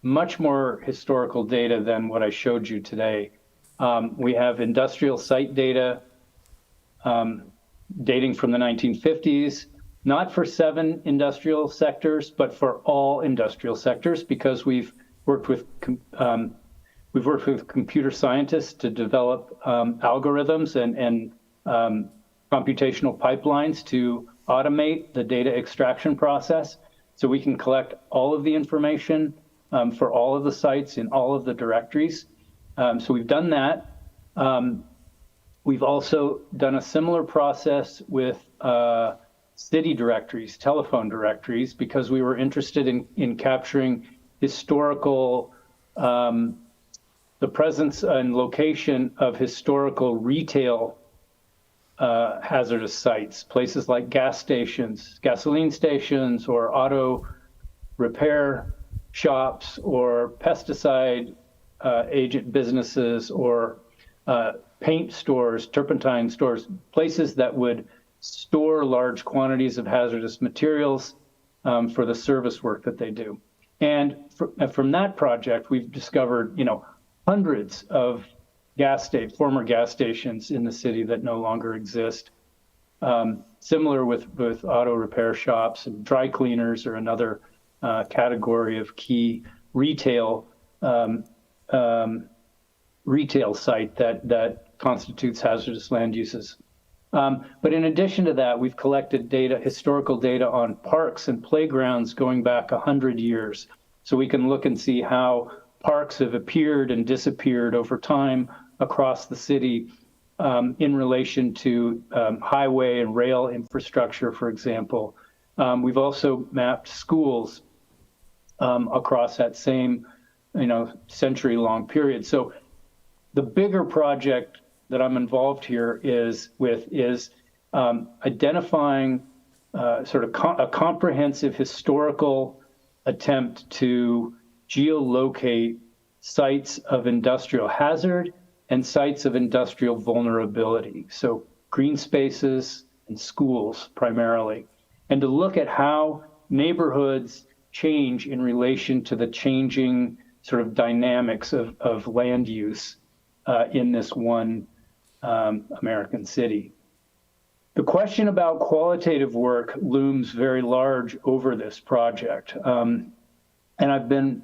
much more historical data than what I showed you today. We have industrial site data dating from the 1950s, not for 7 industrial sectors, but for all industrial sectors, because we've worked with computer scientists to develop algorithms and computational pipelines to automate the data extraction process. So we can collect all of the information for all of the sites in all of the directories. So we've done that. We've also done a similar process with city directories, telephone directories, because we were interested in capturing historical, the presence and location of historical retail hazardous sites, places like gas stations, gasoline stations, or auto repair shops, or pesticide agent businesses, or paint stores, turpentine stores, places that would store large quantities of hazardous materials for the service work that they do. And from that project, we've discovered, hundreds of former gas stations in the city that no longer exist. Similar with auto repair shops, and dry cleaners are another category of key retail site that constitutes hazardous land uses. But in addition to that, we've collected historical data on parks and playgrounds going back 100 years. So we can look and see how parks have appeared and disappeared over time across the city in relation to highway and rail infrastructure, for example. We've also mapped schools across that same, century-long period. So the bigger project that I'm involved here is identifying sort of a comprehensive historical attempt to geolocate sites of industrial hazard and sites of industrial vulnerability. So green spaces and schools primarily, and to look at how neighborhoods change in relation to the changing sort of dynamics of land use in this one American city. The question about qualitative work looms very large over this project. And I've been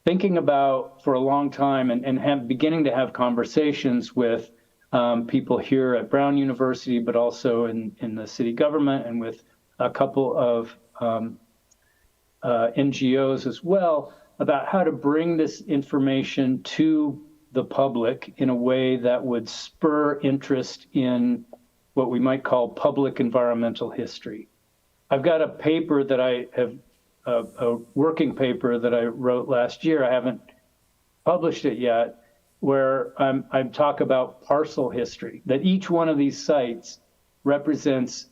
thinking about for a long time and beginning to have conversations with people here at Brown University, but also in the city government, and with a couple of NGOs as well, about how to bring this information to the public in a way that would spur interest in what we might call public environmental history. I've got a paper that I have, a working paper that I wrote last year. I haven't published it yet, where I talk about parcel history, that each one of these sites represents,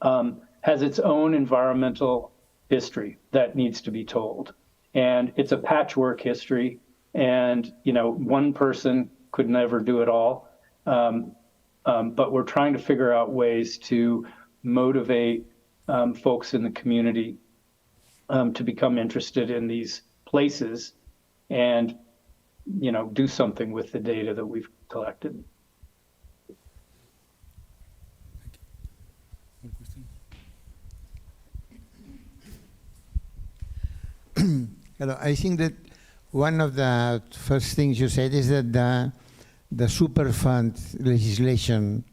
has its own environmental history that needs to be told. And it's a patchwork history, and one person could never do it all. But we're trying to figure out ways to motivate folks in the community to become interested in these places and do something with the data that we've collected. I think that one of the first things you said is that the Superfund legislation,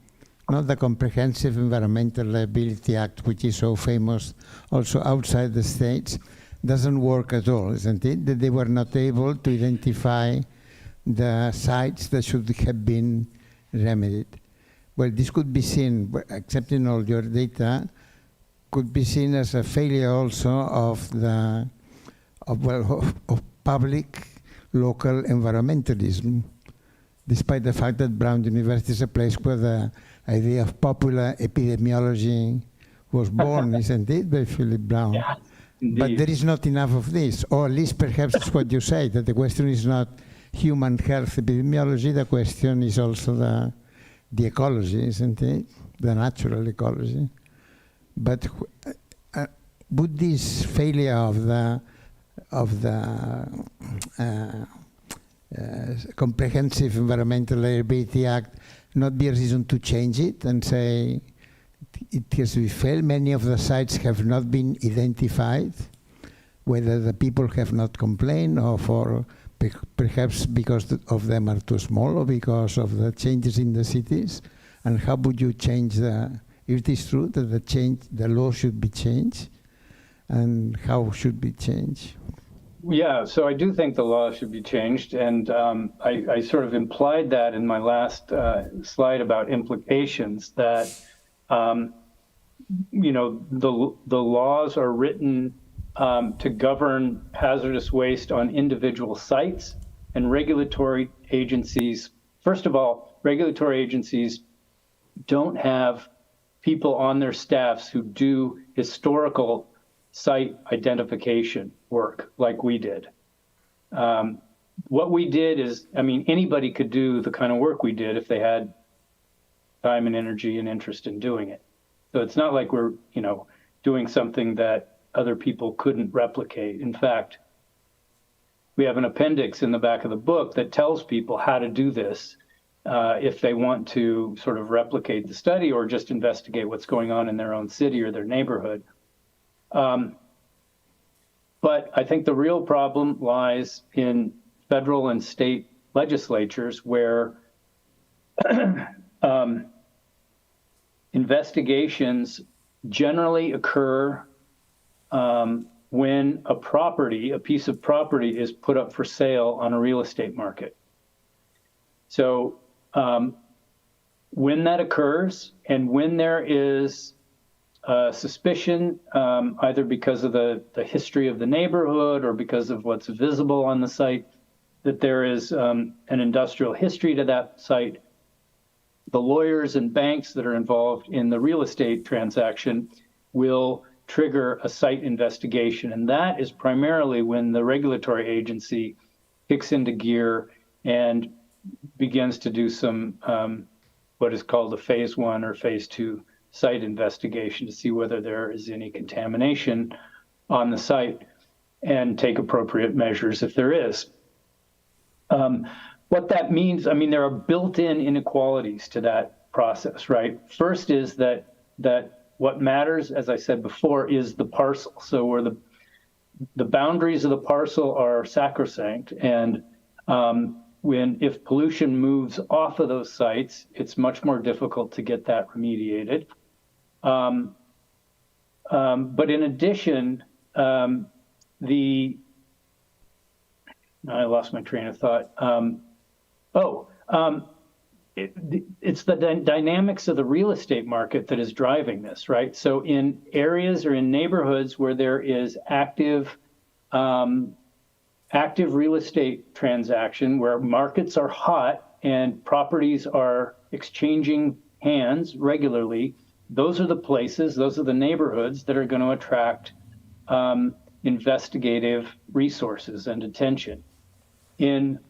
not the Comprehensive Environmental Liability Act, which is so famous also outside the States, doesn't work at all, isn't it? That they were not able to identify the sites that should have been remedied. Well, this could be seen, accepting all your data, could be seen as a failure also of public local environmentalism, despite the fact that Brown University is a place where the idea of popular epidemiology was born, isn't it, by Philip Brown? Yeah, but there is not enough of this, or at least perhaps it's what you say, that the question is not human health epidemiology, the question is also the ecology, isn't it? The natural ecology. But would this failure of the Comprehensive Environmental Liability Act not be a reason to change it and say it has to be failed? Many of the sites have not been identified, whether the people have not complained or perhaps because of them are too small or because of the changes in the cities. And how would you change if it is true that the law should be changed, and how should be changed? Yeah, so I do think the law should be changed, and I sort of implied that in my last slide about implications, that the laws are written to govern hazardous waste on individual sites, and regulatory agencies, first of all, regulatory agencies don't have people on their staffs who do historical site identification work like we did. What we did is, anybody could do the kind of work we did if they had time and energy and interest in doing it. So it's not like we're, doing something that other people couldn't replicate. In fact, we have an appendix in the back of the book that tells people how to do this if they want to sort of replicate the study or just investigate what's going on in their own city or their neighborhood. But I think the real problem lies in federal and state legislatures, where investigations generally occur when a piece of property is put up for sale on a real estate market. So when that occurs, and when there is suspicion, either because of the history of the neighborhood or because of what's visible on the site, that there is an industrial history to that site, the lawyers and banks that are involved in the real estate transaction will trigger a site investigation. And that is primarily when the regulatory agency kicks into gear and begins to do some what is called a phase 1 or phase 2 site investigation to see whether there is any contamination on the site and take appropriate measures if there is. What that means, there are built-in inequalities to that process, right? First is that what matters, as I said before, is the parcel. So where the boundaries of the parcel are sacrosanct, and if pollution moves off of those sites, it's much more difficult to get that remediated. But in addition, I lost my train of thought. it's the dynamics of the real estate market that is driving this, right? So in areas or in neighborhoods where there is active real estate transaction, where markets are hot and properties are exchanging hands regularly, those are the places, those are the neighborhoods that are going to attract investigative resources and attention. In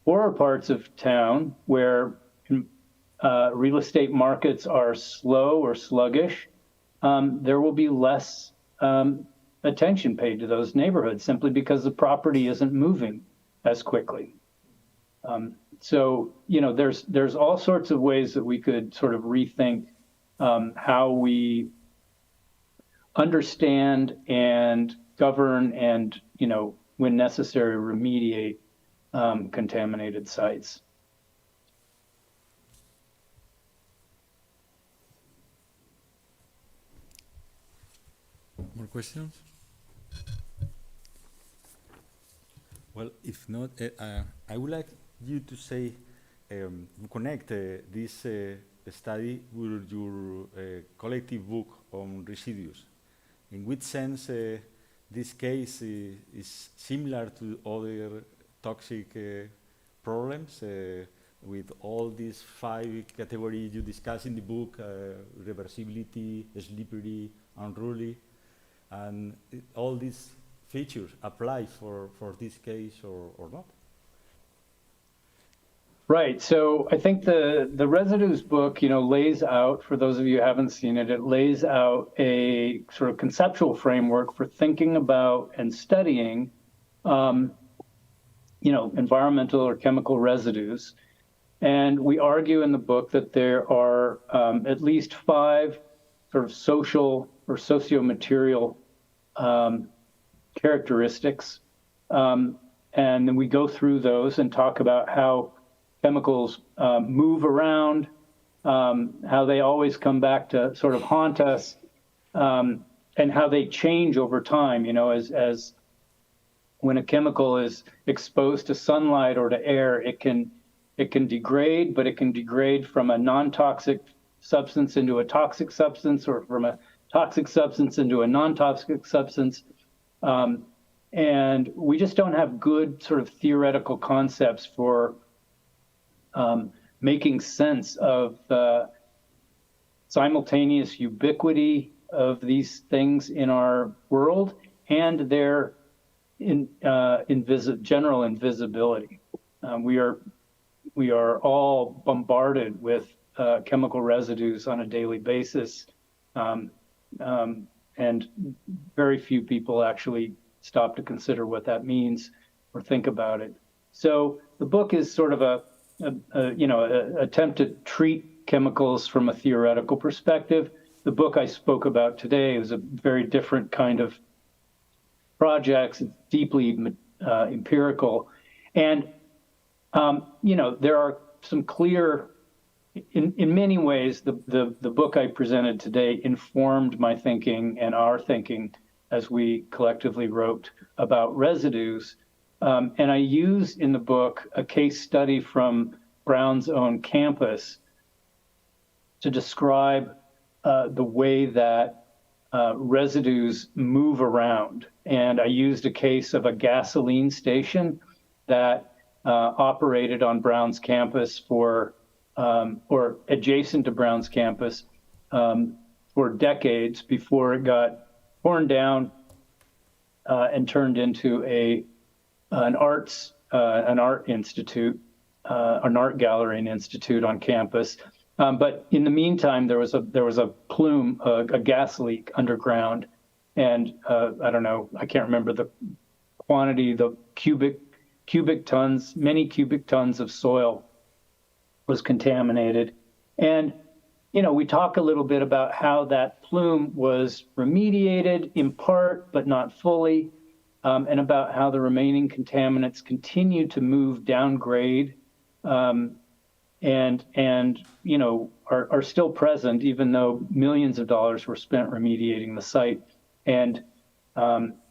poorer parts of town where real estate markets are slow or sluggish, there will be less attention paid to those neighborhoods simply because the property isn't moving as quickly. So, you know, there's all sorts of ways that we could sort of rethink how we understand and govern and, you know, when necessary, remediate contaminated sites. More questions? Well, if not, I would like you to say, connect this study with your collective book on residues. In which sense this case is similar to other toxic problems with all these 5 categories you discuss in the book, reversibility, slippery, unruly, and all these features apply for this case or not? Right. So I think the residues book, you know, lays out, for those of you who haven't seen it, it lays out a sort of conceptual framework for thinking about and studying, you know, environmental or chemical residues. And we argue in the book that there are at least 5 sort of social or socio-material characteristics. And then we go through those and talk about how chemicals move around, how they always come back to sort of haunt us, and how they change over time, you know, as when a chemical is exposed to sunlight or to air, it can degrade, but it can degrade from a non-toxic substance into a toxic substance, or from a toxic substance into a non-toxic substance. And we just don't have good sort of theoretical concepts for making sense of the simultaneous ubiquity of these things in our world and their general invisibility. We are all bombarded with chemical residues on a daily basis, and very few people actually stop to consider what that means or think about it. So the book is sort of a attempt to treat chemicals from a theoretical perspective. The book I spoke about today is a very different kind of project. It's deeply empirical. And, there are some clear, in many ways, the book I presented today informed my thinking and our thinking as we collectively wrote about residues. And I use in the book a case study from Brown's own campus to describe the way that residues move around. And I used a case of a gasoline station that operated on Brown's campus or adjacent to Brown's campus for decades before it got torn down and turned into an art institute, an art gallery and institute on campus. But in the meantime, there was a plume, a gas leak underground, and I don't know, I can't remember the quantity, the cubic tons, many cubic tons of soil was contaminated. And we talk a little bit about how that plume was remediated in part, but not fully, and about how the remaining contaminants continue to move downgrade and are still present, even though millions of dollars were spent remediating the site. And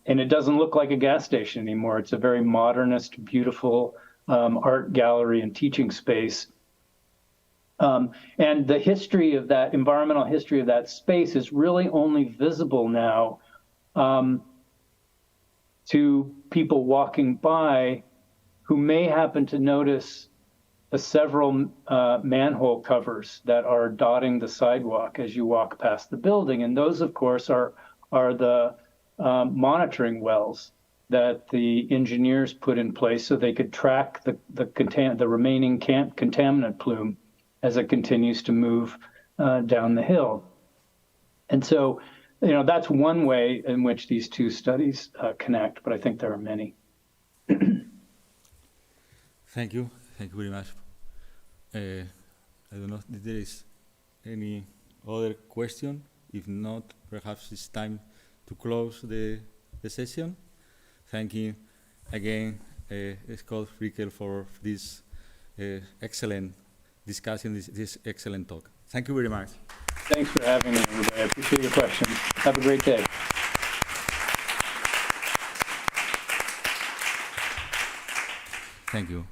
it doesn't look like a gas station anymore. It's a very modernist, beautiful art gallery and teaching space. And the history of that, environmental history of that space is really only visible now to people walking by who may happen to notice the several manhole covers that are dotting the sidewalk as you walk past the building. And those, of course, are the monitoring wells that the engineers put in place so they could track the remaining contaminant plume as it continues to move down the hill. And so, that's one way in which these two studies connect, but I think there are many. Thank you. Thank you very much. I don't know if there is any other question. If not, perhaps it's time to close the session. Thank you again, Scott Frickel, for this excellent discussion, this excellent talk. Thank you very much. Thanks for having me, everybody. I appreciate your questions. Have a great day. Thank you.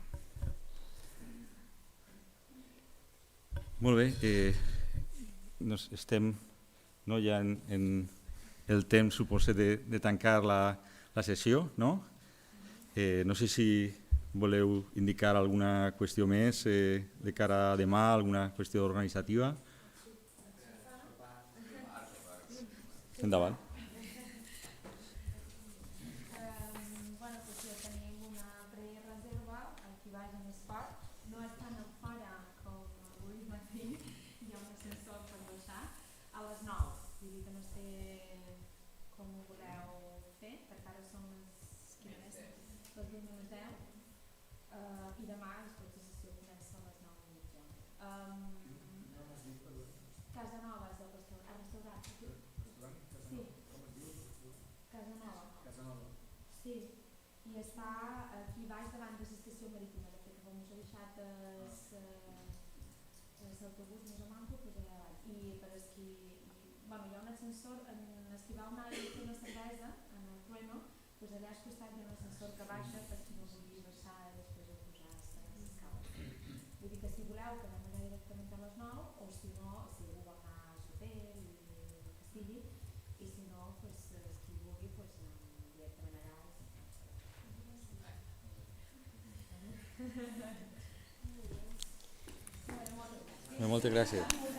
Molt bé, estem ja en el temps, suposo, de tancar la sessió, no? No sé si voleu indicar alguna qüestió més de cara a demà, alguna qüestió organitzativa. Endavant. I està aquí baix davant de l'estació marítima, de fet, com us he deixat l'autobús més o manco, doncs allà baix. I per esquí, hi ha un ascensor, en esquí vau anar a fer una cervesa, en el trueno, doncs allà al costat hi ha un ascensor que baixa per qui no vulgui baixar i després pujar les escales. Vull dir que si voleu que anem allà directament a les 9, o si no, si algú vol anar al hotel i el que sigui, i si no, qui vulgui, directament allà. Moltes gràcies.